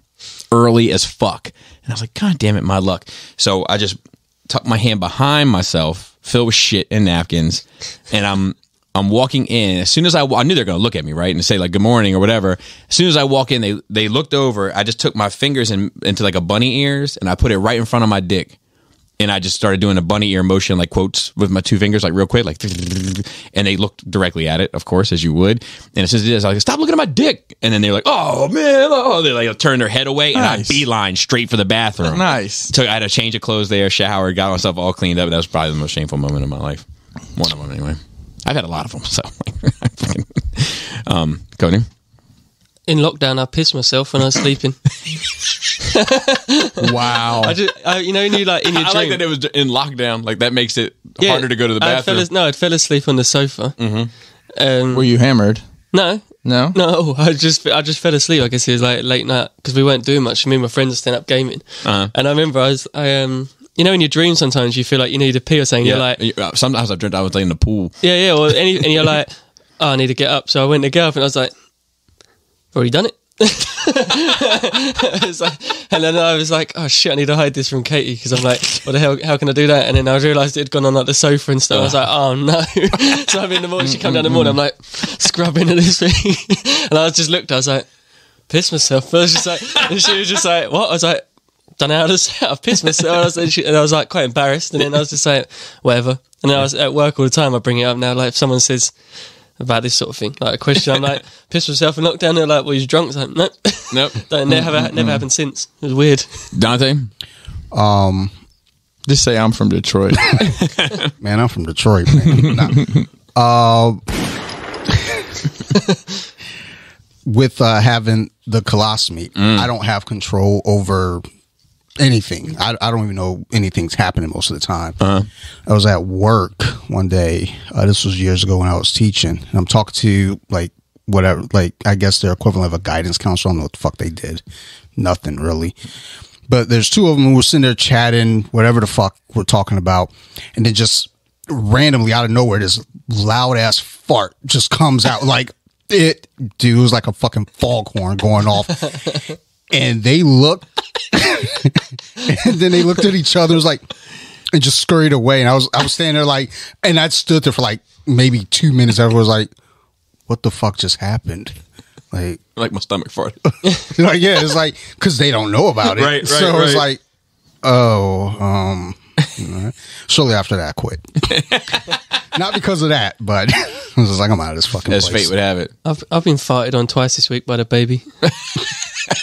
Speaker 2: early as fuck. And I was like, God damn it, my luck. So I just tucked my hand behind myself, filled with shit and napkins. And I'm walking in. As soon as I knew they were going to look at me, right? And say like, good morning or whatever. As soon as I walk in, they looked over. I just took my fingers into like a bunny ears and I put it right in front of my dick. And I just started doing a bunny ear motion, like quotes with my 2 fingers, like real quick, like, and they looked directly at it, of course, as you would. And as soon as it is, I was like, stop looking at my dick. And then they're like, oh man, they like turned their head away. Nice. And I beeline straight for the bathroom.
Speaker 1: Nice.
Speaker 2: I had a change of clothes there, showered, got myself all cleaned up. That was probably the most shameful moment of my life. One of them anyway. I've had a lot of them, so. Cody?
Speaker 4: In lockdown, I pissed myself when I was sleeping.
Speaker 1: Wow.
Speaker 4: When you like in your dream.
Speaker 2: I like that it was in lockdown. Like that makes it harder to go to the bathroom.
Speaker 4: I fell asleep on the sofa. Mm-hmm.
Speaker 1: Were you hammered?
Speaker 4: No.
Speaker 1: No,
Speaker 4: I just fell asleep. I guess it was like late night because we weren't doing much. Me and my friends were staying up gaming, and I remember in your dreams sometimes you feel like you need to pee or something.
Speaker 2: Yeah.
Speaker 4: You're like,
Speaker 2: sometimes I've dreamt I was like in the pool.
Speaker 4: Yeah, and you're like, oh, I need to get up. So I went to get up and I was like, already done it. It's like, and then I was like, oh shit, I need to hide this from Katie because I'm like, what the hell? How can I do that? And then I realised it had gone on like the sofa and stuff. I was like, oh no. So I'm in the morning. She come down in the morning. I'm like scrubbing at this thing, and I just looked. I was like, pissed myself. I was just like, and she was just like, what? I was like, don't know how to say. I've pissed myself. And I was like quite embarrassed. And then I was just like, whatever. And then I was at work all the time. I bring it up now. Like if someone says about this sort of thing, like a question, I'm like, pissed myself and knocked down. They're like, well, you're drunk. I was like, nope. Never happened since. It was weird.
Speaker 2: Dante?
Speaker 1: Just say I'm from Detroit.
Speaker 3: Man, I'm from Detroit, man. With having the colostomy, I don't have control over anything. I don't even know anything's happening most of the time. I was at work one day. This was years ago when I was teaching. And I'm talking to like whatever, like I guess their equivalent of a guidance counselor. I don't know what the fuck they did. Nothing really. But there's two of them who were sitting there chatting, whatever the fuck we're talking about. And then just randomly out of nowhere, this loud ass fart just comes out like, it was like a fucking foghorn going off. And they looked and then they looked at each other, was like, and just scurried away. And I was standing there like, and I stood there for like maybe 2 minutes. Everyone was like, what the fuck just happened? Like
Speaker 2: my stomach farted.
Speaker 3: Like, yeah, it's like, cause they don't know about it. Right. So it was like, oh, shortly after that I quit. Not because of that, but I was just like, I'm out of this fucking
Speaker 2: As
Speaker 3: place.
Speaker 2: fate would have it.
Speaker 4: I've been farted on twice this week by the baby.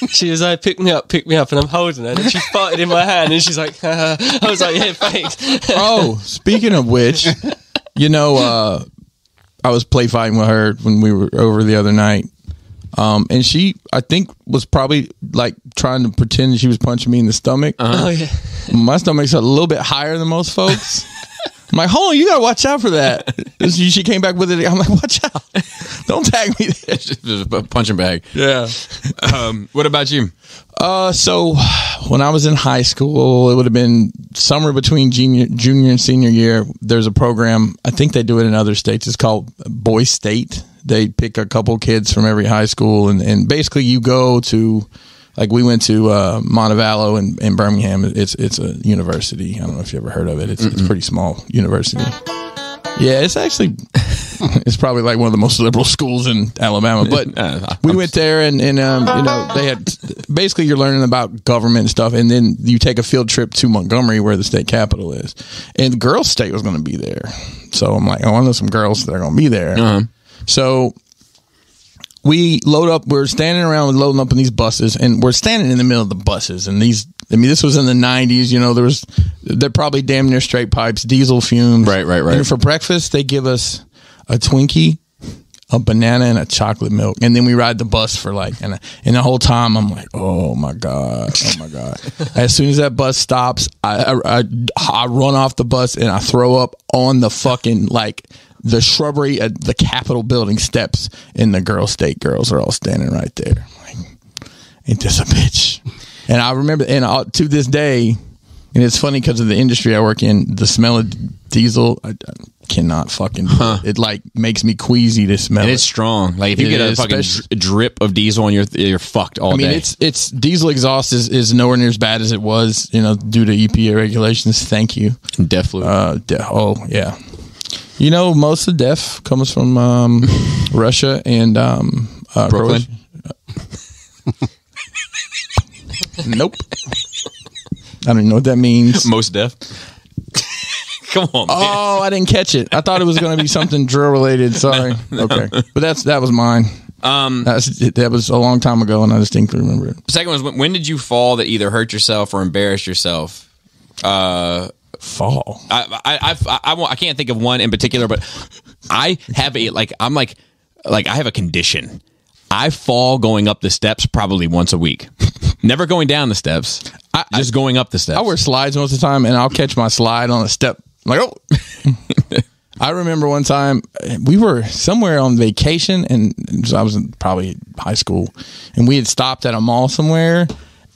Speaker 4: She was like, pick me up, and I'm holding her, and she farted in my hand, and she's like, I was like, yeah, thanks.
Speaker 1: Oh, speaking of which, I was play fighting with her when we were over the other night. And she, I think, was probably like trying to pretend she was punching me in the stomach.
Speaker 4: Oh, yeah.
Speaker 1: My stomach's a little bit higher than most folks. I'm like, hold on, you gotta watch out for that. She came back with it. I'm like, watch out. Don't tag me there.
Speaker 2: Just a punching bag.
Speaker 1: Yeah.
Speaker 2: What about you?
Speaker 1: So when I was in high school, it would have been somewhere between junior and senior year. There's a program, I think they do it in other states. It's called Boy State. They pick a couple kids from every high school, and basically you go to, like we went to Montevallo in Birmingham. It's a university. I don't know if you ever heard of it. It's a pretty small university. Yeah, it's actually it's probably like one of the most liberal schools in Alabama. But we went there, and they had basically you're learning about government and stuff, and then you take a field trip to Montgomery, where the state capitol is, and Girls State was going to be there. So I'm like, oh, I know some girls that are going to be there. So we load up. We're standing around loading up in these buses, and we're standing in the middle of the buses. And this was in the 90s. They're probably damn near straight pipes, diesel fumes. Right. And for breakfast, they give us a Twinkie, a banana, and a chocolate milk. And then we ride the bus for and the whole time I'm like, oh my God. As soon as that bus stops, I run off the bus and I throw up on the fucking the shrubbery at the Capitol building steps, and the Girls State girls are all standing right there. Like, ain't this a bitch? And I remember, and to this day, and it's funny because of the industry I work in, the smell of diesel, I cannot fucking do it. It makes me queasy to smell
Speaker 2: It's strong. Like if you get a fucking drip of diesel on you're fucked all day.
Speaker 1: It's diesel exhaust is nowhere near as bad as it was, due to EPA regulations. Thank you.
Speaker 2: Death fluid.
Speaker 1: Oh yeah. Most of the death comes from Russia and
Speaker 2: Brooklyn.
Speaker 1: Nope. I don't even know what that means.
Speaker 2: Most death. Come on, man.
Speaker 1: Oh, I didn't catch it. I thought it was going to be something drill related. Sorry. No. Okay, but that was mine. That was a long time ago, and I distinctly remember it.
Speaker 2: The second was, when did you fall that either hurt yourself or embarrassed yourself?
Speaker 1: Fall.
Speaker 2: I can't think of one in particular, but I have I have a condition. I fall going up the steps probably once a week. Never going down the steps. Just going up the steps.
Speaker 1: I wear slides most of the time, and I'll catch my slide on a step. I'm like, oh. I remember one time we were somewhere on vacation, and I was in probably high school, and we had stopped at a mall somewhere.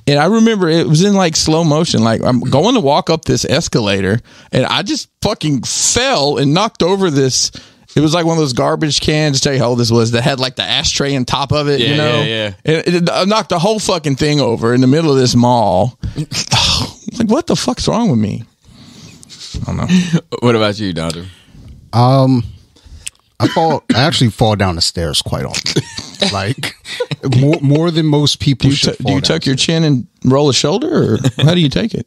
Speaker 1: And I remember it was in slow motion. I'm going to walk up this escalator, and I just fucking fell and knocked over this It was like one of those garbage cans. Tell you how old this was. That had like the ashtray on top of it.
Speaker 2: Yeah,
Speaker 1: you know,
Speaker 2: yeah.
Speaker 1: It knocked the whole fucking thing over in the middle of this mall. Like, what the fuck's wrong with me? I don't know.
Speaker 2: What about you, Doctor?
Speaker 3: I actually fall down the stairs quite often. Like more than most people.
Speaker 1: Do you tuck your chin and roll a shoulder, or how do you take it?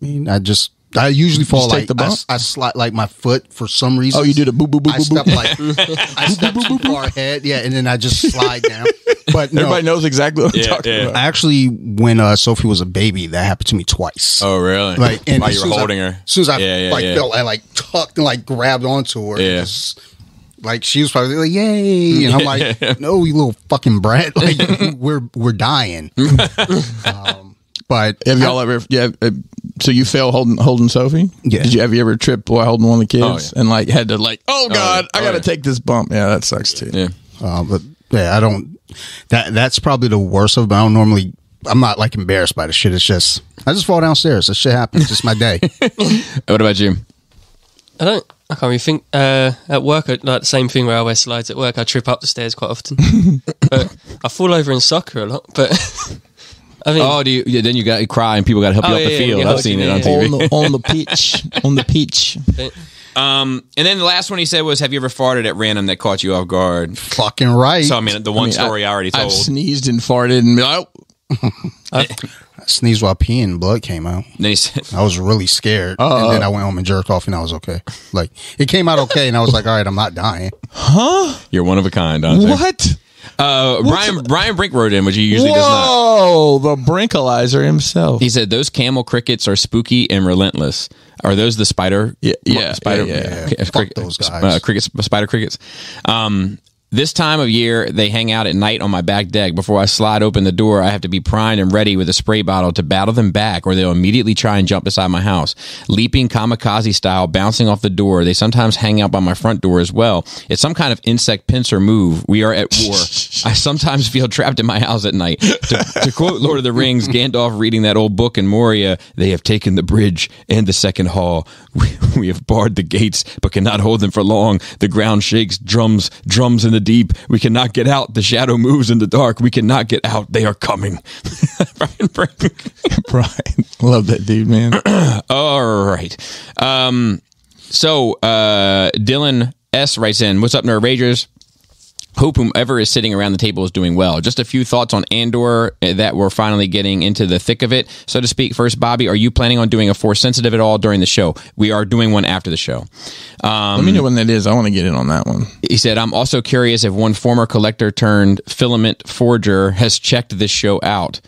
Speaker 3: I usually fall
Speaker 1: Just take
Speaker 3: like
Speaker 1: the bump?
Speaker 3: I slide like my foot for some reason.
Speaker 1: Oh, you do the boop boop boop
Speaker 3: I
Speaker 1: boop
Speaker 3: step
Speaker 1: boop.
Speaker 3: like I step too far ahead, yeah, and then I just slide down. But no,
Speaker 1: Everybody knows exactly what I'm talking
Speaker 2: yeah.
Speaker 1: about.
Speaker 3: actually, when Sophie was a baby, that happened to me twice.
Speaker 2: Oh, really?
Speaker 3: Like, and
Speaker 2: while
Speaker 3: as
Speaker 2: you
Speaker 3: soon
Speaker 2: were
Speaker 3: as
Speaker 2: holding her.
Speaker 3: As soon as I
Speaker 2: Yeah.
Speaker 3: felt, I like tucked and like grabbed onto her.
Speaker 2: Yeah.
Speaker 3: And just, like she was probably like, "Yay!" And I'm like, "No, you little fucking brat! Like we're dying." But
Speaker 1: Have y'all ever? Yeah. So you fell holding Sophie?
Speaker 3: Yeah.
Speaker 1: Have you ever tripped while holding one of the kids
Speaker 2: Oh,
Speaker 1: and like had to like, oh god, I got to take this bump? Yeah, that sucks too.
Speaker 2: Yeah.
Speaker 3: But yeah, I don't. That's probably the worst of it. I don't normally. I'm not like embarrassed by the shit. It's just I just fall downstairs. That shit happens. It's just my day.
Speaker 2: What about you?
Speaker 4: I can't really think. At work, like the same thing where I wear slides at work. I trip up the stairs quite often, but I fall over in soccer a lot. But I mean,
Speaker 2: Oh, do you? Yeah, then you got to cry and people got to help you up the field. I've seen it on TV.
Speaker 1: on the pitch, on the pitch.
Speaker 2: And then the last one he said was, "Have you ever farted at random that caught you off guard?"
Speaker 3: Fucking right.
Speaker 2: So I mean, the one story I already told.
Speaker 1: I've sneezed and farted and
Speaker 3: I sneezed while peeing. Blood came out.
Speaker 2: Then he said,
Speaker 3: I was really scared, and then I went home and jerked off, and I was okay. Like it came out okay, and I was like, all right, I'm not dying.
Speaker 2: "You're one of a kind, Dante."
Speaker 1: what?
Speaker 2: Brian Brink wrote in, which he usually does not.
Speaker 1: Whoa, the Brinkalizer himself.
Speaker 2: He said those camel crickets are spooky and relentless. Are those the spider? Spider.
Speaker 3: Yeah. Fuck those guys.
Speaker 2: Crickets, spider crickets. This time of year, they hang out at night on my back deck. Before I slide open the door, I have to be primed and ready with a spray bottle to battle them back, or they'll immediately try and jump inside my house. Leaping kamikaze style, bouncing off the door. They sometimes hang out by my front door as well. It's some kind of insect pincer move. We are at war. I sometimes feel trapped in my house at night. To quote Lord of the Rings, Gandalf reading that old book in Moria, they have taken the bridge and the second hall. We have barred the gates, but cannot hold them for long. The ground shakes, drums in the deep. We cannot get out. The shadow moves in the dark. We cannot get out. They are coming. Brian Brink.
Speaker 1: Brian, love that dude, man.
Speaker 2: All right. So Dylan S. writes in, "What's up, Nerd Ragers? Hope whomever is sitting around the table is doing well. Just a few thoughts on Andor that we're finally getting into the thick of it, so to speak. First, Bobby, are you planning on doing a Force Sensitive at all during the show? We are doing one after the show."
Speaker 1: Let me know when that is. I want to get in on that one.
Speaker 2: He said, "I'm also curious if one former collector turned filament forger has checked this show out.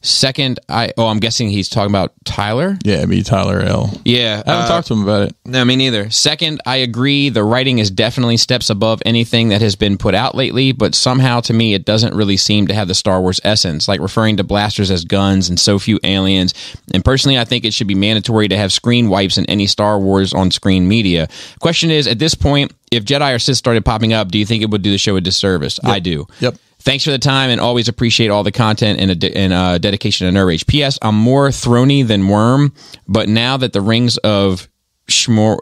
Speaker 2: Second, I'm guessing he's talking about Tyler.
Speaker 1: Yeah, it'd be Tyler L.
Speaker 2: Yeah,
Speaker 1: I haven't talked to him about it.
Speaker 2: No, me neither. Second, I agree. The writing is definitely steps above anything that has been put out lately, but somehow to me, it doesn't really seem to have the Star Wars essence, like referring to blasters as guns and so few aliens. And personally, I think it should be mandatory to have screen wipes in any Star Wars on-screen media. Question is, at this point, if Jedi or Sith started popping up, do you think it would do the show a disservice?
Speaker 1: Yep.
Speaker 2: I do.
Speaker 1: Yep.
Speaker 2: Thanks for the time and always appreciate all the content and dedication to Nerd Rage. P.S. I'm more throny than Worm, but now that the Rings of Schmoer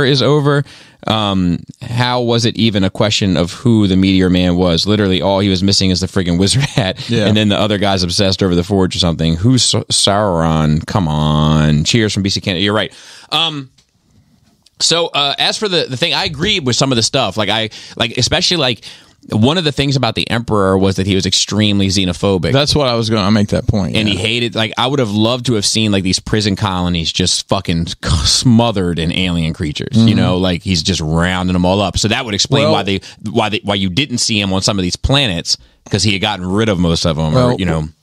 Speaker 2: is over, how was it even a question of who the Meteor Man was? Literally, all he was missing is the friggin' wizard hat, and then the other guy's obsessed over the Forge or something. Who's Sauron? Come on. Cheers from BC Canada. You're right. So as for the thing, I agree with some of the stuff. Especially one of the things about the Emperor was that he was extremely xenophobic.
Speaker 1: That's what I was going to make that point.
Speaker 2: And he hated, I would have loved to have seen these prison colonies just fucking smothered in alien creatures. You know, he's just rounding them all up. So that would explain why you didn't see him on some of these planets, because he had gotten rid of most of them,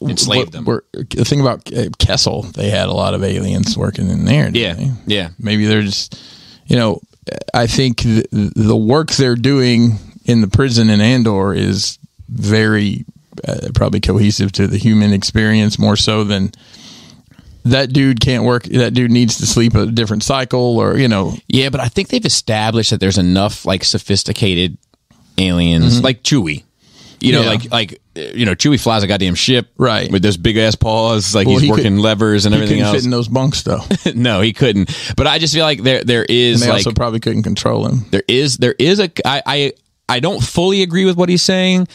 Speaker 2: enslaved them.
Speaker 1: The thing about Kessel, they had a lot of aliens working in there.
Speaker 2: Yeah.
Speaker 1: Maybe they're just, I think the work they're doing in the prison in Andor is very probably cohesive to the human experience, more so than that dude can't work. That dude needs to sleep a different cycle, or
Speaker 2: Yeah, but I think they've established that there's enough sophisticated aliens like Chewie. You know,
Speaker 1: Yeah.
Speaker 2: like Chewie flies a goddamn ship,
Speaker 1: Right.
Speaker 2: with those big ass paws, like he's
Speaker 1: he
Speaker 2: working levers and
Speaker 1: He
Speaker 2: everything
Speaker 1: couldn't
Speaker 2: else.
Speaker 1: fit in those bunks though.
Speaker 2: No, he couldn't. But I just feel like there is
Speaker 1: And they
Speaker 2: like
Speaker 1: also probably couldn't control him.
Speaker 2: there is a I don't fully agree with what he's saying,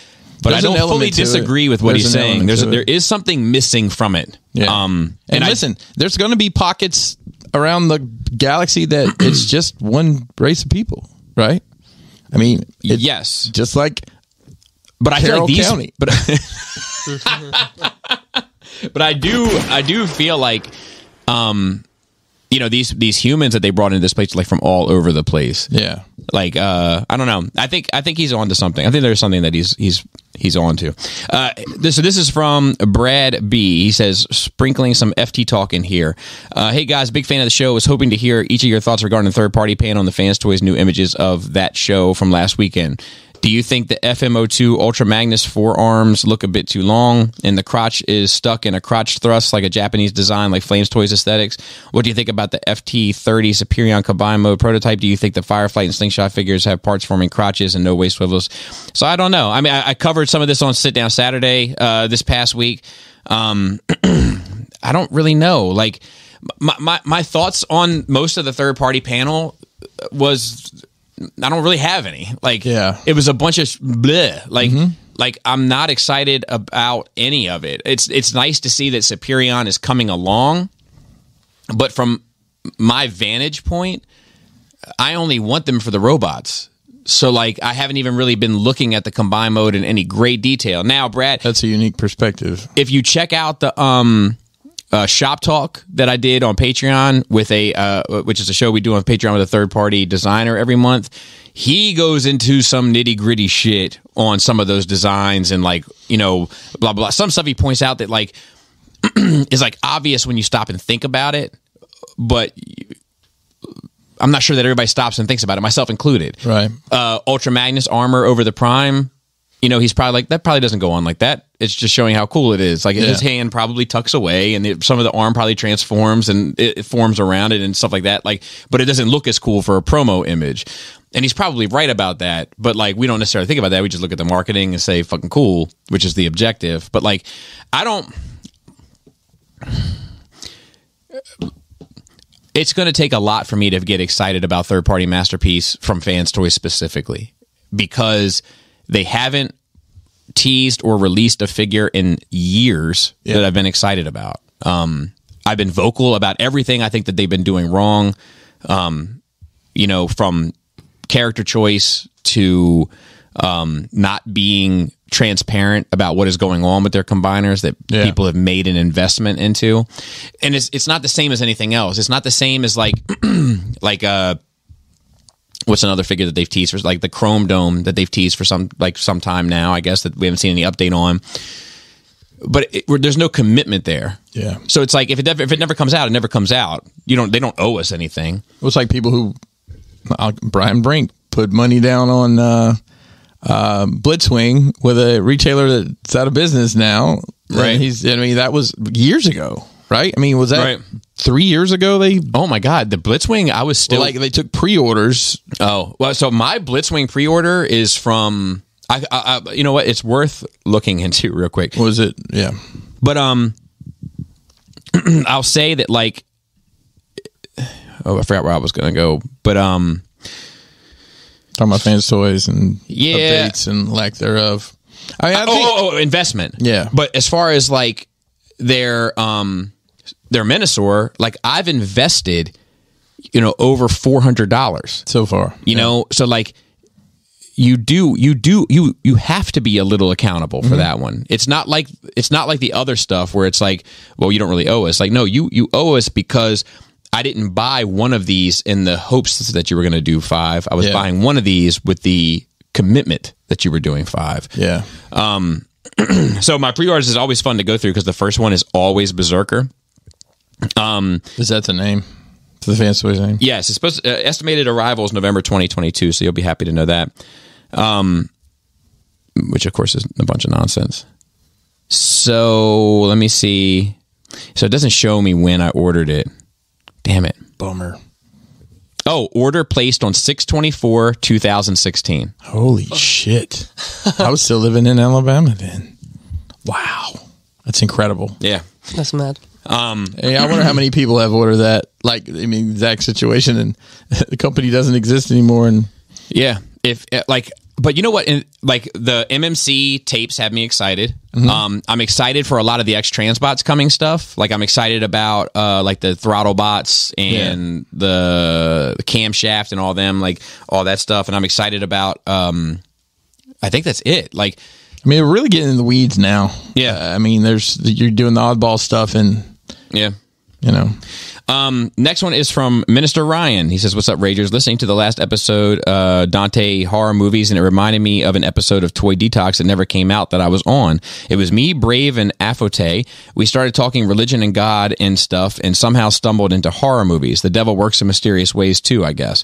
Speaker 2: but
Speaker 1: There's
Speaker 2: I
Speaker 1: an
Speaker 2: don't fully
Speaker 1: element to it.
Speaker 2: disagree with what
Speaker 1: There's
Speaker 2: he's
Speaker 1: an
Speaker 2: saying.
Speaker 1: element to it.
Speaker 2: There is something missing from it.
Speaker 1: Yeah.
Speaker 2: And
Speaker 1: listen, there's going to be pockets around the galaxy that it's just one race of people, right? I mean,
Speaker 2: yes,
Speaker 1: just like
Speaker 2: but I feel
Speaker 1: Carroll
Speaker 2: like these,
Speaker 1: County.
Speaker 2: but I do feel like, these humans that they brought into this place, like from all over the place.
Speaker 1: Yeah.
Speaker 2: Like, I don't know. I think he's on to something. I think there's something that he's on to. This is from Brad B. He says, sprinkling some FT talk in here. Hey guys, big fan of the show. Was hoping to hear each of your thoughts regarding the third party panel on the Fans Toys new images of that show from last weekend. Do you think the FMO2 Ultra Magnus forearms look a bit too long and the crotch is stuck in a crotch thrust like a Japanese design like Flames Toys aesthetics? What do you think about the FT30 Superion combined mode prototype? Do you think the Fireflight and Slingshot figures have parts forming crotches and no waist swivels? So I don't know. I mean, I covered some of this on Sit Down Saturday this past week. I don't really know. Like my thoughts on most of the third party panel was, I don't really have any. Like,
Speaker 1: Yeah.
Speaker 2: it was a bunch of bleh. Like, like I'm not excited about any of it. It's nice to see that Superion is coming along, but from my vantage point, I only want them for the robots. So, like, I haven't even really been looking at the combine mode in any great detail. Now, Brad,
Speaker 1: That's a unique perspective.
Speaker 2: if you check out the shop talk that I did on Patreon with which is a show we do on Patreon with a third party designer every month, he goes into some nitty gritty shit on some of those designs and like, blah, blah. Some stuff he points out that like is like obvious when you stop and think about it, but I'm not sure that everybody stops and thinks about it, myself included.
Speaker 1: Right.
Speaker 2: Ultra Magnus armor over the Prime. He's probably like, that probably doesn't go on like that. It's just showing how cool it is. Like his hand probably tucks away and some of the arm probably transforms and it forms around it and stuff like that. Like, but it doesn't look as cool for a promo image. And he's probably right about that. But like, we don't necessarily think about that. We just look at the marketing and say fucking cool, which is the objective. But like, it's going to take a lot for me to get excited about third party Masterpiece from Fans Toys specifically, because they haven't teased or released a figure in years that I've been excited about. I've been vocal about everything I think that they've been doing wrong, from character choice to not being transparent about what is going on with their combiners that people have made an investment into. And it's not the same as anything else. It's not the same as like what's another figure that they've teased for, like the Chrome Dome that they've teased for some time now, I guess, that we haven't seen any update on. But there's no commitment there. Yeah. So it's like if it never comes out, it never comes out. They don't owe us anything.
Speaker 1: It was like people who Brian Brink put money down on Blitzwing with a retailer that's out of business now.
Speaker 2: Right.
Speaker 1: That was years ago. Right? I mean, was that 3 years ago?
Speaker 2: Oh my God, the Blitzwing! I was still
Speaker 1: they took pre-orders.
Speaker 2: Oh well, so my Blitzwing pre-order is from. I you know what? It's worth looking into real quick.
Speaker 1: Was it? Yeah,
Speaker 2: but I'll say that like. Oh, I forgot where I was going to go, but
Speaker 1: talking about Fans Toys and updates and lack thereof. I think
Speaker 2: investment.
Speaker 1: Yeah,
Speaker 2: but as far as like their Minosaur, like I've invested, over $400
Speaker 1: so far.
Speaker 2: So like you have to be a little accountable for that one. It's not like the other stuff where it's like, well, you don't really owe us. Like, no, you owe us because I didn't buy one of these in the hopes that you were going to do 5. I was buying one of these with the commitment that you were doing 5.
Speaker 1: Yeah.
Speaker 2: So my pre-orders is always fun to go through because the first one is always Berserker.
Speaker 1: Is that the name? Is the Fans Toys name?
Speaker 2: Yes, it's supposed estimated arrival is November 2022, so you'll be happy to know that. Which of course is a bunch of nonsense. So let me see. So it doesn't show me when I ordered it. Damn it.
Speaker 1: Bummer.
Speaker 2: Oh, order placed on 6/24/2016.
Speaker 1: Holy shit. I was still living in Alabama then. Wow. That's incredible.
Speaker 2: Yeah.
Speaker 4: That's mad.
Speaker 1: Hey, I wonder how many people have ordered that. Like, I mean, exact situation, and the company doesn't exist anymore. And
Speaker 2: Yeah. But you know what? Like the MMC tapes have me excited. I'm excited for a lot of the X-Transbots coming stuff. Like I'm excited about like the throttle bots and the camshaft and all them, like all that stuff. And I'm excited about. I think that's it. Like,
Speaker 1: I mean, we're really getting in the weeds now.
Speaker 2: Yeah.
Speaker 1: I mean, you're doing the oddball stuff, and
Speaker 2: yeah.
Speaker 1: you know.
Speaker 2: Next one is from Minister Ryan. He says, "What's up, Ragers? Listening to the last episode, Dante horror movies, and it reminded me of an episode of Toy Detox that never came out that I was on. It was me, Brave, and Afote. We started talking religion and God and stuff, and somehow stumbled into horror movies. The devil works in mysterious ways too, I guess.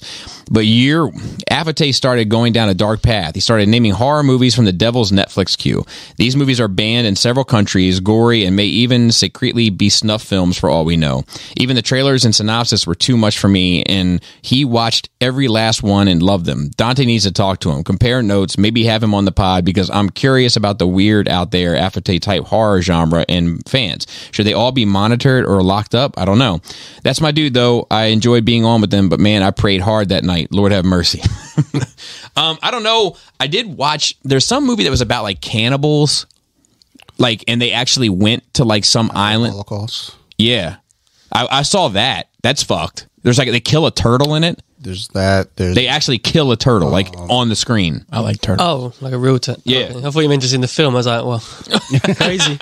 Speaker 2: But Afote started going down a dark path. He started naming horror movies from the devil's Netflix queue. These movies are banned in several countries, gory, and may even secretly be snuff films for all we know. Even the trailers and synopsis were too much for me, and he watched every last one and loved them. Dante needs to talk to him, compare notes, maybe have him on the pod, because I'm curious about the weird out there Afote type horror genre and fans. Should they all be monitored or locked up? I don't know. That's my dude, though. I enjoyed being on with them, but man, I prayed hard that night. Lord have mercy." I don't know. I did watch, there's some movie that was about like cannibals, like, and they actually went to like some island.
Speaker 3: Holocaust.
Speaker 2: Yeah. I saw that. That's fucked. There's like, they kill a turtle in it.
Speaker 3: There's that.
Speaker 2: They actually kill a turtle, like on the screen.
Speaker 1: I like turtle.
Speaker 4: Oh, like a real turtle.
Speaker 2: Yeah.
Speaker 4: Okay. I thought you meant just in the film. I was like, well, crazy.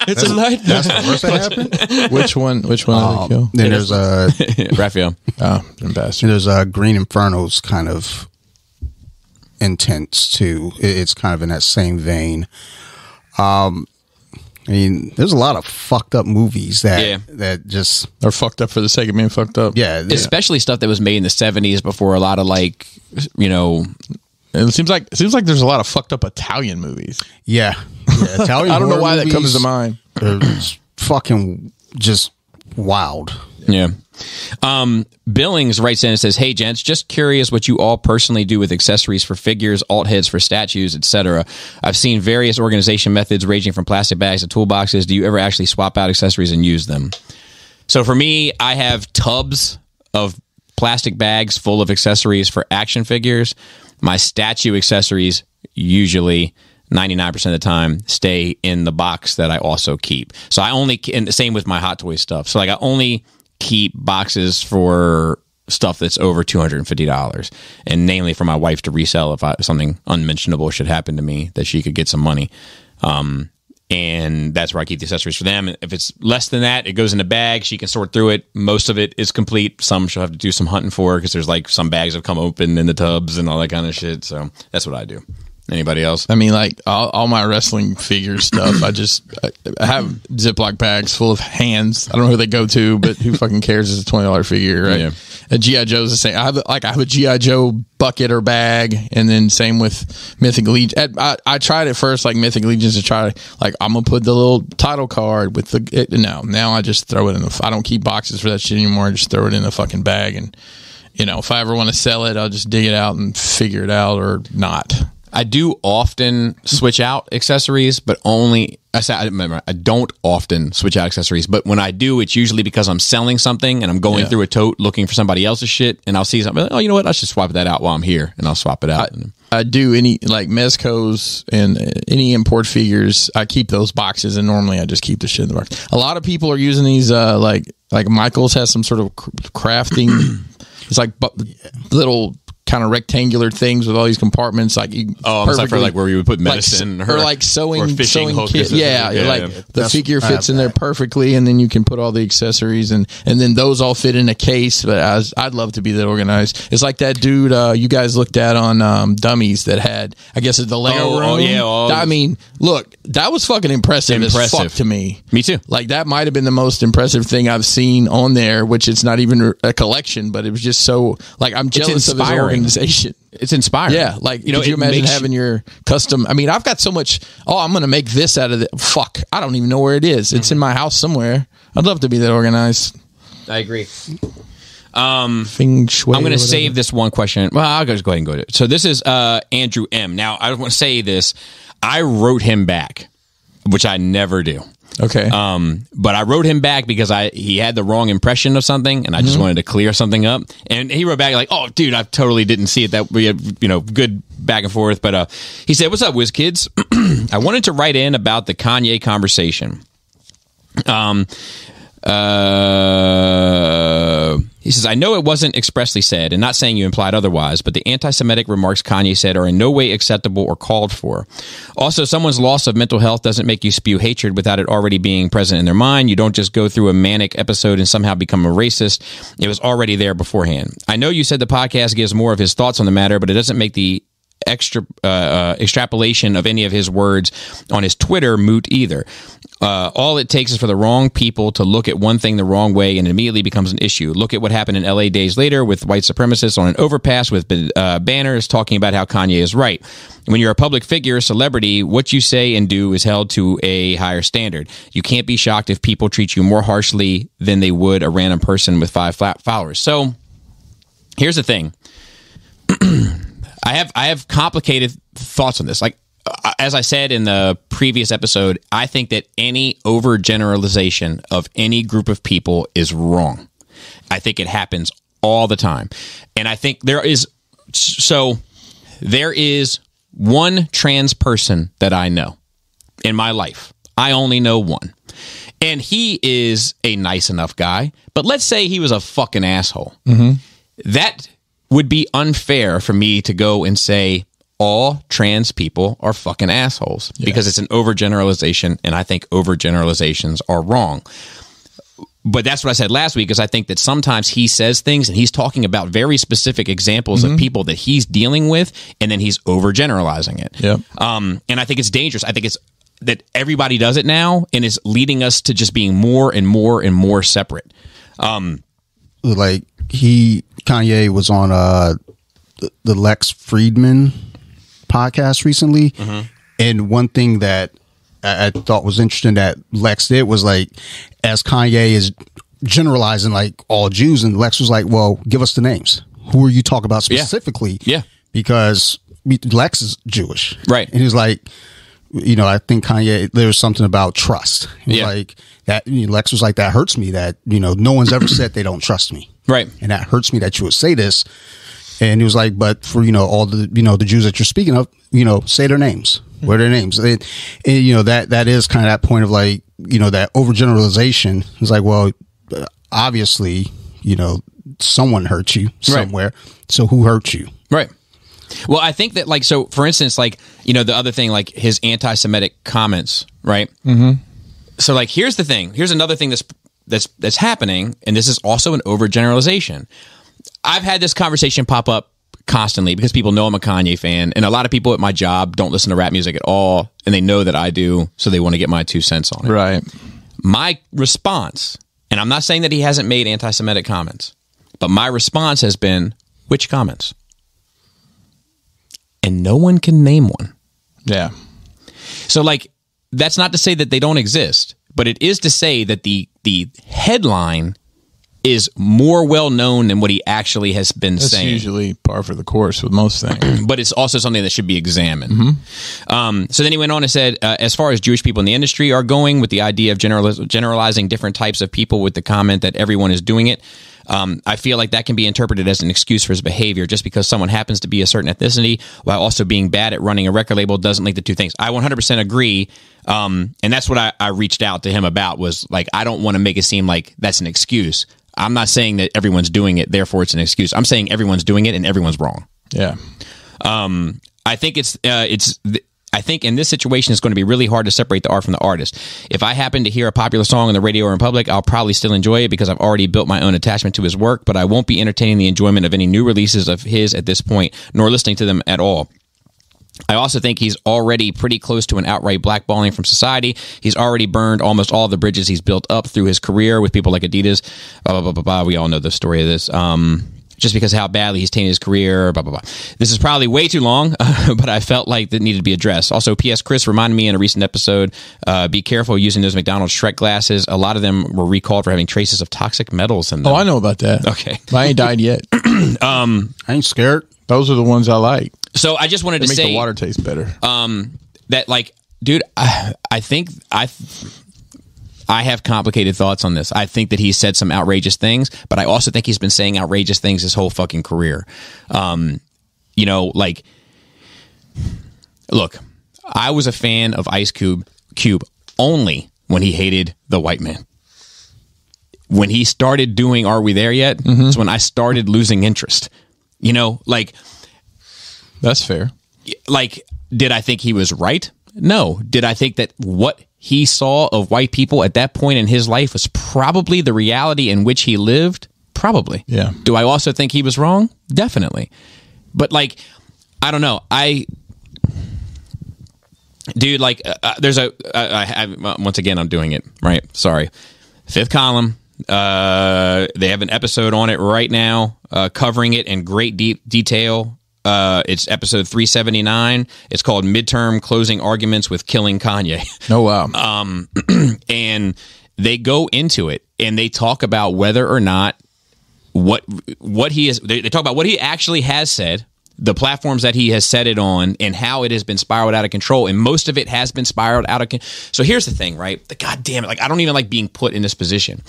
Speaker 4: It's a nightmare.
Speaker 3: That's the worst that happened.
Speaker 1: Which one did they kill?
Speaker 3: Then there's
Speaker 2: Raphael.
Speaker 1: Oh, bastard.
Speaker 3: there's Green Inferno's kind of intense too. It's kind of in that same vein. I mean, there's a lot of fucked up movies that just
Speaker 1: They're fucked up for the sake of being fucked up.
Speaker 3: yeah.
Speaker 2: Especially stuff that was made in the 70s before a lot of like, you know.
Speaker 1: It seems like there's a lot of fucked up Italian movies.
Speaker 3: Yeah. Italian
Speaker 1: I don't know why
Speaker 3: horror
Speaker 1: that comes
Speaker 3: movies
Speaker 1: to mind.
Speaker 3: are fucking just wild.
Speaker 2: Yeah. Billings writes in and says, "Hey gents, just curious what you all personally do with accessories for figures, alt heads for statues, etc. I've seen various organization methods ranging from plastic bags to toolboxes. Do you ever actually swap out accessories and use them?" So for me, I have tubs of plastic bags full of accessories for action figures. My statue accessories usually 99% of the time stay in the box that I also keep. So I only, and the same with my Hot Toys stuff. So like I only keep boxes for stuff that's over $250, and namely for my wife to resell if something unmentionable should happen to me, that she could get some money. And that's where I keep the accessories for them. If it's less than that, it goes in a bag. She can sort through it. Most of it is complete. Some she'll have to do some hunting for, because there's like some bags have come open in the tubs and all that kind of shit. So that's what I do. Anybody else?
Speaker 1: I mean, like all my wrestling figure stuff, I have Ziploc bags full of hands. I don't know who they go to, but who fucking cares? It's a $20 figure, right? Yeah. A G.I. Joe's the same. I have a G.I. Joe bucket or bag, and then same with Mythic Legion. I tried at first, like Mythic Legions, to try, like, I'm gonna put the little title card with now I just throw it in I don't keep boxes for that shit anymore. I just throw it in a fucking bag, and you know, if I ever want to sell it, I'll just dig it out and figure it out or not.
Speaker 2: I do often switch out accessories, but only I don't often switch out accessories, but when I do, it's usually because I'm selling something and I'm going through a tote looking for somebody else's shit, and I'll see something. Oh, you know what? I should swap that out while I'm here, and I'll swap it out.
Speaker 1: I do any like Mezco's and any import figures. I keep those boxes, and normally I just keep the shit in the box. A lot of people are using these like Michaels has some sort of crafting. It's like little kind of rectangular things with all these compartments, like
Speaker 2: it's like for like where we would put medicine
Speaker 1: or like sewing kit.
Speaker 2: Yeah,
Speaker 1: the figure fits in there perfectly, and then you can put all the accessories, and then those all fit in a case. But I'd love to be that organized. It's like that dude you guys looked at on Dummies that had, I guess, it's the Lego room. I mean, look, that was fucking impressive as fuck to me.
Speaker 2: Me too.
Speaker 1: Like that might have been the most impressive thing I've seen on there, which it's not even a collection, but it was just so, like, I'm jealous of his organization.
Speaker 2: It's inspiring.
Speaker 1: Yeah, like, could you imagine having your custom? I mean, I've got so much. Oh, I'm going to make this out of it. Fuck, I don't even know where it is. It's in my house somewhere. I'd love to be that organized.
Speaker 2: I agree.
Speaker 1: Feng Shui.
Speaker 2: I'm going to save this one question. Well, I'll just go ahead and go to it. So this is Andrew M. Now, I want to say this. I wrote him back, which I never do.
Speaker 1: Okay.
Speaker 2: But I wrote him back because he had the wrong impression of something, and I just wanted to clear something up. And he wrote back like, "Oh, dude, I totally didn't see it. That we had, good back and forth." But he said, "What's up, Whiz Kids? I wanted to write in about the Kanye conversation." He says, I know it wasn't expressly said, and not saying you implied otherwise, but the anti-Semitic remarks Kanye said are in no way acceptable or called for. Also, someone's loss of mental health doesn't make you spew hatred without it already being present in their mind. You don't just go through a manic episode and somehow become a racist. It was already there beforehand. I know you said the podcast gives more of his thoughts on the matter, but it doesn't make the extrapolation of any of his words on his Twitter moot either. All it takes is for the wrong people to look at one thing the wrong way and it immediately becomes an issue. Look at what happened in LA days later with white supremacists on an overpass with banners talking about how Kanye is right. When you're a public figure, a celebrity, what you say and do is held to a higher standard. You can't be shocked if people treat you more harshly than they would a random person with 5 followers. So here's the thing. I have complicated thoughts on this. Like, as I said in the previous episode, I think that any overgeneralization of any group of people is wrong. I think it happens all the time. And I think there is one trans person that I know in my life. I only know one. And he is a nice enough guy. But let's say he was a fucking asshole. Mm-hmm. That would be unfair for me to go and say all trans people are fucking assholes because it's an overgeneralization, and I think overgeneralizations are wrong. But that's what I said last week, is I think that sometimes he says things and he's talking about very specific examples of people that he's dealing with, and then he's overgeneralizing it. Yep. And I think it's dangerous. I think it's that everybody does it now, and is leading us to just being more and more and more separate.
Speaker 3: Like Kanye was on the Lex Friedman podcast recently, and one thing that I thought was interesting that Lex did was, like, as Kanye is generalizing like all Jews, and Lex was like, well, give us the names. Who are you talking about specifically? Yeah. Because Lex is Jewish.
Speaker 2: Right.
Speaker 3: And he's like, I think Kanye, there's something about trust. Like that, Lex was like, that hurts me that, no one's ever said they don't trust me. Right. And that hurts me that you would say this. And he was like, but for, all the, the Jews that you're speaking of, say their names. What are their names? And that is kind of that point of, like, that overgeneralization. It's like, well, obviously, someone hurt you somewhere. Right. So who hurt you? Right.
Speaker 2: Well, I think that, like, so for instance, like, the other thing, like his anti-Semitic comments, right? Mm-hmm. So, like, here's the thing. Here's another thing that's happening, and this is also an overgeneralization. I've had this conversation pop up constantly because people know I'm a Kanye fan, and a lot of people at my job don't listen to rap music at all, and they know that I do, so they want to get my 2 cents on it. Right. My response, and I'm not saying that he hasn't made anti-Semitic comments, but my response has been, which comments? And no one can name one. Yeah. So, like, that's not to say that they don't exist, but it is to say that the headline is more well known than what he actually has been saying.
Speaker 1: That's usually par for the course with most things.
Speaker 2: But it's also something that should be examined. Mm-hmm. So then he went on and said, as far as Jewish people in the industry are going with the idea of generalizing different types of people with the comment that everyone is doing it, I feel like that can be interpreted as an excuse for his behavior. Just because someone happens to be a certain ethnicity while also being bad at running a record label doesn't link the two things. I 100% agree. And that's what I reached out to him about, was like, I don't want to make it seem like that's an excuse. I'm not saying that everyone's doing it, therefore it's an excuse. I'm saying everyone's doing it and everyone's wrong. Yeah. I think I think in this situation, it's going to be really hard to separate the art from the artist. If I happen to hear a popular song on the radio or in public, I'll probably still enjoy it because I've already built my own attachment to his work, but I won't be entertaining the enjoyment of any new releases of his at this point, nor listening to them at all. I also think he's already pretty close to an outright blackballing from society. He's already burned almost all the bridges he's built up through his career with people like Adidas. Blah, blah, blah, blah, blah. We all know the story of this. just because of how badly he's tainted his career, blah, blah, blah. This is probably way too long, but I felt like that needed to be addressed. Also, P.S. Chris reminded me in a recent episode, be careful using those McDonald's Shrek glasses. A lot of them were recalled for having traces of toxic metals in them.
Speaker 1: Oh, I know about that.
Speaker 2: Okay.
Speaker 1: I ain't died yet.
Speaker 3: I ain't scared.
Speaker 1: Those are the ones I like.
Speaker 2: So I just wanted
Speaker 1: They
Speaker 2: to
Speaker 1: make
Speaker 2: say
Speaker 1: the water taste better.
Speaker 2: that, like, dude, I think I have complicated thoughts on this. I think that he said some outrageous things, but I also think he's been saying outrageous things his whole fucking career. You know, like, look, I was a fan of Ice Cube only when he hated the white man. When he started doing Are We There Yet? Is when I started losing interest. You know, like,
Speaker 1: That's fair.
Speaker 2: like, did I think he was right? No. Did I think that what he saw of white people at that point in his life was probably the reality in which he lived? Probably.
Speaker 1: Yeah.
Speaker 2: Do I also think he was wrong? Definitely. But, like, I don't know. Dude, like, there's once again, I'm doing it, right? Sorry. Fifth Column. They have an episode on it right now, covering it in great detail. It's episode 379. It's called Midterm Closing Arguments with Killing Kanye.
Speaker 1: Oh, wow.
Speaker 2: And they go into it and they talk about whether or not what he is. They talk about what he actually has said, the platforms that he has said it on, and how it has been spiraled out of control. And most of it has been spiraled out of control. So here's the thing, right? God damn it. Like, I don't even like being put in this position.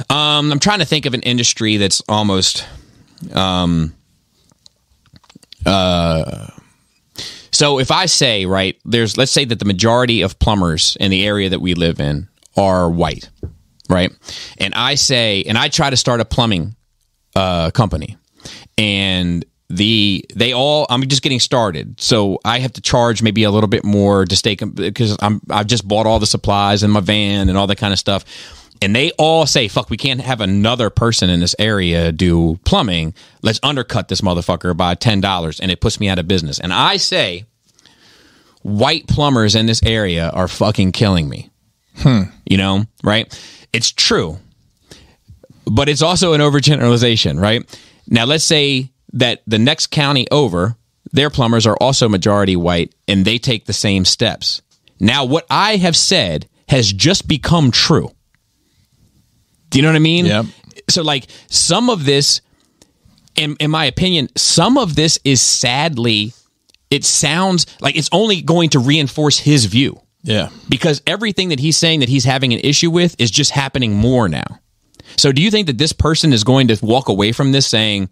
Speaker 2: I'm trying to think of an industry that's almost, so if I say, right, let's say that the majority of plumbers in the area that we live in are white, right? And I try to start a plumbing company, and I'm just getting started, so I have to charge maybe a little bit more to stay, because I've just bought all the supplies in my van and all that kind of stuff. And they all say, fuck, we can't have another person in this area do plumbing. Let's undercut this motherfucker by $10, and it puts me out of business. And I say, white plumbers in this area are fucking killing me. You know, right? It's true. But it's also an overgeneralization, right? Now, let's say that the next county over, their plumbers are also majority white, and they take the same steps. Now, what I have said has just become true. Do you know what I mean?
Speaker 1: Yeah.
Speaker 2: So, like, some of this, in my opinion, some of this is sadly, it sounds like it's only going to reinforce his view.
Speaker 1: Yeah.
Speaker 2: Because everything that he's saying that he's having an issue with is just happening more now. So do you think that this person is going to walk away from this saying,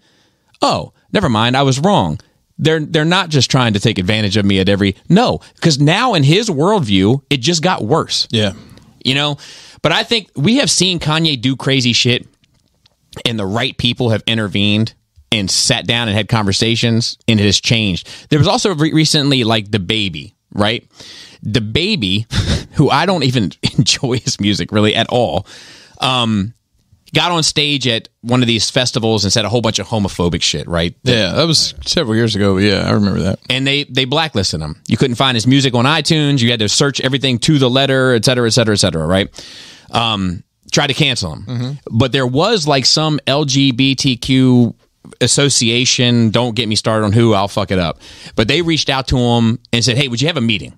Speaker 2: oh, never mind, I was wrong? They're not just trying to take advantage of me at every... No, because now in his worldview, it just got worse.
Speaker 1: Yeah.
Speaker 2: You know? But I think we have seen Kanye do crazy shit, and the right people have intervened and sat down and had conversations, and it has changed. There was also recently, like, the Baby, right? The Baby, who I don't even enjoy his music really at all, got on stage at one of these festivals and said a whole bunch of homophobic shit, right?
Speaker 1: Yeah, that was several years ago, but yeah, I remember that.
Speaker 2: And they blacklisted him. You couldn't find his music on iTunes. You had to search everything to the letter, et cetera, et cetera, et cetera, right? Tried to cancel him. But there was, like, some LGBTQ association, don't get me started on who, I'll fuck it up. But they reached out to him and said, hey, would you have a meeting?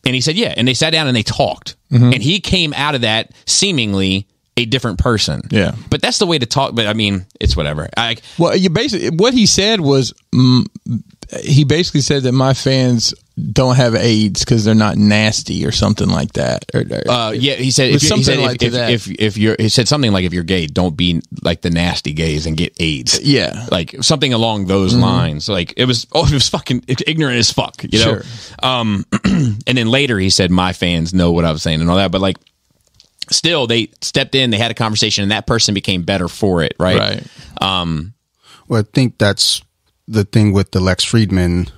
Speaker 2: And he said, yeah. And they sat down and they talked. And he came out of that seemingly a different person. Yeah. But that's the way to talk. But I mean, it's whatever.
Speaker 1: Well, you basically, what he said was, he basically said that my fans don't have AIDS because they're not nasty or something like that.
Speaker 2: Yeah, he said he said something like, if you're gay, don't be like the nasty gays and get AIDS.
Speaker 1: Yeah,
Speaker 2: like something along those lines. Like it was fucking ignorant as fuck, you know. Sure. And then later he said, my fans know what I was saying and all that, but like, still they stepped in, they had a conversation, and that person became better for it, right?
Speaker 3: Well, I think that's the thing with the Lex Friedman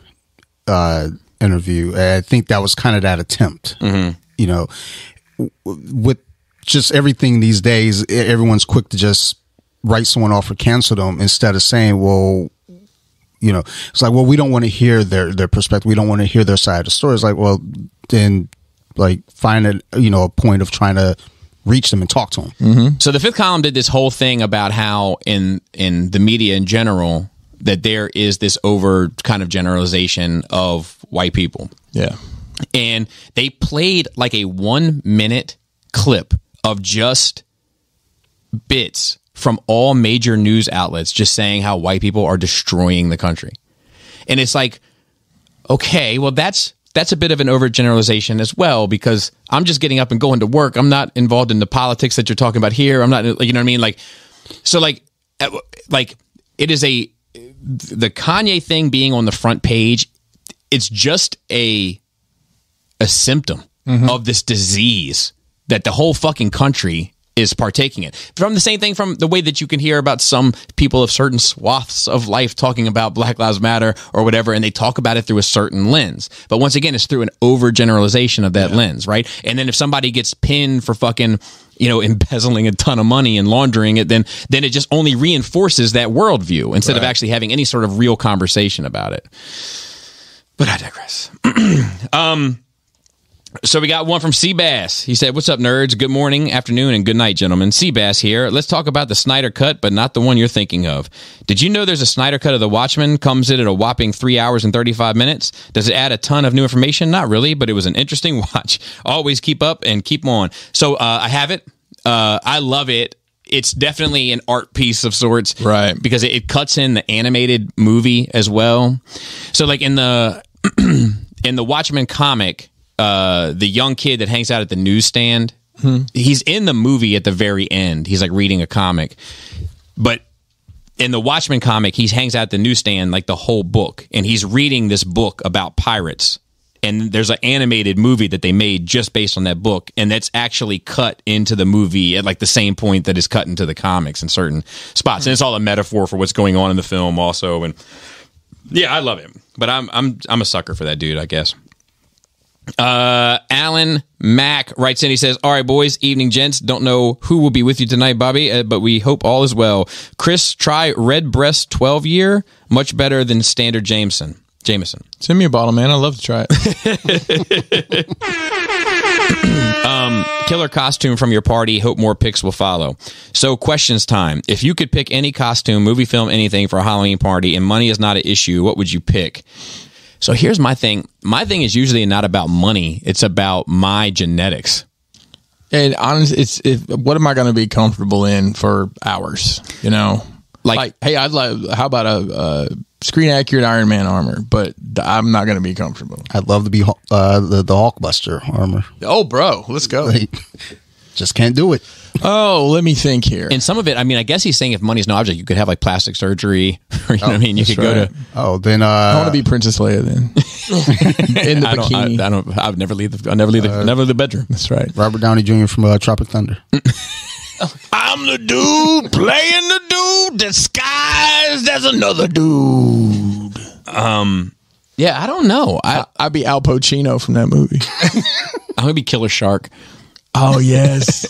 Speaker 3: interview. I think that was kind of that attempt. You know, with just everything these days, everyone's quick to just write someone off or cancel them instead of saying, well, you know, it's like, well, we don't want to hear their perspective. We don't want to hear their side of the story. It's like, well, then like find a point of trying to reach them and talk to them.
Speaker 2: So the fifth column did this whole thing about how in the media in general that there is this over kind of generalization of white people.
Speaker 1: Yeah.
Speaker 2: And they played like a 1 minute clip of just bits from all major news outlets just saying how white people are destroying the country. And it's like, okay, well, that's a bit of an overgeneralization as well, because I'm just getting up and going to work. I'm not involved in the politics that you're talking about here. I'm not, you know what I mean? Like, so like it is the Kanye thing being on the front page. It's just a symptom of this disease that the whole fucking country is partaking in. From the same thing, from the way that you can hear about some people of certain swaths of life talking about Black Lives Matter or whatever, and they talk about it through a certain lens. But once again, it's through an overgeneralization of that lens, right? And then if somebody gets pinned for fucking, you know, embezzling a ton of money and laundering it, then it just only reinforces that worldview instead of actually having any sort of real conversation about it. But I digress. So we got one from Seabass. He said, "What's up, nerds? Good morning, afternoon, and good night, gentlemen. Seabass here. Let's talk about the Snyder Cut, but not the one you're thinking of. Did you know there's a Snyder Cut of The Watchmen? Comes in at a whopping 3 hours and 35 minutes. Does it add a ton of new information? Not really, but it was an interesting watch. Always keep up and keep on." So I have it. I love it. It's definitely an art piece of sorts,
Speaker 1: right?
Speaker 2: Because it cuts in the animated movie as well. So like in the Watchmen comic, the young kid that hangs out at the newsstand, he's in the movie at the very end. He's like reading a comic, but in the Watchmen comic, he hangs out at the newsstand like the whole book, and he's reading this book about pirates. And there's an animated movie that they made just based on that book, and that's actually cut into the movie at like the same point that is cut into the comics in certain spots. And it's all a metaphor for what's going on in the film also. And yeah, I love it. But I'm a sucker for that dude, I guess. Alan Mack writes in. He says, "All right, boys, evening, gents. Don't know who will be with you tonight, Bobby, but we hope all is well. Chris, try Redbreast 12-year. Much better than standard Jameson.
Speaker 1: Send me a bottle, man. I'd love to try it."
Speaker 2: Killer costume from your party. Hope more pics will follow. So questions time. If you could pick any costume, movie, film, anything for a Halloween party and money is not an issue, what would you pick? So here's my thing. My thing is usually not about money. It's about my genetics.
Speaker 1: And honestly, what am I going to be comfortable in for hours? You know, like hey, I'd like. How about a screen accurate Iron Man armor? But I'm not going to be comfortable.
Speaker 3: I'd love to be the Hulkbuster armor.
Speaker 1: Oh, bro, let's go.
Speaker 3: Just can't do it.
Speaker 1: Oh, let me think here.
Speaker 2: And some of it, I mean, I guess he's saying if money's no object, you could have like plastic surgery, or you know what I mean? You could go to.
Speaker 3: Oh, then
Speaker 1: I want to be Princess Leia then. In the bikini.
Speaker 2: I would never leave the bedroom.
Speaker 1: That's right.
Speaker 3: Robert Downey Jr. from Tropic Thunder.
Speaker 1: I'm the dude playing the dude disguised as another dude.
Speaker 2: Yeah, I don't know.
Speaker 1: I'd be Al Pacino from that movie.
Speaker 2: I'm gonna be Killer Shark.
Speaker 1: Oh yes,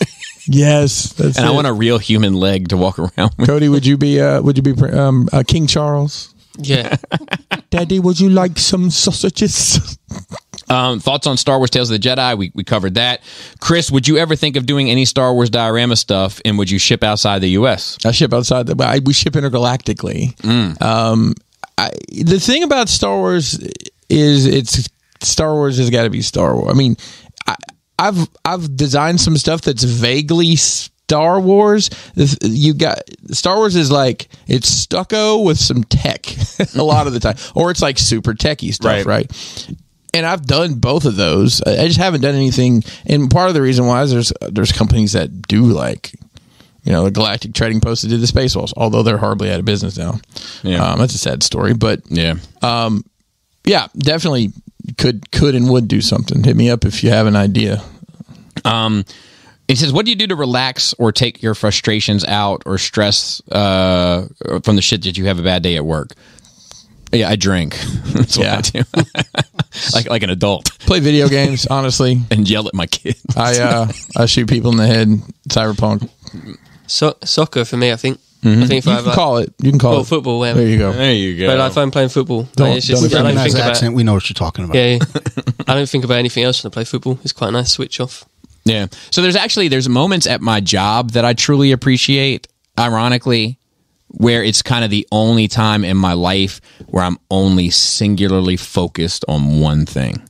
Speaker 1: yes. That's
Speaker 2: I want a real human leg to walk around with.
Speaker 1: Cody, would you be King Charles?
Speaker 4: Yeah.
Speaker 1: Daddy, would you like some sausages?
Speaker 2: Thoughts on Star Wars Tales of the Jedi? We covered that. Chris, would you ever think of doing any Star Wars diorama stuff, and would you ship outside the U.S.?
Speaker 1: I ship outside we ship intergalactically. The thing about Star Wars is Star Wars has got to be Star Wars. I mean, I've designed some stuff that's vaguely Star Wars. You got Star Wars is like it's stucco with some tech a lot of the time, or it's like super techie stuff, right? And I've done both of those. I just haven't done anything. And part of the reason why is there's companies that do like, you know, the Galactic Trading Post that did the Space Walls, although they're horribly out of business now. Yeah, that's a sad story, but yeah, definitely could and would do something. Hit me up if you have an idea.
Speaker 2: It says, what do you do to relax or take your frustrations out or stress from the shit that you have a bad day at work? Yeah, I drink. That's what I do. like an adult.
Speaker 1: Play video games, honestly.
Speaker 2: And yell at my kids.
Speaker 1: I shoot people in the head. Cyberpunk.
Speaker 4: Soccer for me, I think.
Speaker 2: Mm-hmm.
Speaker 4: I think if
Speaker 1: you can call it
Speaker 4: football.
Speaker 1: There you go.
Speaker 2: There you go.
Speaker 4: But if I'm playing football,
Speaker 1: don't
Speaker 4: I don't think about
Speaker 3: accent. We know what you're talking about.
Speaker 4: Yeah, I don't think about anything else when I play football. It's quite a nice switch off.
Speaker 2: Yeah. So there's moments at my job that I truly appreciate, ironically, where it's kind of the only time in my life where I'm only singularly focused on one thing.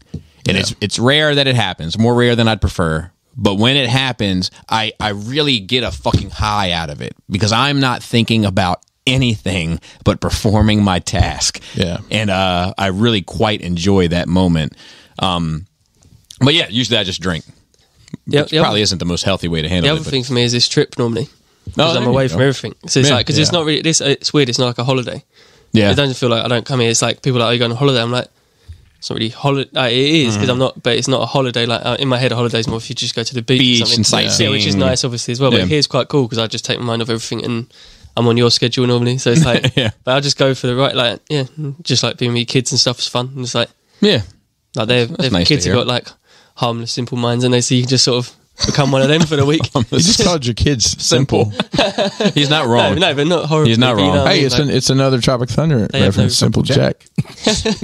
Speaker 2: And it's rare that it happens, more rare than I'd prefer. But when it happens, I really get a fucking high out of it because I'm not thinking about anything but performing my task.
Speaker 1: Yeah.
Speaker 2: And I really quite enjoy that moment. But yeah, usually I just drink. Which probably isn't the most healthy way to handle it.
Speaker 4: The other thing for me is this trip normally. Because I'm away from everything. So it's like, because it's not really, it's weird, it's not like a holiday.
Speaker 2: Yeah.
Speaker 4: It doesn't feel like I don't come here. It's like people are like, are you going on holiday? I'm like, it's not really holiday. Like, it is, because I'm not, but it's not a holiday. Like in my head, a holiday is more if you just go to the beach or something.
Speaker 2: And sightseeing.
Speaker 4: Yeah, which is nice, obviously, as well. But here's quite cool because I just take my mind off everything and I'm on your schedule normally. So it's like, but I'll just go for the right, like, just like being with your kids and stuff is fun. And it's like, like they've
Speaker 2: nice
Speaker 4: kids have got like harmless, simple minds, and so you can just sort of become one of them for the week.
Speaker 1: You just called your kids simple.
Speaker 2: He's not wrong.
Speaker 4: No, but not horrible.
Speaker 2: He's not wrong.
Speaker 4: You know
Speaker 1: Hey,
Speaker 4: I mean?
Speaker 1: it's another Tropic Thunder reference. Simple Jack.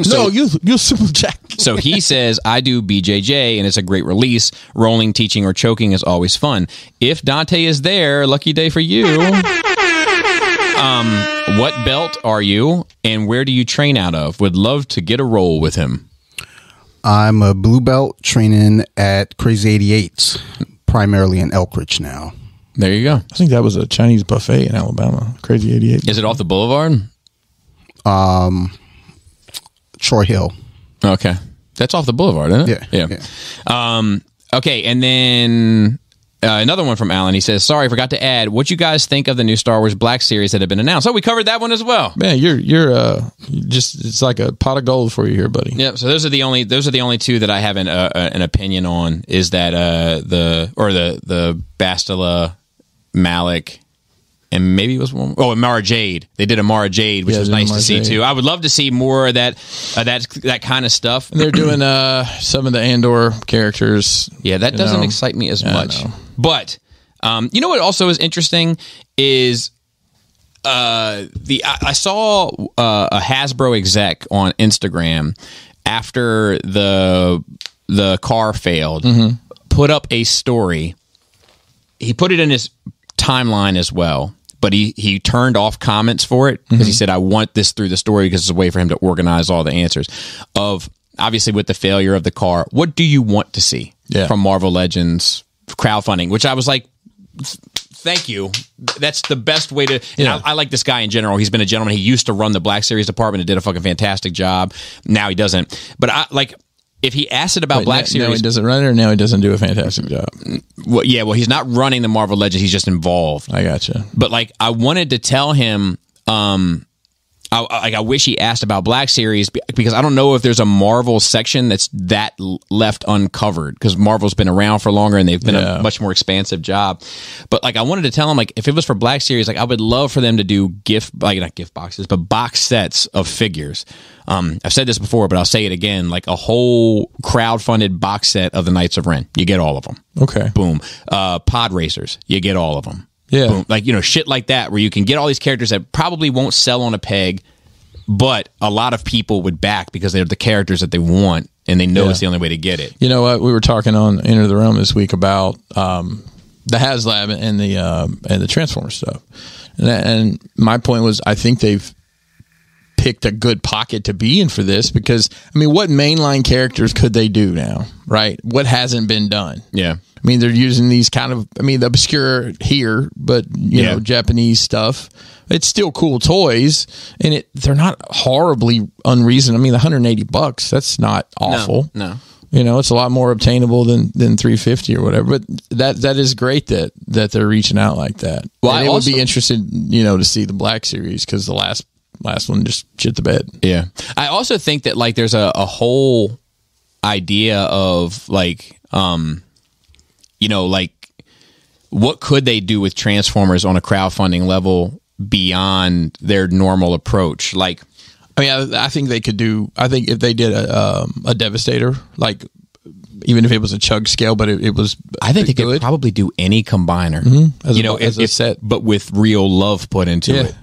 Speaker 1: No, you Simple Jack.
Speaker 2: So he says, I do BJJ, and it's a great release. Rolling, teaching, or choking is always fun. If Dante is there, lucky day for you. What belt are you, and where do you train out of? Would love to get a roll with him.
Speaker 3: I'm a blue belt training at Crazy 88s, primarily in Elkridge now.
Speaker 2: There you go.
Speaker 1: I think that was a Chinese buffet in Alabama. Crazy 88.
Speaker 2: Is it off the boulevard?
Speaker 3: Troy Hill.
Speaker 2: Okay. That's off the boulevard, isn't it?
Speaker 3: Yeah.
Speaker 2: Okay, and then another one from Alan. He says, sorry, I forgot to add, what you guys think of the new Star Wars Black series that have been announced? Oh, we covered that one as well.
Speaker 1: Man, you're just, it's like a pot of gold for you here, buddy.
Speaker 2: Yep. So those are the only two that I have an opinion on. Is that the Bastila, Malik, and maybe it was one. Oh, and Mara Jade. They did a Mara Jade, which was nice to see too. I would love to see more of that kind of stuff.
Speaker 1: And they're doing some of the Andor characters.
Speaker 2: Yeah, that doesn't excite me as much. But you know what also is interesting is I saw a Hasbro exec on Instagram after the car failed, put up a story. He put it in his timeline as well, but he turned off comments for it because he said, I want this through the story because it's a way for him to organize all the answers of, obviously, with the failure of the car. What do you want to see from Marvel Legends crowdfunding? Which I was like, thank you. That's the best way to. I like this guy in general. He's been a gentleman. He used to run the Black Series department and did a fucking fantastic job. Now he doesn't. But if he asked it about Black Series,
Speaker 1: now he doesn't run it, or now he doesn't do a fantastic job.
Speaker 2: Well, he's not running the Marvel Legends. He's just involved.
Speaker 1: I gotcha.
Speaker 2: But I wanted to tell him, I wish he asked about Black Series because I don't know if there's a Marvel section that's left uncovered because Marvel's been around for longer and they've been a much more expansive job. But I wanted to tell him if it was for Black Series, I would love for them to do not gift boxes, but box sets of figures. I've said this before, but I'll say it again, a whole crowdfunded box set of the Knights of Ren. You get all of them.
Speaker 1: Okay.
Speaker 2: Boom. Pod Racers. You get all of them.
Speaker 1: Yeah.
Speaker 2: Boom. Shit like that where you can get all these characters that probably won't sell on a peg, but a lot of people would back because they're the characters that they want and they know it's the only way to get it.
Speaker 1: You know what? We were talking on Enter the Realm this week about the HasLab and the Transformer stuff. And my point was, I think they've picked a good pocket to be in for this because, what mainline characters could they do now, right? What hasn't been done?
Speaker 2: Yeah.
Speaker 1: They're using these kind of, the obscure here, but, you know, Japanese stuff. It's still cool toys, and they're not horribly unreasonable. The $180, that's not awful.
Speaker 2: No.
Speaker 1: It's a lot more obtainable than $350 or whatever. But that is great that they're reaching out like that. Well, I would be interested, to see the Black Series because the last one just shit the bed.
Speaker 2: Yeah. I also think that there's a whole idea of what could they do with Transformers on a crowdfunding level beyond their normal approach?
Speaker 1: I think they could do. I think if they did a Devastator, even if it was a chug scale, but it was.
Speaker 2: I think they could probably do any combiner.
Speaker 1: As a set,
Speaker 2: but with real love put into it.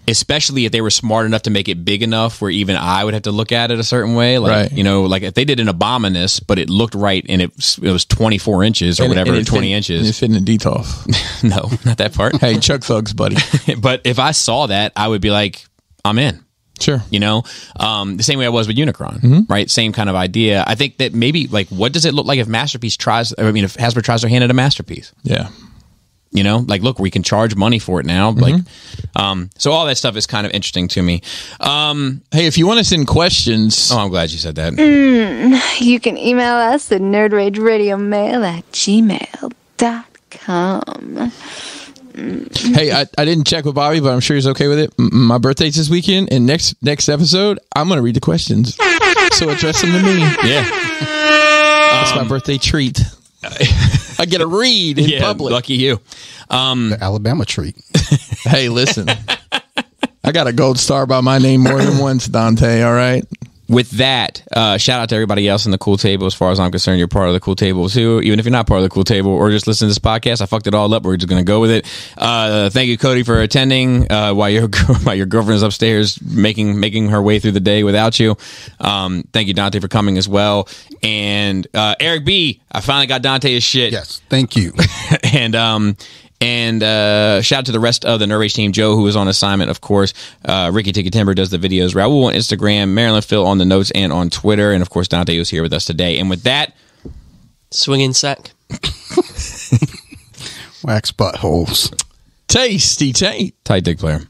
Speaker 2: especially if they were smart enough to make it big enough where even I would have to look at it a certain way. Like,
Speaker 1: Right.
Speaker 2: you know, like if they did an Abominus, but it looked right and it was 24 inches or whatever, 20 inches.
Speaker 1: And it fit in a DTOF.
Speaker 2: No, not that part.
Speaker 1: Hey, Chuck Thugs, buddy.
Speaker 2: But if I saw that, I would be like, I'm in.
Speaker 1: Sure.
Speaker 2: You know, the same way I was with Unicron, right? Same kind of idea. I think that maybe like, what does it look like if Masterpiece tries? I mean, if Hasbro tries their hand at a Masterpiece,
Speaker 1: Yeah.
Speaker 2: you know, like, look, we can charge money for it now. Like, so all that stuff is kind of interesting to me.
Speaker 1: Hey, if you want to send questions,
Speaker 2: Oh, I'm glad you said that.
Speaker 6: You can email us at nerdrageradiomail@gmail.com.
Speaker 1: hey, I didn't check with Bobby, but I'm sure he's okay with it. My birthday's this weekend, and next episode, I'm going to read the questions. So address them to me.
Speaker 2: Yeah.
Speaker 1: That's my birthday treat. I get a read in public.
Speaker 2: Lucky you.
Speaker 3: The Alabama treat.
Speaker 1: Hey, listen. I got a gold star by my name more than once, Dante, all right?
Speaker 2: With that, shout out to everybody else in the cool table. As far as I'm concerned, you're part of the cool table too. Even if you're not part of the cool table or just listen to this podcast, I fucked it all up. We're just going to go with it. Thank you, Cody, for attending while your girlfriend is upstairs making her way through the day without you. Thank you, Dante, for coming as well. And Eric B, I finally got Dante his shit.
Speaker 3: Yes, thank you.
Speaker 2: And shout out to the rest of the Nerd Rage team. Joe, who was on assignment, of course. Ricky Ticket Timber does the videos. Raul on Instagram. Marilyn Phil on the notes and on Twitter. And, of course, Dante was here with us today. And with that...
Speaker 4: Swinging sack.
Speaker 3: Wax buttholes.
Speaker 1: Tasty tape.
Speaker 2: Tight dick player.